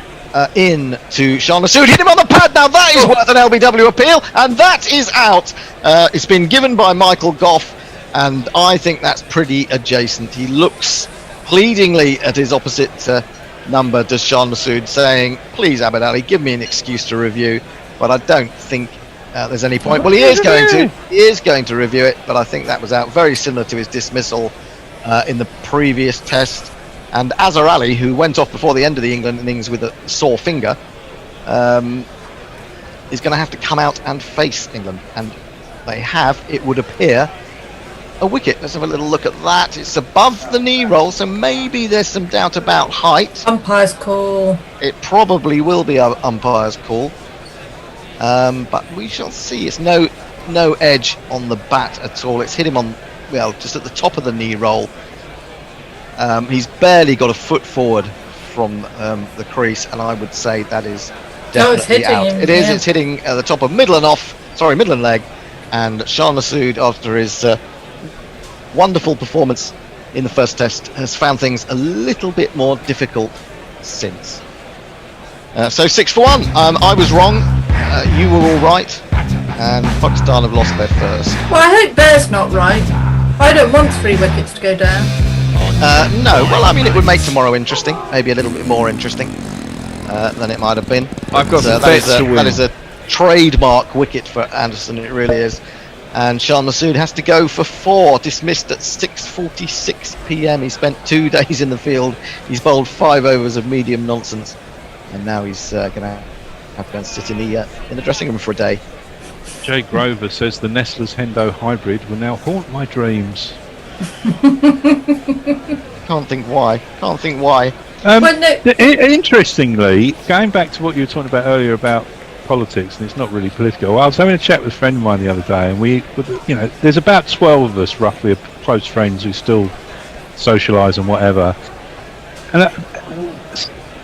J: in to Shah Masood, hit him on the pad. Now that is worth an LBW appeal, and that is out. It's been given by Michael Goff, and I think that's pretty adjacent. He looks pleadingly at his opposite number, does Shah Masood, saying, please Abid Ali, give me an excuse to review, but I don't think there's any point. Well, he is going to review it, but I think that was out, very similar to his dismissal in the previous test. And Azhar Ali, who went off before the end of the England innings with a sore finger, is going to have to come out and face England. And they have, it would appear, a wicket. Let's have a little look at that. It's above the knee roll, so maybe there's some doubt about height.
G: Umpire's call.
J: It probably will be an umpire's call. but we shall see. It's no edge on the bat at all. It's hit him on, well, just at the top of the knee roll. He's barely got a foot forward from the crease, and I would say that is definitely out. It is. It's hitting the top of Midland leg, and Shah Massoud, after his wonderful performance in the first test, has found things a little bit more difficult since. So 6 for 1. I was wrong. You were all right, and Pakistan have lost their first.
G: Well, I hope Bear's not right. I don't want 3 wickets to go down.
J: No, well, I mean, it would make tomorrow interesting, maybe a little bit more interesting than it might have been.
C: I've got some
J: that
C: bets to win.
J: That is a trademark wicket for Anderson, it really is. And Shah Massoud has to go for 4, dismissed at 6:46 p.m. He spent 2 days in the field. He's bowled 5 overs of medium nonsense, and now he's going to have to go and sit in the dressing room for a day.
D: Jay Grover says the Nestle's Hendo hybrid will now haunt my dreams.
J: Can't think why.
D: Interestingly, going back to what you were talking about earlier about politics, and it's not really political. I was having a chat with a friend of mine the other day, and there's about 12 of us, roughly, of close friends who still socialise and whatever, and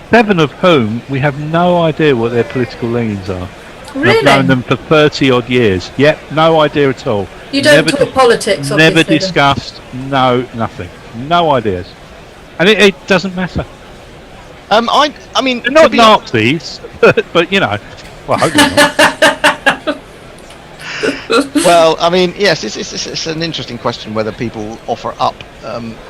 D: 7 of whom we have no idea what their political leanings are.
G: Really?
D: I've known them for 30 odd years. Yep, no idea at all.
G: You don't talk politics, obviously.
D: Never discussed. No, nothing. No ideas. And it doesn't matter.
J: I mean,
D: they're not Nazis, but you know. Well, I hope not.
J: Well, I mean, yes, it's an interesting question whether people offer up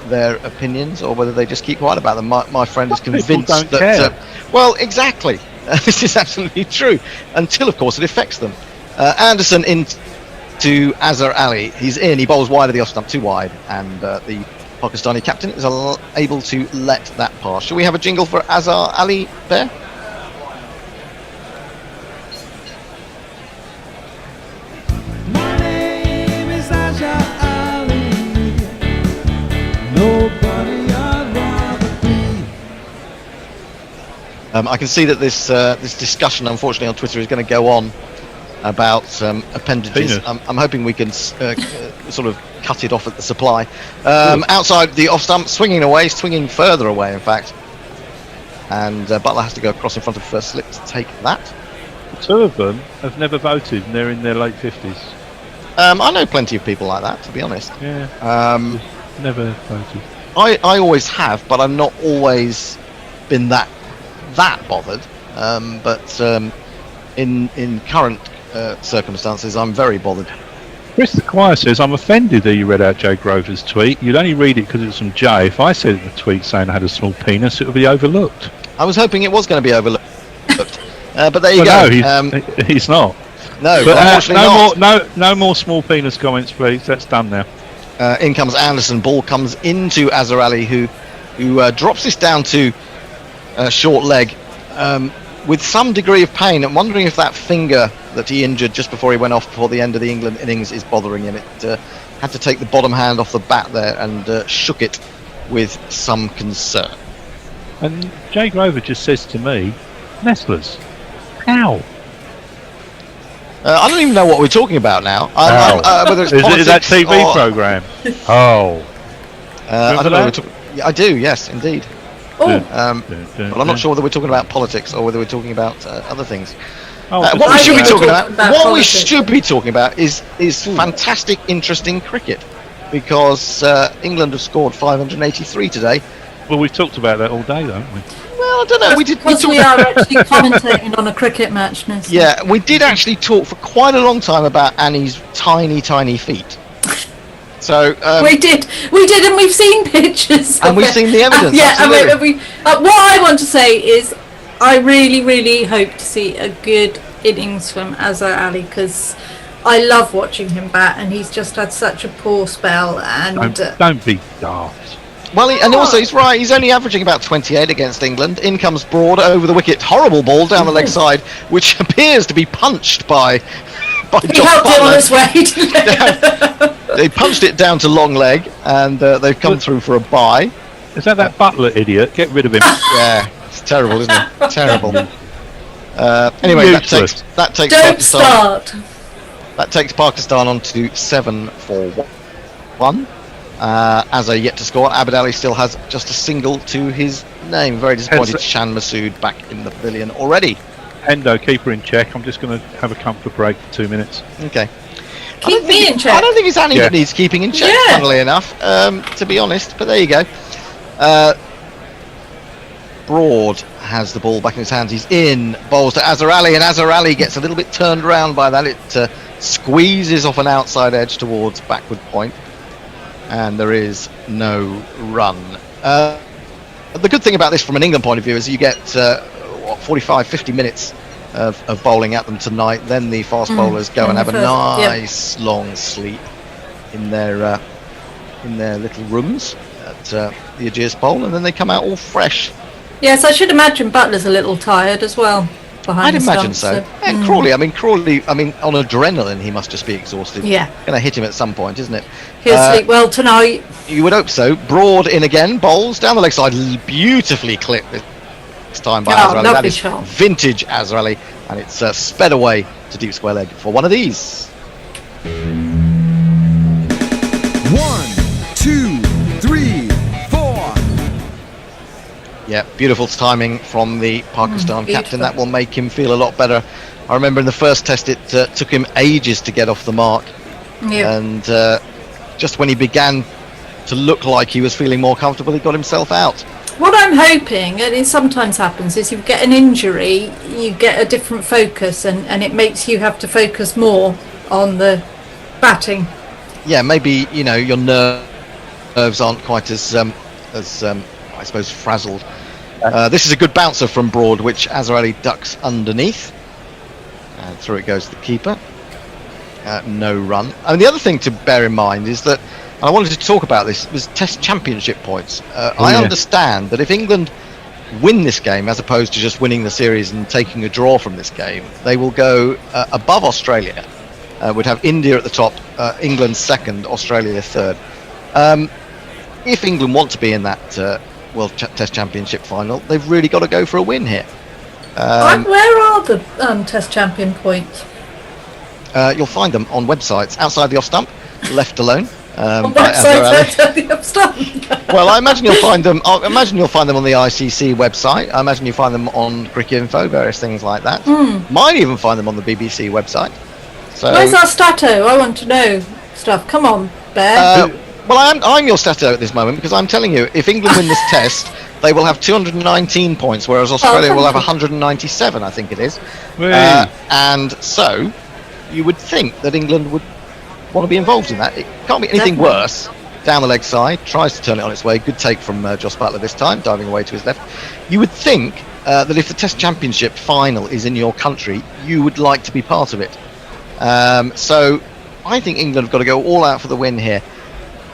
J: their opinions or whether they just keep quiet about them. My friend is convinced that. Well, exactly. This is absolutely true. Until, of course, it affects them. Anderson into Azhar Ali. He's in. He bowls wide of the off stump, too wide, and the Pakistani captain is able to let that pass. Shall we have a jingle for Azhar Ali, Bear?
E: My name is Azhar Ali. Nobody I'd rather be.
J: I can see that this discussion, unfortunately, on Twitter is going to go on about appendages. I'm hoping we can sort of cut it off at the supply. Outside the off stump, swinging further away, in fact. And Butler has to go across in front of first slip to take that.
D: 2 of them have never voted, and they're in their late 50s.
J: I know plenty of people like that, to be honest.
D: Yeah. Never voted.
J: I always have, but I've not always been that bothered. But in current circumstances, I'm very bothered.
D: Chris the Choir says, I'm offended that you read out Jay Grover's tweet. You'd only read it because it was from Jay. If I said in the tweet saying I had a small penis, it would be overlooked.
J: I was hoping it was going to be overlooked. But there you go.
D: No, he's not.
J: No,
D: but,
J: unfortunately not.
D: No more small penis comments, please. That's done now.
J: In comes Anderson. Ball comes into Azhar Ali, who drops this down to short leg with some degree of pain. I'm wondering if that finger that he injured just before he went off before the end of the England innings is bothering him. It had to take the bottom hand off the bat there and shook it with some concern.
D: And Jay Grover just says to me, Nestlers, how?
J: I don't even know what we're talking about now. Whether it's
D: is that TV
J: or
D: program? Oh.
J: I don't know. I do, yes, indeed.
G: Oh.
J: But I'm not sure whether we're talking about politics or whether we're talking about other things.
G: What
J: we should be talking about is fantastic, interesting cricket, because England have scored 583 today.
D: Well, we've talked about that all day, haven't we?
J: Well, I don't know.
G: Because we are actually commentating on a cricket match now. So.
J: Yeah, we did actually talk for quite a long time about Annie's tiny, tiny feet. So
G: we did, and we've seen pictures.
J: And we've seen the evidence.
G: Yeah, absolutely. What I want to say is, I really, really hope to see a good innings from Azhar Ali, because I love watching him bat, and he's just had such a poor spell. And
D: don't be daft.
J: Well, and also he's right. He's only averaging about 28 against England. In comes Broad over the wicket, horrible ball down the leg side, which appears to be punched by
G: He helped it on his way.
J: They punched it down to long leg, and they've come through for a bye.
D: Is that Butler idiot? Get rid of him.
J: Yeah, it's terrible, isn't it? Terrible. Anyway,
D: Useless.
J: that takes
G: Don't
J: Pakistan.
G: start.
J: That takes Pakistan on to 7-4-1. As a yet to score, Abid Ali still has just a single to his name. Very disappointed. Shan Masood back in the pavilion already.
D: Endo, keeper in check. I'm just going to have a comfort break for 2 minutes.
J: Okay.
G: Keep me in check.
J: I don't think it's Annie that needs keeping in check,
G: Yeah.
J: funnily enough, to be honest. But there you go. Broad has the ball back in his hands. He's in, bowls to Azhar Ali, and Azhar Ali gets a little bit turned around by that. It squeezes off an outside edge towards backward point, and there is no run. The good thing about this from an England point of view is you get 45-50 minutes of bowling at them tonight. Then the fast bowlers go and have a nice long sleep in their little rooms at the Ageas Bowl, and then they come out all fresh.
G: Yes, I should imagine Butler's a little tired as well.
J: I'd imagine so. And Crawley, on adrenaline, he must just be exhausted.
G: Yeah.
J: Going to hit him at some point, isn't it?
G: He'll sleep well tonight.
J: You would hope so. Broad in again, bowls down the leg side, beautifully clipped this time by Azhar Ali. That is
G: shot.
J: vintage Azhar Ali, and it's sped away to deep square leg for one of these.
E: 1, 2, 3, 4.
J: Yeah, beautiful timing from the Pakistan captain. That will make him feel a lot better. I remember in the first test it took him ages to get off the mark.
G: Yeah.
J: And just when he began to look like he was feeling more comfortable, he got himself out.
G: What I'm hoping, and it sometimes happens, is you get an injury, you get a different focus, and it makes you have to focus more on the batting.
J: Yeah, maybe your nerves aren't quite as I suppose frazzled. This is a good bouncer from Broad, which Azhar Ali ducks underneath, and through it goes the keeper. No run. And the other thing to bear in mind is that, and I wanted to talk about this, was Test Championship points. I understand that if England win this game, as opposed to just winning the series and taking a draw from this game, they will go above Australia. Would have India at the top, England second, Australia third. If England want to be in that World Test Championship final, they've really got to go for a win here.
G: Where are the Test Champion points?
J: You'll find them on websites outside the off stump, left alone.
G: On websites outside the off stump.
J: Well, I imagine you'll find them. I imagine you'll find them on the ICC website. I imagine you find them on Cricket Info, various things like that. Might even find them on the BBC website. So,
G: where's our stato? I want to know stuff. Come on, Bear.
J: Well, I'm your stato at this moment, because I'm telling you, if England win this test, they will have 219 points, whereas Australia will have 197, I think it is. And so, you would think that England would want to be involved in that. It can't be anything worse. Down the leg side, tries to turn it on its way. Good take from Joss Butler this time, diving away to his left. You would think that if the Test Championship final is in your country, you would like to be part of it. So, I think England have got to go all out for the win here.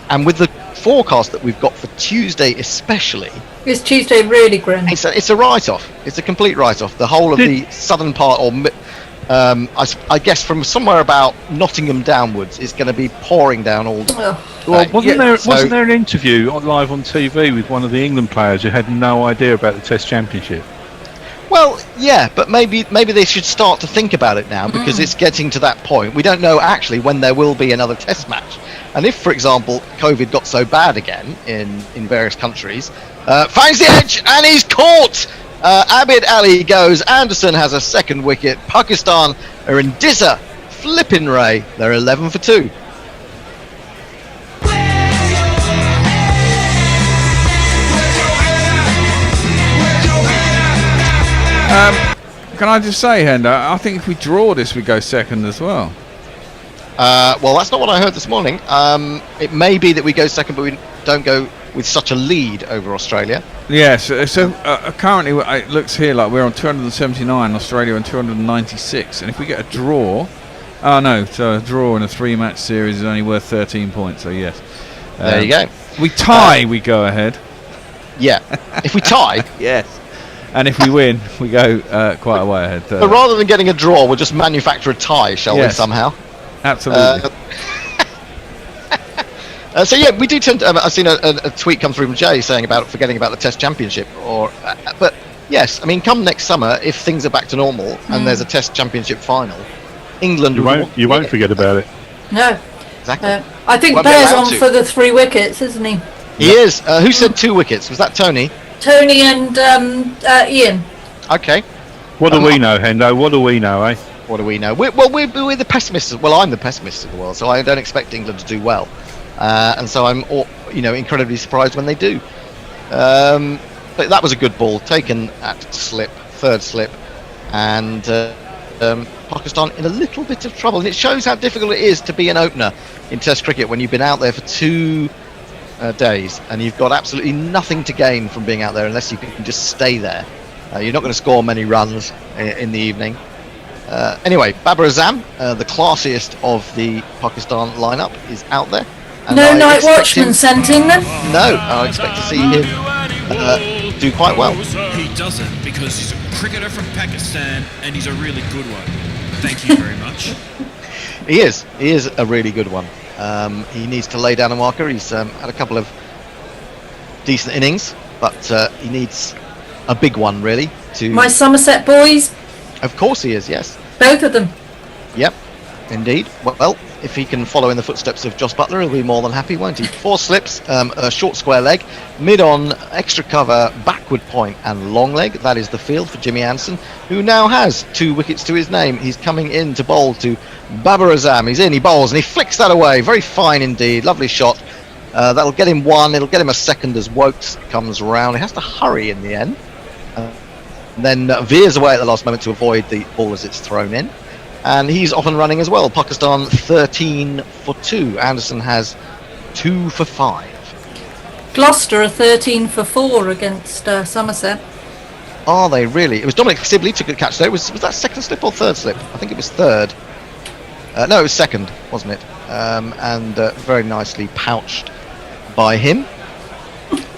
J: And with the forecast that we've got for Tuesday especially...
G: Is Tuesday really grim?
J: It's a write-off. It's a complete write-off. The whole of the southern part, or I guess from somewhere about Nottingham downwards, is going to be pouring down all day.
D: Well, wasn't there an interview live on TV with one of the England players who had no idea about the Test Championship?
J: Well, yeah, but maybe they should start to think about it now, because it's getting to that point. We don't know actually when there will be another Test match. And if, for example, COVID got so bad again in various countries, finds the edge and he's caught! Abid Ali goes, Anderson has a second wicket, Pakistan are in Dizza, flippin' Ray, they're 11 for 2.
C: Can I just say, Hendo, I think if we draw this, we go second as well.
J: Well, that's not what I heard this morning. It may be that we go second, but we don't go with such a lead over Australia.
C: Yes, so currently it looks here like we're on 279, Australia on 296, and if we get a draw... Oh no, so a draw in a 3-match series is only worth 13 points, so yes.
J: There you go.
C: We tie, we go ahead.
J: Yeah, if we tie...
C: Yes. And if we win, we go quite a way ahead.
J: But rather than getting a draw, we'll just manufacture a tie, shall we, somehow?
C: Absolutely.
J: So yeah, we do tend to... I've seen a tweet come through from Jay saying about forgetting about the Test Championship, but Yes, I mean, come next summer, if things are back to normal and there's a Test Championship final, England
D: you won't forget about it.
G: No.
J: Exactly.
G: I think
J: Won't be
G: Bear's
J: allowed
G: on
J: to.
G: for the 3 wickets, isn't he?
J: He is. Who said 2 wickets? Was that Tony?
G: Tony and Ian.
J: Okay.
D: What do we know, Hendo? What do we know, eh?
J: What do we know? We're the pessimists. Well, I'm the pessimist of the world, so I don't expect England to do well, and so I'm, incredibly surprised when they do. But that was a good ball taken at third slip, and Pakistan in a little bit of trouble. And it shows how difficult it is to be an opener in Test cricket when you've been out there for 2 days and you've got absolutely nothing to gain from being out there unless you can just stay there. You're not going to score many runs in the evening. Anyway, Babar Azam, the classiest of the Pakistan lineup, is out there. And
G: No
J: I
G: night
J: expect
G: watchman
J: him-
G: sent in then?
J: No, I expect to see him do quite well.
E: He doesn't because he's a cricketer from Pakistan and he's a really good one. Thank you very much.
J: He is a really good one. He needs to lay down a marker. He's had a couple of decent innings, but he needs a big one really.
G: My Somerset boys,
J: Of course he is, yes.
G: both of them.
J: Yep, indeed. Well, if he can follow in the footsteps of Joss Butler, he'll be more than happy, won't he? 4 slips, a short square leg, mid-on, extra cover, backward point and long leg. That is the field for Jimmy Anderson, who now has 2 wickets to his name. He's coming in to bowl to Babar Azam. He's in, he bowls, and he flicks that away. Very fine indeed, lovely shot. That'll get him 1, it'll get him a second as Wokes comes round. He has to hurry in the end. And then veers away at the last moment to avoid the ball as it's thrown in. And he's off and running as well. Pakistan 13 for 2. Anderson has 2 for 5.
G: Gloucester are 13 for 4 against Somerset.
J: Are they really? It was Dominic Sibley took a catch there. Was that second slip or third slip? I think it was third. No, it was second, wasn't it? And very nicely pouched by him.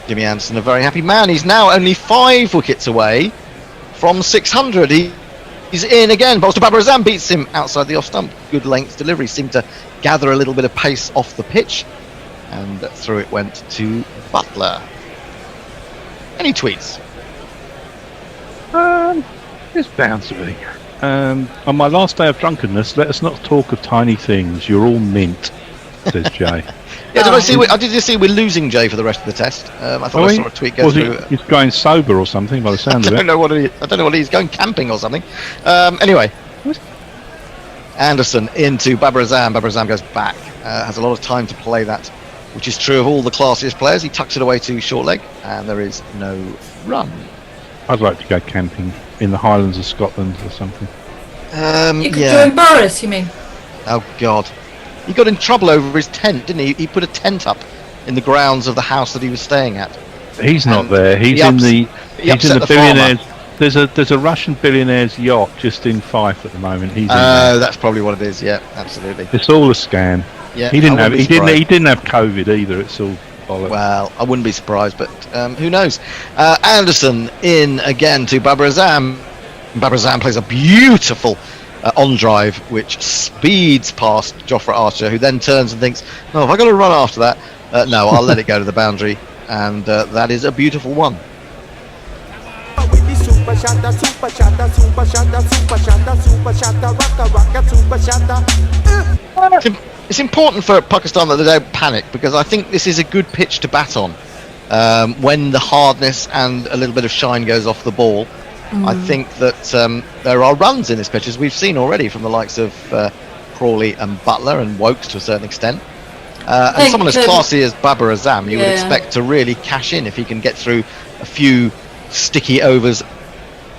J: Jimmy Anderson, a very happy man. He's now only 5 wickets away from 600. He's in again. Bowls to Babar Azam, beats him outside the off stump. Good length delivery. Seemed to gather a little bit of pace off the pitch. And through it went to Butler. Any tweets?
D: It's bound to be. On my last day of drunkenness, let us not talk of tiny things. You're all mint, says Jay.
J: Yeah, did you see we're losing Jay for the rest of the test? I thought I saw a tweet go through.
D: He's going sober or something by the sound of it.
J: I don't know what he's going camping or something. Anyway, Anderson into Babar Azam. Babar Azam goes back. Has a lot of time to play that, which is true of all the classiest players. He tucks it away to short leg, and there is no run.
D: I'd like to go camping in the Highlands of Scotland or something.
G: You could join Boris, you mean?
J: Oh God, he got in trouble over his tent, didn't he? He put a tent up in the grounds of the house that he was staying at.
D: He's not there. He's in the billionaires. There's a Russian billionaire's yacht just in Fife at the moment. He's in there.
J: That's probably what it is. Yeah, absolutely.
D: It's all a scam.
J: Yeah,
D: he didn't have COVID either. It's all bollocks.
J: Well, I wouldn't be surprised, but who knows? Anderson in again to Babar Azam. Babar Azam plays a beautiful on drive, which speeds past Jofra Archer, who then turns and thinks, "Oh, have I got to run after that?" No, I'll let it go to the boundary, and that is a beautiful one. It's important for Pakistan that they don't panic, because I think this is a good pitch to bat on when the hardness and a little bit of shine goes off the ball. I think that there are runs in this pitch, as we've seen already from the likes of Crawley and Butler and Wokes to a certain extent. And someone as classy as Babar Azam, you would expect to really cash in if he can get through a few sticky overs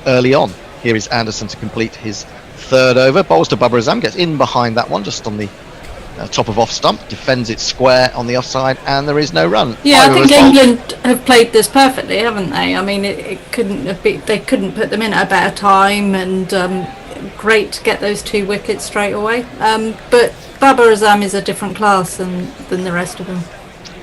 J: early on. Here is Anderson to complete his third over. Bowls to Babar Azam, gets in behind that one, just on the top of off stump, defends it square on the offside, and there is no run.
G: Yeah, I think England have played this perfectly, haven't they? I mean, it couldn't have been, they couldn't put them in at a better time, and great to get those 2 wickets straight away. But Babar Azam is a different class than the rest of them.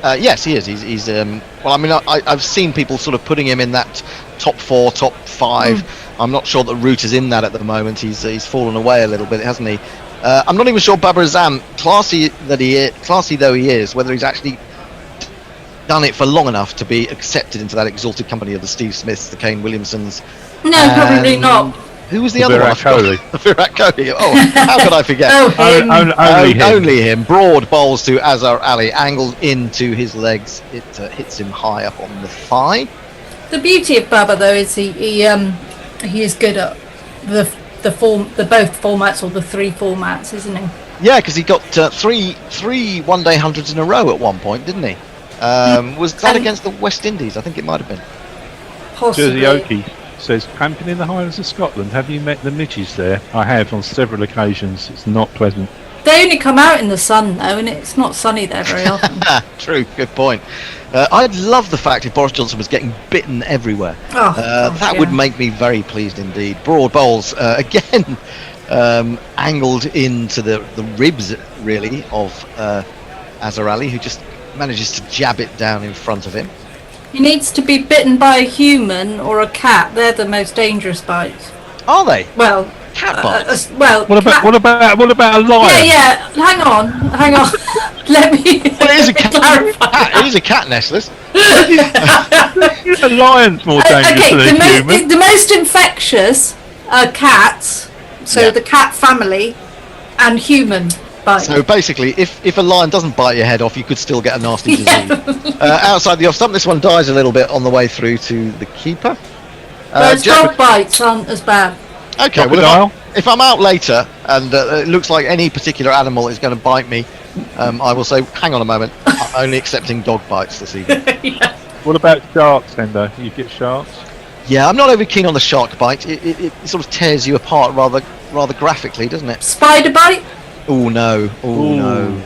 J: Yes, he is. He's well, I mean, I've seen people sort of putting him in that top 4, top 5. I'm not sure that Root is in that at the moment. He's fallen away a little bit, hasn't he? I'm not even sure Babar Azam, classy though he is, whether he's actually done it for long enough to be accepted into that exalted company of the Steve Smiths, the Kane Williamsons.
G: No, probably not.
J: Who was the other one?
D: Virat Kohli.
J: Virat Kohli. Oh, how could I forget?
D: Only him.
J: Only him. Broad bowls to Azhar Ali, angled into his legs. It hits him high up on the thigh.
G: The beauty of Bubba, though, is he is good at the both formats, or the 3 formats, isn't he?
J: Yeah, because he got three one-day hundreds in a row at one point, didn't he? Was that against the West Indies? I think it might have been.
G: Possibly.
D: Jersey Okie says, camping in the Highlands of Scotland, have you met the midges there? I have on several occasions. It's not pleasant.
G: They only come out in the sun, though, and it's not sunny there very often.
J: True, good point. I'd love the fact if Boris Johnson was getting bitten everywhere. That would make me very pleased indeed. Broad bowls, again, angled into the ribs, really, of Azhar Ali, who just manages to jab it down in front of him.
G: He needs to be bitten by a human or a cat. They're the most dangerous bites.
J: Are they?
G: Well,
J: cat bites.
D: What about a lion?
G: Yeah. Hang on. Let me.
J: Well, it is a cat. It is a cat, Nestlers.
D: A lion's more dangerous than a human.
G: The most infectious are cats. So the cat family and human.
J: So basically, if a lion doesn't bite your head off, you could still get a nasty disease. Outside the off stump, this one dies a little bit on the way through to the keeper.
G: Those dog bites aren't as bad.
J: Okay, well, if I'm out later and it looks like any particular animal is going to bite me, I will say, hang on a moment, I'm only accepting dog bites this evening.
D: What about sharks, Hendo? You get sharks?
J: Yeah, I'm not over keen on the shark bite. It sort of tears you apart rather graphically, doesn't it?
G: Spider bite?
J: Oh no! Oh no!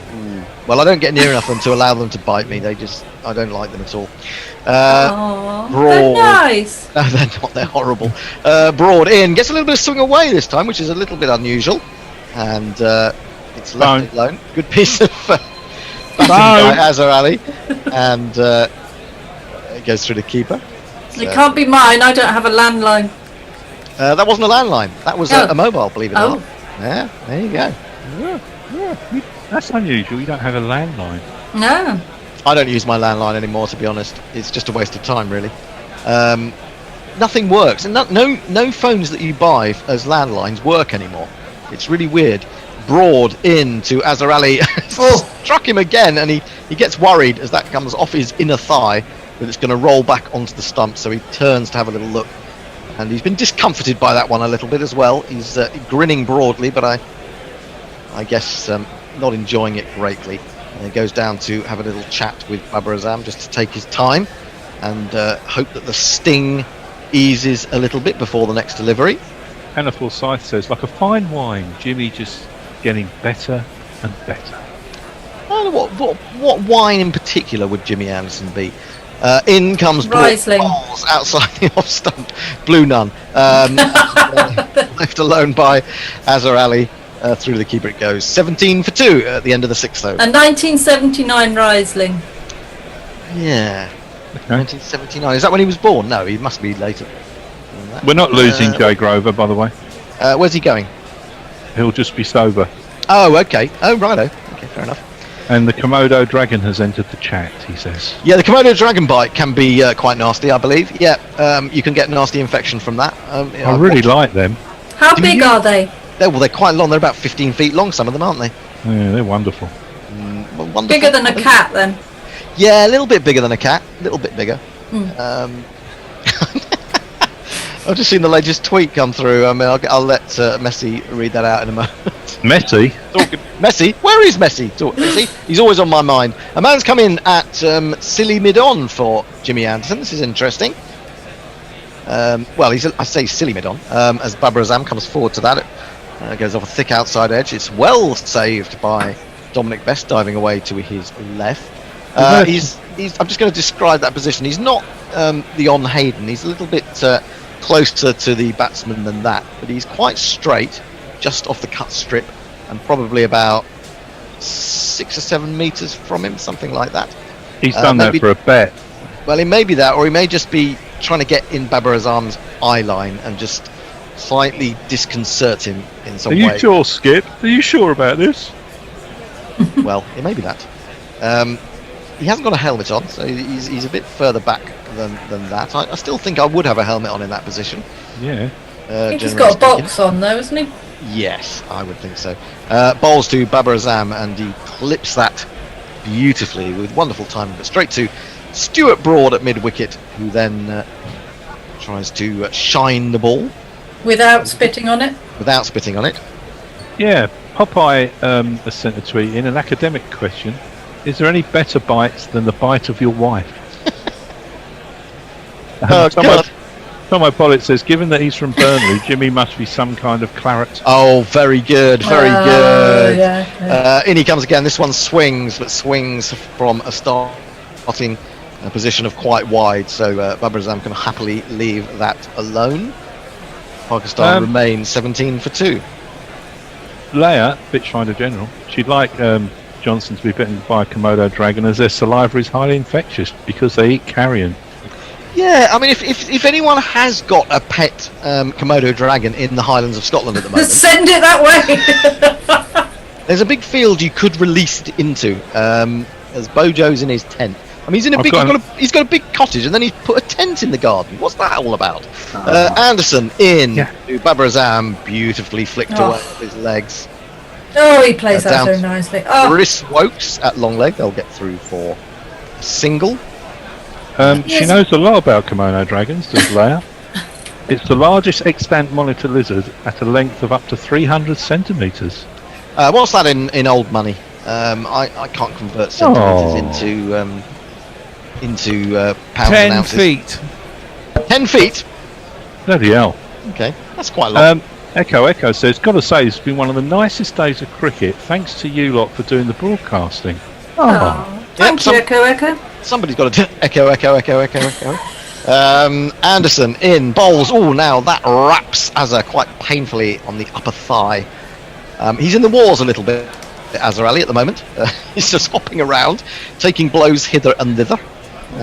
J: Well, I don't get near enough them to allow them to bite me. I don't like them at all. Broad.
G: They're nice.
J: No, they're not. They're horrible. Broad in gets a little bit of swing away this time, which is a little bit unusual, and it's left alone. Good piece of batting by Azhar Ali, and it goes through the keeper.
G: It can't be mine. I don't have a landline.
J: That wasn't a landline. That was a mobile. Believe it or not. Yeah, there you go.
D: Yeah. That's unusual. You don't have a landline.
G: No.
J: I don't use my landline anymore, to be honest. It's just a waste of time, really. Nothing works, and no phones that you buy as landlines work anymore. It's really weird. Broad in to Azhar Ali. Struck him again, and he gets worried as that comes off his inner thigh, that it's going to roll back onto the stump, so he turns to have a little look. And he's been discomforted by that one a little bit as well. He's grinning broadly, but I guess not enjoying it greatly. And he goes down to have a little chat with Babar Azam just to take his time and hope that the sting eases a little bit before the next delivery.
D: Anna Forsyth says, like a fine wine, Jimmy just getting better and better.
J: I don't know what wine in particular would Jimmy Anderson be. In comes
G: Riesling.
J: Balls outside the off stump. Blue Nun. Left alone by Azhar Ali. Through the keeper it goes. 17 for 2 at the end of the 6th over.
G: A 1979 Riesling.
J: Yeah. 1979. Is that when he was born? No, he must be later than that.
D: We're not losing Jay Grover, by the way.
J: Where's he going?
D: He'll just be sober.
J: Oh, okay. Oh, righto. Okay, fair enough.
D: And the Komodo Dragon has entered the chat, he says.
J: Yeah, the Komodo Dragon bite can be quite nasty, I believe. Yeah, you can get nasty infection from that.
D: I really like them.
G: How big are they?
J: They're quite long. They're about 15 feet long, some of them, aren't they?
D: Yeah, they're wonderful.
J: Wonderful.
G: Bigger than a cat, then?
J: Yeah, a little bit bigger than a cat. A little bit bigger. I've just seen the latest tweet come through. I mean, I'll let Messi read that out in a moment.
D: Messi?
J: Messi? Where is Messi? He's always on my mind. A man's come in at Silly Mid-on for Jimmy Anderson. This is interesting. Well, I say Silly Mid-on, as Babar Azam comes forward to that. It goes off a thick outside edge. It's well saved by Dominic Best, diving away to his left. I'm just going to describe that position. He's not the on Hayden. He's a little bit closer to the batsman than that, but he's quite straight, just off the cut strip, and probably about 6 or 7 meters from him, something like that.
D: He's done that for a bet.
J: Well, it may be that, or he may just be trying to get in Babar Azam's eye line and just slightly disconcert him in some way.
D: Are you sure, Skip? Are you sure about this?
J: Well, it may be that. he hasn't got a helmet on, so he's a bit further back than that. I still think I would have a helmet on in that position.
D: Yeah.
G: He's got a box on though, hasn't he?
J: Yes, I would think so. Bowls to Babar Azam, and he clips that beautifully with wonderful timing, but straight to Stuart Broad at mid-wicket, who then tries to shine the ball.
G: Without spitting on it?
J: Without spitting on it.
D: Yeah, Popeye has sent a tweet in, an academic question. Is there any better bites than the bite of your wife? Tomo Pollitt says, given that he's from Burnley, Jimmy must be some kind of claret.
J: Oh, very good, very good.
G: Yeah.
J: In he comes again. This one swings, but swings from a starting position of quite wide, so Babar Azam can happily leave that alone. Pakistan remains 17 for 2.
D: Leia, Bitchfinder General, she'd like Johnson to be bitten by a Komodo dragon as their saliva is highly infectious because they eat carrion.
J: Yeah, I mean, if anyone has got a pet Komodo dragon in the Highlands of Scotland at the moment,
G: send it that way.
J: there's a big field you could release it into. As Bojo's in his tent. I mean, he's in a he's got a big cottage, and then he's put a tent in the garden. What's that all about? Anderson in to Babar Azam, beautifully flicked away with his legs.
G: Oh, he plays that so nicely.
J: Chris Wokes at long leg. They'll get through for a single.
D: She knows a lot about Komodo dragons, does Leia. It's the largest extant monitor lizard at a length of up to 300 centimetres.
J: What's that in old money? I can't convert centimetres into pounds
C: 10
J: and ounces.
C: 10 feet.
J: 10 feet?
D: Bloody hell.
J: Okay, that's quite a lot.
D: Echo says, gotta say, it's been one of the nicest days of cricket, thanks to you lot for doing the broadcasting.
G: Thank you, Echo.
J: Somebody's got to echo. Anderson in, bowls. Oh, now that wraps Azhar quite painfully on the upper thigh. He's in the wars a little bit, Azhar Ali, at the moment. He's just hopping around, taking blows hither and thither.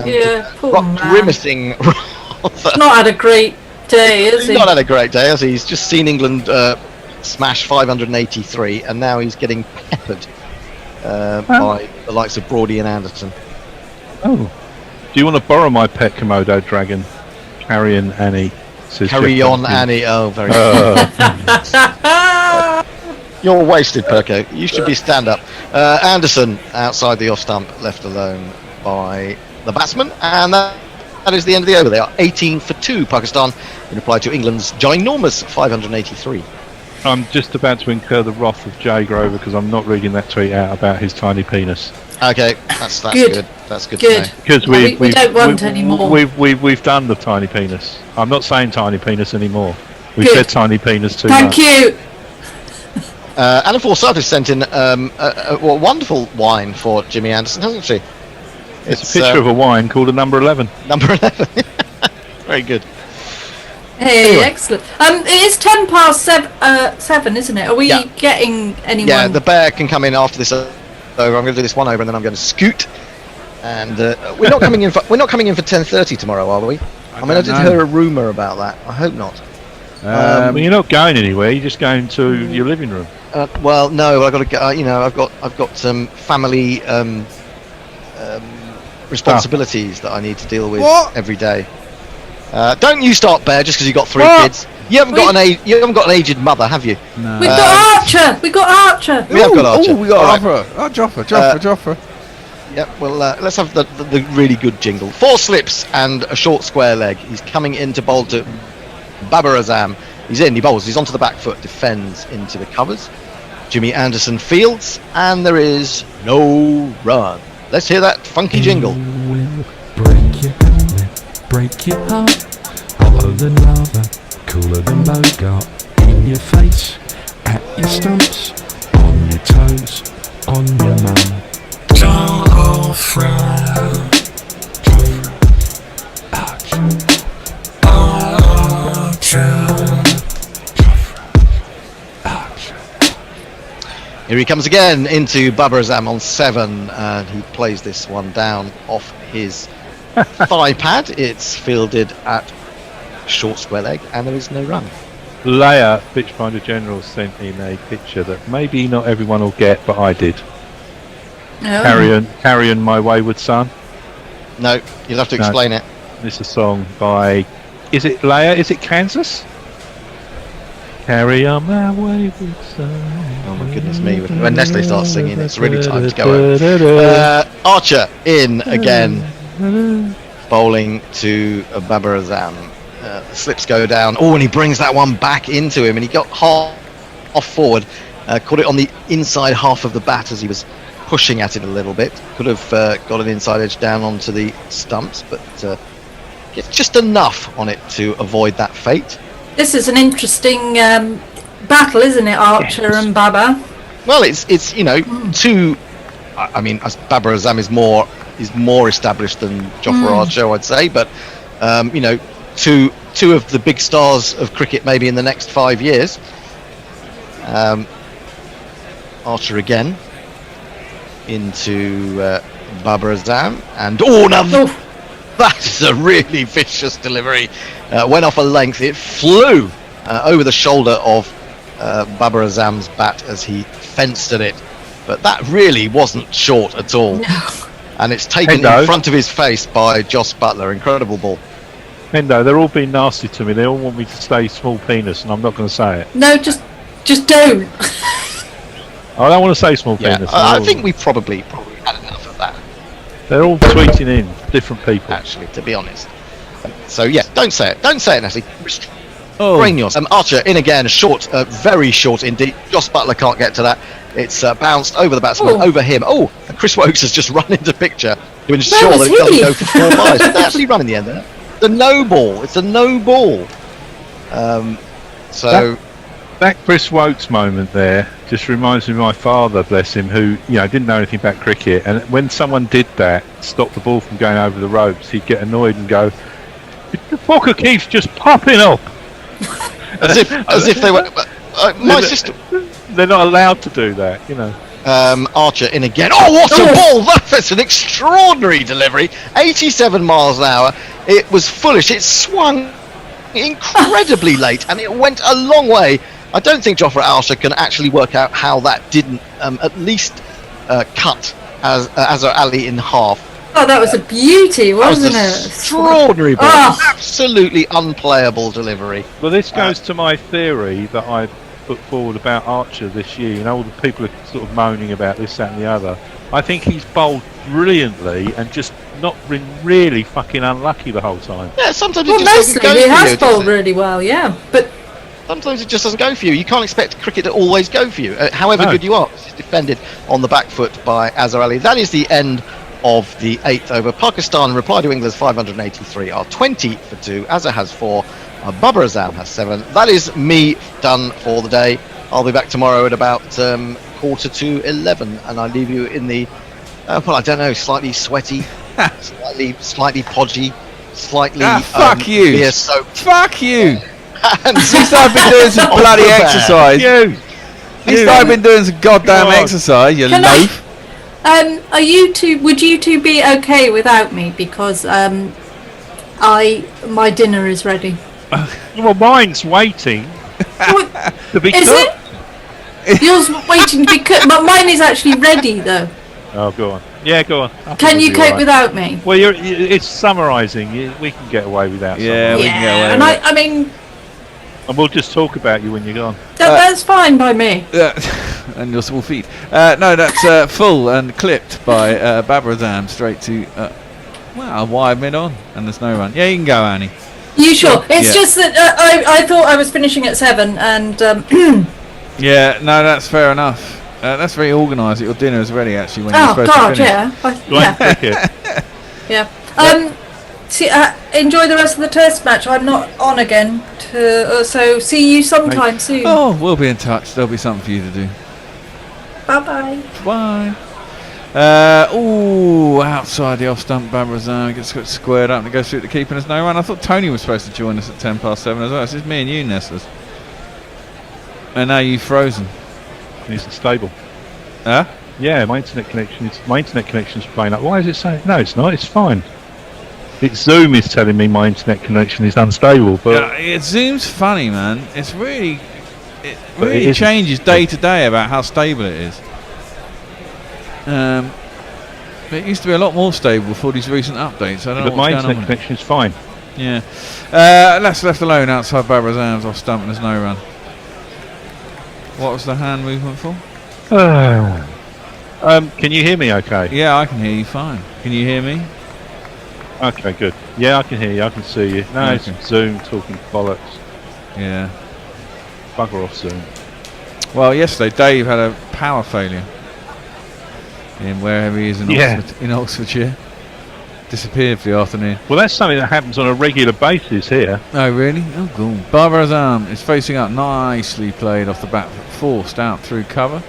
G: Yeah, poor man.
J: Grimacing.
G: He's not had a great day, is he?
J: He's not had a great day, has he? He's just seen England smash 583, and now he's getting peppered by the likes of Brody and Anderson.
D: Oh. Do you want to borrow my pet Komodo dragon? Carrion Annie.
J: Carry on, Annie. Oh, very good. You're wasted, Perko. You should be stand-up. Anderson outside the off-stump, left alone by the batsman. And that is the end of the over. They are 18 for 2, Pakistan, in reply to England's ginormous 583.
D: I'm just about to incur the wrath of Jay Grover because I'm not reading that tweet out about his tiny penis.
J: Okay, that's good. That's good. To know.
D: Because
G: we don't want any more.
D: We've done the tiny penis. I'm not saying tiny penis anymore. We said tiny penis too much.
G: Thank you.
J: Anna Forsyth has sent in a wonderful wine for Jimmy Anderson, hasn't she?
D: It's a picture of a wine called a number 11.
J: Number 11. Very good.
G: Hey, anyway. Excellent. It is 10 past 7, isn't it? Are we getting anyone?
J: Yeah, the bear can come in after this over. I'm going to do this one over, and then I'm going to scoot. And we're not coming in for 10:30 tomorrow, are we? I mean, I did hear a rumour about that. I hope not.
D: Well, you're not going anywhere. You're just going to your living room.
J: Well, no, I've got to go. I've got some family responsibilities that I need to deal with every day. Don't you start, Bear, just because you've got 3 kids. You haven't got an aged mother, have you?
G: No. We've got Archer. We got Archer.
J: We have got Archer.
C: We got Joffa.
J: Yep. Well, let's have the really good jingle. 4 slips and a short square leg. He's coming in to bowl to Babar Azam. He's in. He bowls. He's onto the back foot. Defends into the covers. Jimmy Anderson fields, and there is no run. Let's hear that funky jingle.
L: Break your helmet, break your heart. Hotter than lava, cooler than Bogart. In your face, at your stumps, on your toes, on your mum. Joffre,
J: Here he comes again into Babar Azam on 7, and he plays this one down off his thigh pad. It's fielded at short square leg, and there is no run.
D: Leia, Bitchfinder General, sent in a picture that maybe not everyone will get, but I did. Carry on, My Wayward Son.
J: No, you'll have to explain it.
D: This is a song by, is it Leia? Is it Kansas? Carry on my wayward son.
J: Oh my goodness me, when Nestle starts singing, it's really time to go home. Archer in again, bowling to Babar Azam. The slips go down. Oh, and he brings that one back into him, and he got off forward, caught it on the inside half of the bat as he was pushing at it a little bit. Could have got an inside edge down onto the stumps, but it's just enough on it to avoid that fate.
G: This is an interesting battle, isn't it, Archer and Baba?
J: Well, it's two. I mean, Babar Azam is more established than Jofra Archer, I'd say, but two of the big stars of cricket maybe in the next 5 years. Archer again into Babar Azam, and that is a really vicious delivery. Went off a length. It flew over the shoulder of Babar Azam's bat as he fenced at it. But that really wasn't short at all.
G: No.
J: And it's taken in front of his face by Joss Butler. Incredible ball.
D: Hendo, they're all being nasty to me. They all want me to say small penis, and I'm not going to say it.
G: No, just don't.
D: I don't want to say small penis.
J: I think we probably had enough of that.
D: They're all tweeting in, different people.
J: Actually, to be honest. So, yeah, don't say it. Don't say it, Nessie. Restrain yourself. Archer in again, short, very short indeed. Joss Butler can't get to that. It's bounced over the batsman, over him. Oh, and Chris Wokes has just run into picture to ensure that it doesn't go for 4 byes. Did they actually run in the end there? The no ball. It's a no ball.
D: That Chris Wokes moment there just reminds me of my father, bless him, who didn't know anything about cricket, and when someone did that, stop the ball from going over the ropes, he'd get annoyed and go, "The fucker keeps just popping up,"
J: as if they were. My sister.
D: They're not allowed to do that,
J: Archer in again. Oh, what a ball! That's an extraordinary delivery. 87 miles an hour. It was foolish. It swung incredibly late, and it went a long way. I don't think Jofra Archer can actually work out how that didn't at least cut Azhar Ali in half.
G: Oh, that was a beauty, wasn't it?
J: Extraordinary ball. Absolutely unplayable delivery.
D: Well, this goes to my theory that I put forward about Archer this year. All the people are sort of moaning about this, that and the other. I think he's bowled brilliantly and just not been really fucking unlucky the whole time.
J: Yeah, sometimes it just doesn't go for you.
G: He has bowled really well, yeah. But
J: sometimes it just doesn't go for you. You can't expect cricket to always go for you, however good you are. It's defended on the back foot by Azhar Ali. That is the end of the 8th over. Pakistan reply to England's 583 are 20 for 2. Azhar has 4. Babar Azam has 7. That is me done for the day. I'll be back tomorrow at about 11:45, and I leave you in the I don't know, slightly sweaty, slightly podgy, slightly
C: fuck you,
J: beer soaked.
C: Fuck you. Since I've been doing some bloody exercise. Since I've been doing some goddamn exercise, you loaf.
G: Would you two be okay without me? Because my dinner is ready.
D: Well, mine's waiting to be
G: cooked. Is it? Yours waiting to be cooked, but mine is actually ready though.
D: Oh, go on. Yeah, go on.
G: Can you cope without me?
D: Well, it's summarising. We can get away without.
C: Yeah, we can get away.
G: And I mean,
D: and we'll just talk about you when you're gone.
G: That's fine by me.
C: And your small feet. No, that's full and clipped by Babar Azam straight to wide mid on, and there's no run. Yeah, you can go, Annie.
G: You sure? It's just that I thought I was finishing at 7, and
C: yeah, no, that's fair enough. That's very organised. Your dinner is ready actually when you're supposed to finish.
G: Enjoy the rest of the test match. I'm not on again, so see you sometime soon.
C: Oh, we'll be in touch. There'll be something for you to do.
G: Bye.
C: Bye. Outside the off stump, Babar Azam gets squared up and it goes through the keeper and there's no run. I thought Tony was supposed to join us at 7:10 as well. It's just me and you, Nestlers. And now you've frozen.
D: It's unstable.
C: Huh?
D: Yeah, my internet connection's playing up. Why is it saying? No, it's not. It's fine. Zoom is telling me my internet connection is unstable. But
C: Zoom's funny, man. It really changes day to day about how stable it is. It used to be a lot more stable before these recent updates. I don't know
D: But my
C: what's going
D: internet
C: on.
D: connection is fine.
C: Yeah. Less left alone outside Babrazan's off stump and there's no run. What was the hand movement for?
D: Can you hear me okay?
C: Yeah, I can hear you fine. Can you hear me?
D: Okay, good. Yeah, I can hear you. I can see you. No,
C: Okay.
D: it's Zoom talking bollocks.
C: Yeah.
D: Bugger off Zoom.
C: Well, yesterday Dave had a power failure in wherever he is in, in Oxfordshire. Disappeared for the afternoon.
D: Well, that's something that happens on a regular basis here.
C: Oh, really? Oh, cool. Babrazan is facing up. Nicely played off the bat. Forced out through cover.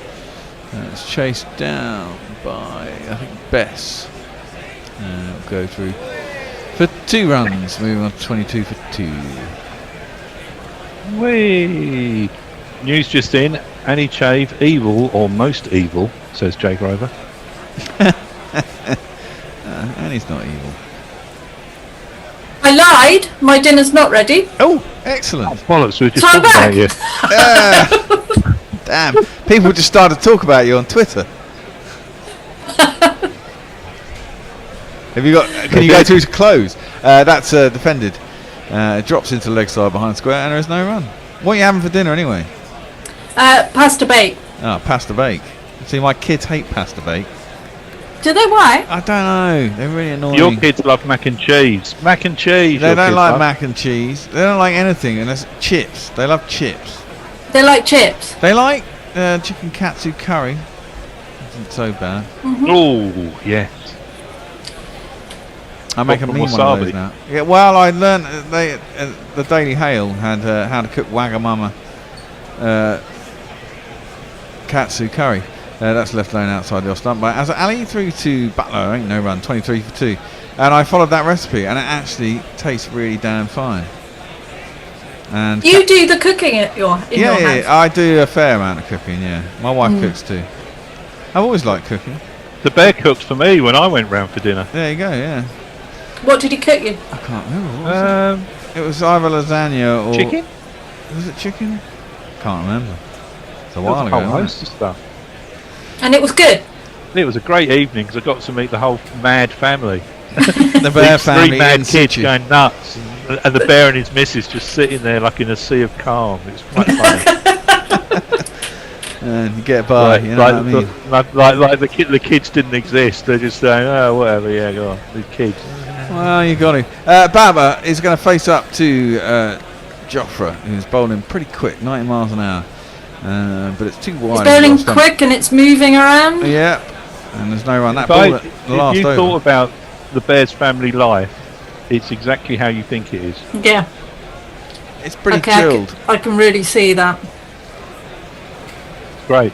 C: It's chased down by, I think, Bess. Go through for 2 runs. Moving on to 22 for 2.
D: Whee! News just in. Annie Chave, evil or most evil, says Jay Grover.
C: And he's not evil.
G: I lied. My dinner's not ready.
C: Oh, excellent.
D: Bollocks, we were just
G: So I'm
D: talking
G: back.
D: about you.
C: Damn. People just started to talk about you on Twitter. Have you got? Can you go through to close? That's defended. It drops into the leg side behind square, and there is no run. What are you having for dinner anyway?
G: Pasta bake.
C: Oh, pasta bake. See, my kids hate pasta bake.
G: Do they? Why?
C: I don't know. They're really annoying.
D: Your kids love mac and cheese. Mac and cheese.
C: They don't like mac and cheese. They don't like anything unless chips. They love chips.
G: They like chips.
C: They like chicken katsu curry. Isn't so bad.
D: Oh, yes.
C: I make a
D: From
C: mean one of
D: wasabi.
C: those now. Yeah, well, I learned the Daily Hail had how to cook Wagamama katsu curry. That's left lane outside the off stump by as alley through to Butler. Ain't no run. 23 for 2. And I followed that recipe, and it actually tastes really damn fine. And
G: You do the cooking at your house.
C: yeah, I do a fair amount of cooking. Yeah, my wife cooks too. I've always liked cooking.
D: The bear cooked for me when I went round for dinner.
C: There you go. Yeah,
G: What did he cook you?
C: I can't remember. What was it was either lasagna or
D: Chicken?
C: Was it chicken? Can't remember. It's a
D: There was
C: while
D: a
C: ago.
D: whole
C: wasn't
D: host of stuff.
G: And it was good.
D: It was a great evening because I got to meet the whole mad family.
C: it? The bear
D: These
C: family
D: three mad
C: in
D: kids
C: situ.
D: going nuts, and the bear and his missus just sitting there like in a sea of calm. It's quite funny.
C: And you get by. You know what I mean?
D: like the kids didn't exist. They're just saying, oh, whatever. Yeah, go on. These kids.
C: Well, you got him. Baba is going to face up to Joffre, who's bowling pretty quick, 90 miles an hour. But it's too wide.
G: It's bowling quick and it's moving around.
C: Yeah, and there's no run. That
D: If
C: ball at the last
D: you
C: over.
D: thought about the Bears' family life, it's exactly how you think it is.
G: Yeah.
C: It's pretty
G: Okay,
C: chilled.
G: I can really see that.
D: Great.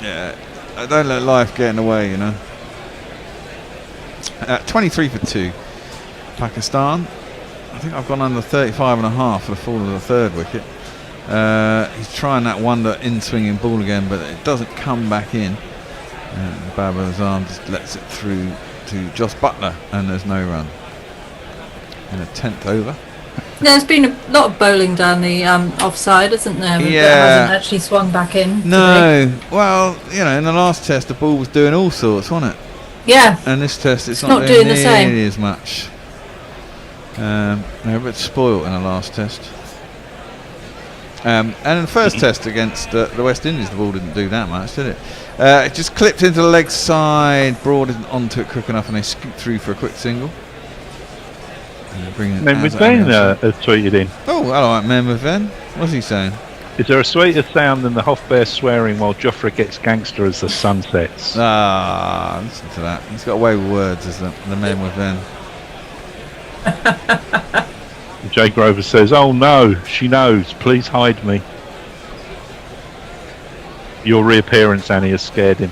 C: Yeah, I don't let life get in the way, you know. 23 for 2. Pakistan. I think I've gone under 35 and a half for the fall of the third wicket. He's trying that wonder in-swinging ball again, but it doesn't come back in. Babazan just lets it through to Joss Butler, and there's no run. In a 10th over.
G: There's been a lot of bowling down the offside, isn't there? That
C: Yeah.
G: hasn't actually swung back in. today.
C: No, well, you know, in the last test the ball was doing all sorts, wasn't it?
G: Yeah.
C: And this test it's
G: not doing the same.
C: nearly as much. They're a bit spoilt in the last test. And in the first test against the West Indies, the ball didn't do that much, did it? It just clipped into the leg side, broadened onto it quick enough, and they scooped through for a quick single.
D: Men with Ben has tweeted in.
C: Oh, I like Men with Ben. What's he saying?
D: Is there a sweeter sound than the Hoff Bear swearing while Joffre gets gangster as the sun sets?
C: Ah, listen to that. He's got away with words, as the Men with Ben.
D: Jay Grover says, "Oh no, she knows. Please hide me." Your reappearance, Annie, has scared him.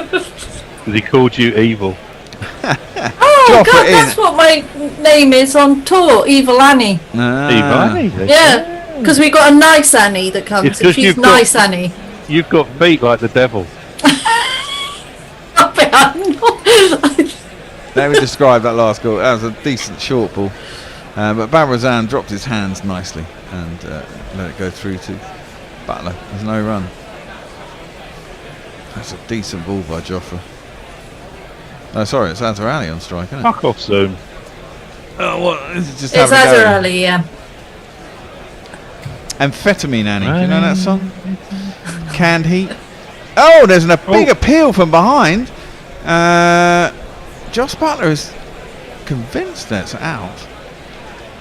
D: Because he called you evil.
G: Oh, God, that's what my name is on tour, Evil Annie.
D: Evil Annie?
G: Yeah, because we got a nice Annie that comes.
D: It's 'cause
G: She's
D: you've got-
G: nice Annie.
D: You've got feet like the devil.
C: Let me describe that last goal. That was a decent short ball. But Babrazan dropped his hands nicely and let it go through to Butler. There's no run. That's a decent ball by Joffa. No, sorry, it's Azhar Ali on strike, isn't it?
D: Fuck off zone.
C: Oh, what? Just
G: It's
C: have a go.
G: Azhar Ali, yeah.
C: Amphetamine Annie, do you know that song? Canned Heat. Oh, there's a big appeal from behind. Josh Butler is convinced that's out.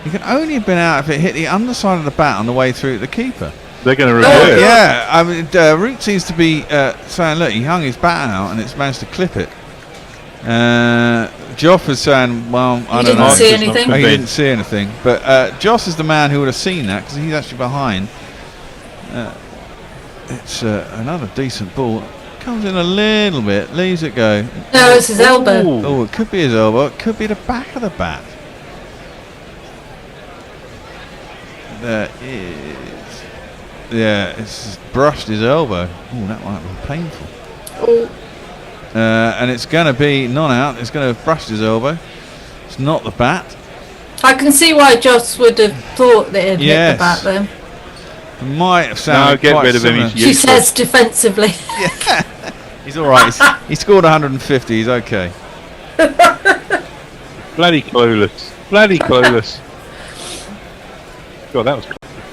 C: He can only have been out if it hit the underside of the bat on the way through the keeper.
D: They're going to review it.
C: Yeah, I mean, Root seems to be saying, look, he hung his bat out and it's managed to clip it. Joff is saying, well, I don't know.
G: See anything?
C: He didn't see anything. But Joss is the man who would have seen that because he's actually behind. It's another decent ball. Comes in a little bit, leaves it go.
G: No, it's his elbow.
C: Oh, it could be his elbow. It could be the back of the bat. There is. Yeah, it's brushed his elbow. Oh, that might be painful.
G: Oh.
C: And it's going to be not out. It's going to have brushed his elbow. It's not the bat.
G: I can see why Joss would have thought that it hit the bat though.
C: It might have sounded
D: get
C: quite
D: rid of him.
G: She says defensively.
C: Yeah. He's all right. He scored 150. He's okay.
D: Bloody clueless. Bloody clueless. God, that was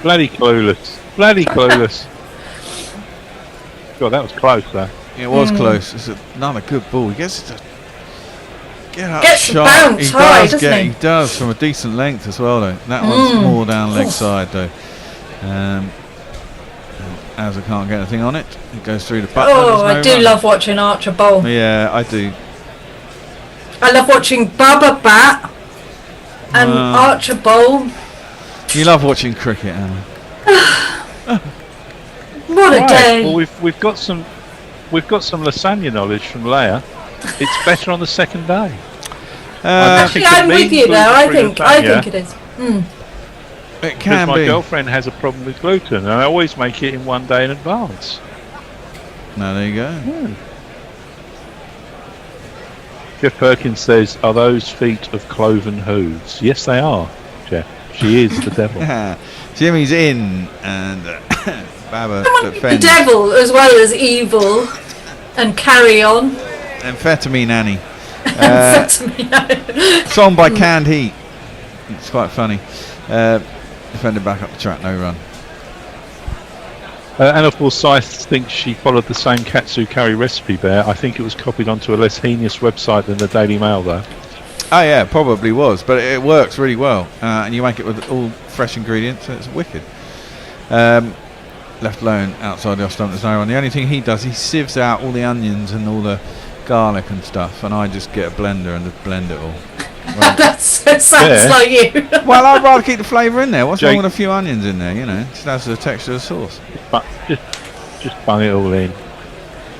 D: bloody clueless. Bloody clueless. God, that was close, though.
C: It was close. It's another good ball. He gets to get up
G: Gets
C: shot.
G: bounce high, doesn't he?
C: He does from a decent length as well, though. That one's more down leg side, though. As I can't get anything on it, it goes through the button.
G: Oh, I do love watching Archer bowl.
C: Yeah, I do.
G: I love watching Baba bat and Archer bowl.
C: You love watching cricket, Anna.
G: What a day!
D: Well, we've got some lasagna knowledge from Leia. It's better on the second day.
G: Actually, I'm with you there. I think it is.
C: It can
D: because
C: be.
D: my girlfriend has a problem with gluten, and I always make it in one day in advance.
C: No, there you go.
D: Jeff Perkins says, "Are those feet of cloven hooves?" Yes, they are, Jeff. She is the devil.
C: Jimmy's in, and Baba
G: The
C: defends.
G: devil as well as evil and carry on.
C: Amphetamine Annie.
G: Amphetamine.
C: Song by Canned Heat. It's quite funny. Defended back up the track, no run.
D: And of course, Scythe thinks she followed the same Katsu curry recipe there. I think it was copied onto a less heinous website than the Daily Mail, though.
C: Oh yeah, probably was, but it works really well, and you make it with all fresh ingredients, so it's wicked. Left alone outside the off stump, there's no run. The only thing he does, he sieves out all the onions and all the garlic and stuff, and I just get a blender and just blend it all. Well,
G: That sounds like you.
C: well, I'd rather keep the flavour in there. What's wrong with a few onions in there? You know, just adds the texture of the sauce.
D: But just bung it all in.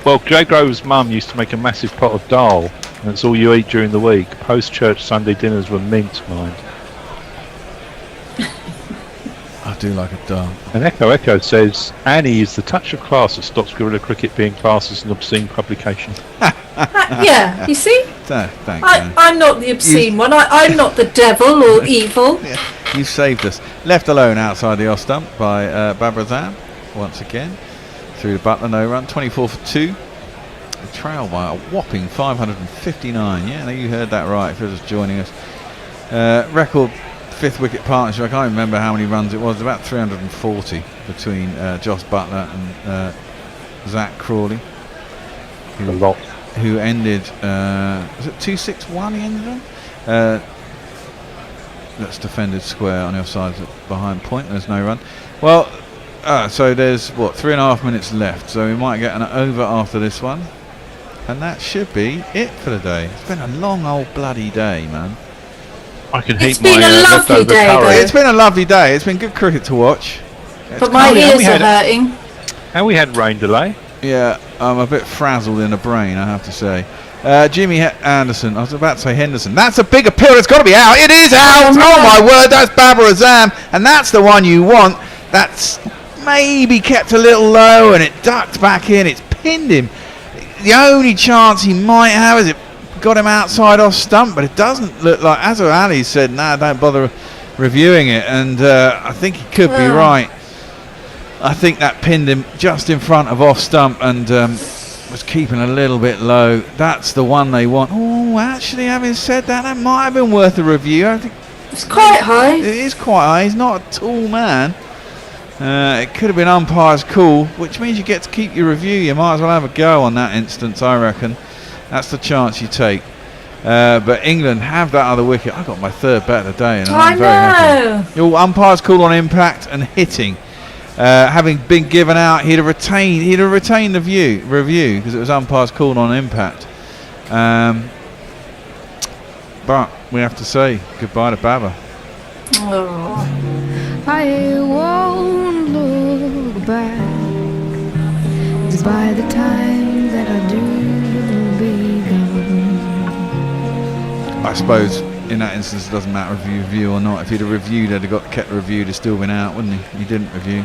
D: Well, Jay Grove's mum used to make a massive pot of dal, and it's all you eat during the week. Post-church Sunday dinners were mint, mind.
C: I do like a dal.
D: And Echo says, Annie is the touch of class that stops guerrilla cricket being classed as an obscene publication.
G: Yeah, you see?
C: Thanks, man.
G: I'm not the obscene one. I'm not the devil or evil.
C: Yeah, you've saved us. Left alone outside the off stump by Babrazan once again. Through the Butler, no run. 24 for 2. A trail by a whopping 559. Yeah, you heard that right if you're just joining us. Record 5th wicket partnership. I can't remember how many runs it was. About 340 between Joss Butler and Zach Crawley.
D: A lot.
C: Who ended, was it 2-6-1 he ended on? That's defended square on the offside behind point. There's no run. Well, so there's, 3.5 minutes left. So we might get an over after this one. And that should be it for the day. It's been a long old bloody day, man.
D: I can
G: It's
D: heat
G: been
D: my
G: a lovely
D: leftover
G: day,
D: curry.
G: though.
C: It's been a lovely day. It's been good cricket to watch.
G: But my ears are hurting.
D: And we had rain delay.
C: Yeah, I'm a bit frazzled in the brain, I have to say. Jimmy Anderson, I was about to say Henderson. That's a big appeal. It's got to be out. It is out. Oh my word, that's Babar Azam, and that's the one you want. That's maybe kept a little low, and it ducked back in. It's pinned him. The only chance he might have is it got him outside off stump, but it doesn't look like. Azhar Ali said, "Nah, don't bother reviewing it," and I think he could be right. I think that pinned him just in front of off stump, and was keeping a little bit low. That's the one they want. Oh, actually, having said that, that might have been worth a review. I think
G: It's quite high.
C: it is quite high. He's not a tall man. It could have been umpire's call, which means you get to keep your review. You might as well have a go on that instance, I reckon. That's the chance you take. But England have that other wicket. I got my third bet of the day, and I'm very happy. Your umpire's call on impact and hitting. Having been given out, he'd have retained the review because it was umpire's call on impact. But we have to say goodbye to Baba.
I: I won't look back, 'cause by the time that I do, you'll be gone.
C: I suppose in that instance it doesn't matter if you review or not. If he'd have reviewed, he'd have kept the review, he'd still been out, wouldn't he? He didn't review.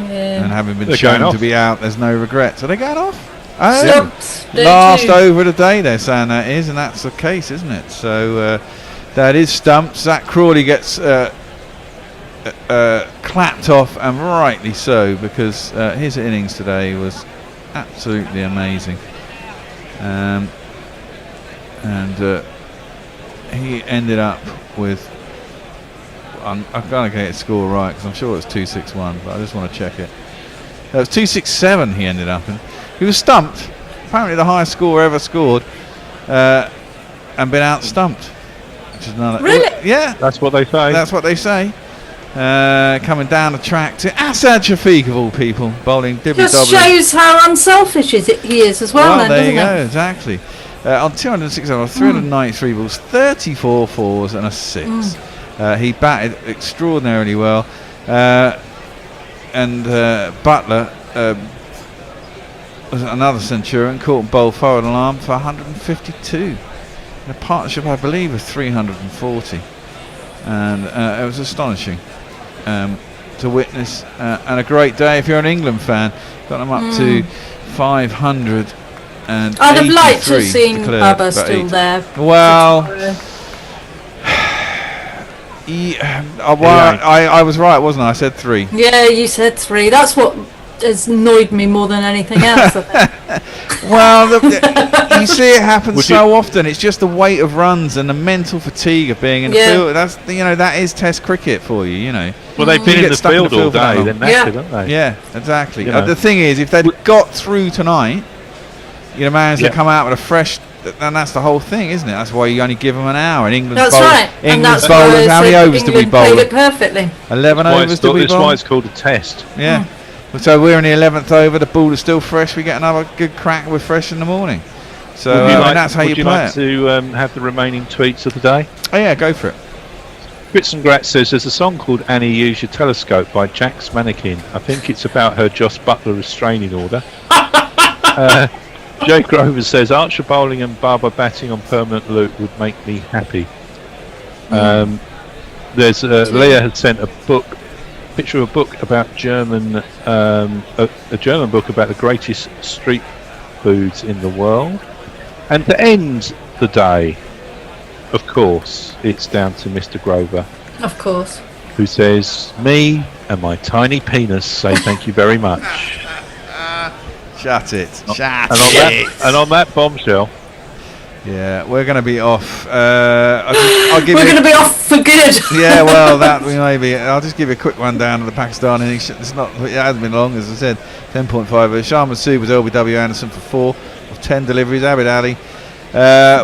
G: Yeah.
C: And having been
D: They're
C: shown
D: going
C: to
D: off.
C: be out, there's no regrets. Are they going off? Oh,
G: Stumped.
C: last over the day they're saying that is, and that's the case, isn't it? So that is stumped. Zach Crawley gets clapped off, and rightly so, because his innings today was absolutely amazing. And he ended up with, I'm going to get his score right because I'm sure it was 261, but I just want to check it. It was 267 he ended up in. He was stumped, apparently the highest score ever scored, and been out stumped. Which is another.
G: Really?
C: Yeah.
D: That's what they say.
C: That's what they say. Coming down the track to Asad Shafiq of all people, bowling dibbly
G: Just shows how unselfish he is as well. Then,
C: there you
G: doesn't
C: go,
G: it?
C: exactly. On 206 overs, 393 balls, 34 fours and a 6. He batted extraordinarily well. And Butler was another centurion, caught and bowled forward and arm for 152. In a partnership, I believe, of 340. And it was astonishing to witness, and a great day if you're an England fan. Got them up to 500.
G: I'd have liked to have seen Baba still there.
C: Well, I was right, wasn't I? I said 3.
G: Yeah, you said 3. That's what has annoyed me more than anything else, I think.
C: Well, you see it happen so often. It's just the weight of runs and the mental fatigue of being in the field. That's that is Test cricket for you, you know.
D: Well, they've been in the field all day, then knackered, haven't they?
C: Yeah, exactly.
D: You know.
C: The thing is, if they'd got through tonight, you'd have managed to come out with a fresh. And that's the whole thing, isn't it? That's why you only give them an hour. And England's
G: That's
C: bowlers,
G: right.
C: England's bowlers, how many overs did we bowl?
G: England played it perfectly.
C: 11 overs did we
D: That's
C: bowl?
D: why it's called a test.
C: Yeah. So we're in the 11th over. The ball is still fresh. We get another good crack. We're fresh in the morning. So and that's how you play
D: it. Would you like to have the remaining tweets of the day?
C: Oh yeah, go for it.
D: Grits and Grats says there's a song called Annie Use Your Telescope by Jax Mannequin. I think it's about her Joss Butler restraining order. Jay Grover says Archer bowling and Barber batting on permanent loop would make me happy. There's Leah had sent a picture of a book about German, a German book about the greatest street foods in the world. And to end the day, of course, it's down to Mr. Grover.
G: Of course.
D: Who says, me and my tiny penis say thank you very much.
C: Shut it. Shut
D: it. And on that bombshell.
C: Yeah, we're going to be off. I'll give
G: we're going to be off for good.
C: Yeah, well, that we may be. I'll just give you a quick rundown of the Pakistan innings. It hasn't been long, as I said. 10.5. Sharma Sood was LBW Anderson for 4 of 10 deliveries. Abid Ali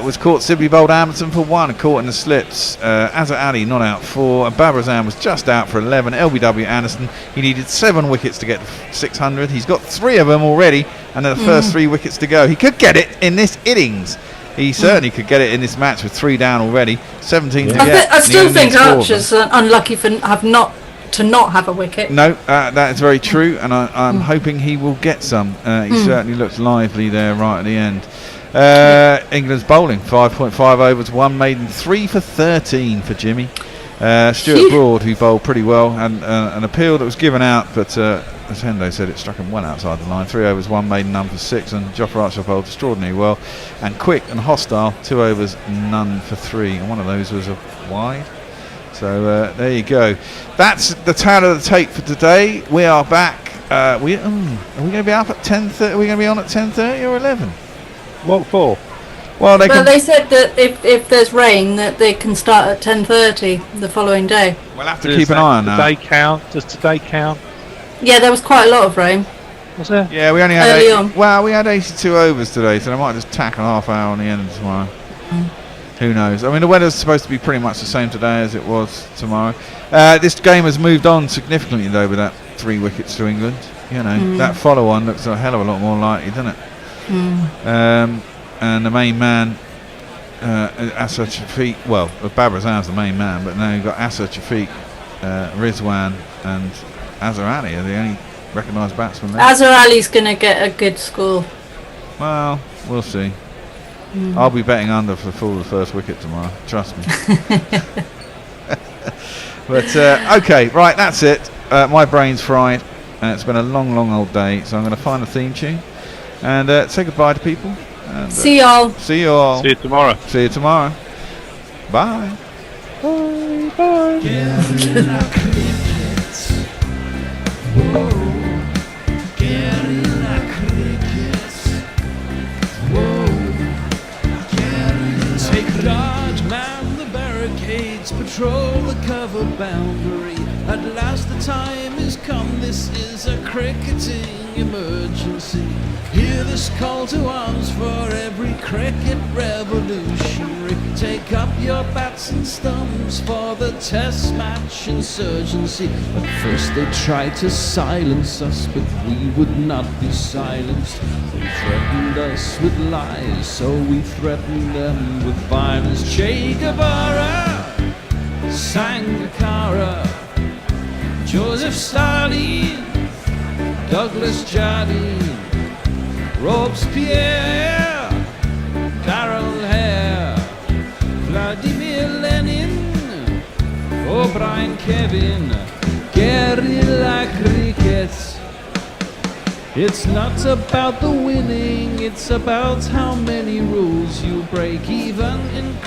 C: was caught. Sibley bowled Anderson for 1, caught in the slips. Azhar Ali not out 4, and Babar Azam was just out for 11. LBW Anderson, he needed 7 wickets to get to 600. He's got 3 of them already, and they're the first 3 wickets to go. He could get it in this innings. He certainly could get it in this match with 3 down already. 17 to get.
G: I still think Archer's unlucky for not have a wicket.
C: No, that is very true, and I'm hoping he will get some. He certainly looks lively there right at the end. England's bowling 5.5 overs, 1 maiden, 3 for 13 for Jimmy. Stuart Broad, who bowled pretty well, and an appeal that was given out, but as Hendo said, it struck him well outside the line. 3 overs, 1 maiden, none for 6, and Jofra Archer bowled extraordinarily well, and quick and hostile. 2 overs, none for 3, and one of those was a wide. So there you go. That's the tale of the tape for today. We are back Are we going to be up at 10:30? Are we going to be on at 10:30 or 11?
D: What for?
C: Well,
G: they said that if there's rain, that they can start at 10:30 the following day.
C: We'll have to keep an eye on that.
D: Does today count?
G: Yeah, there was quite a lot of rain.
D: Was there?
C: Yeah, we only had
G: Early on.
C: Well, we had 82 overs today, so they might just tack a half hour on the end tomorrow. Who knows? I mean, the weather's supposed to be pretty much the same today as it was tomorrow. This game has moved on significantly, though, with that 3 wickets to England. You know, that follow-on looks a hell of a lot more likely, doesn't it? And the main man, Asad Shafiq, well, Babar Azam's the main man, but now you've got Asad Shafiq, Rizwan and Azhar Ali are the only recognised batsmen there.
G: Azhar Ali's going to get a good score.
C: Well, we'll see. I'll be betting under for the fall of the first wicket tomorrow, trust me. But, okay, right, that's it. My brain's fried. It's been a long old day, so I'm going to find a theme tune and say goodbye to people. And,
G: see y'all.
C: See you all.
D: See you tomorrow.
C: See you tomorrow. Bye.
D: Bye. Bye.
E: Take guard, man the barricades, patrol the cover boundary. At last the time has come, this is a cricketing emergency. Hear this call to arms for every cricket revolutionary. Take up your bats and stumps for the test match insurgency. At first they tried to silence us, but we would not be silenced. They threatened us with lies, so we threatened them with violence. Che Guevara, Sangakkara, Joseph Stalin, Douglas Jardine, Robespierre, Darrell Hare, Vladimir Lenin, O'Brien Kevin, guerrilla cricket. It's not about the winning, it's about how many rules you break, even in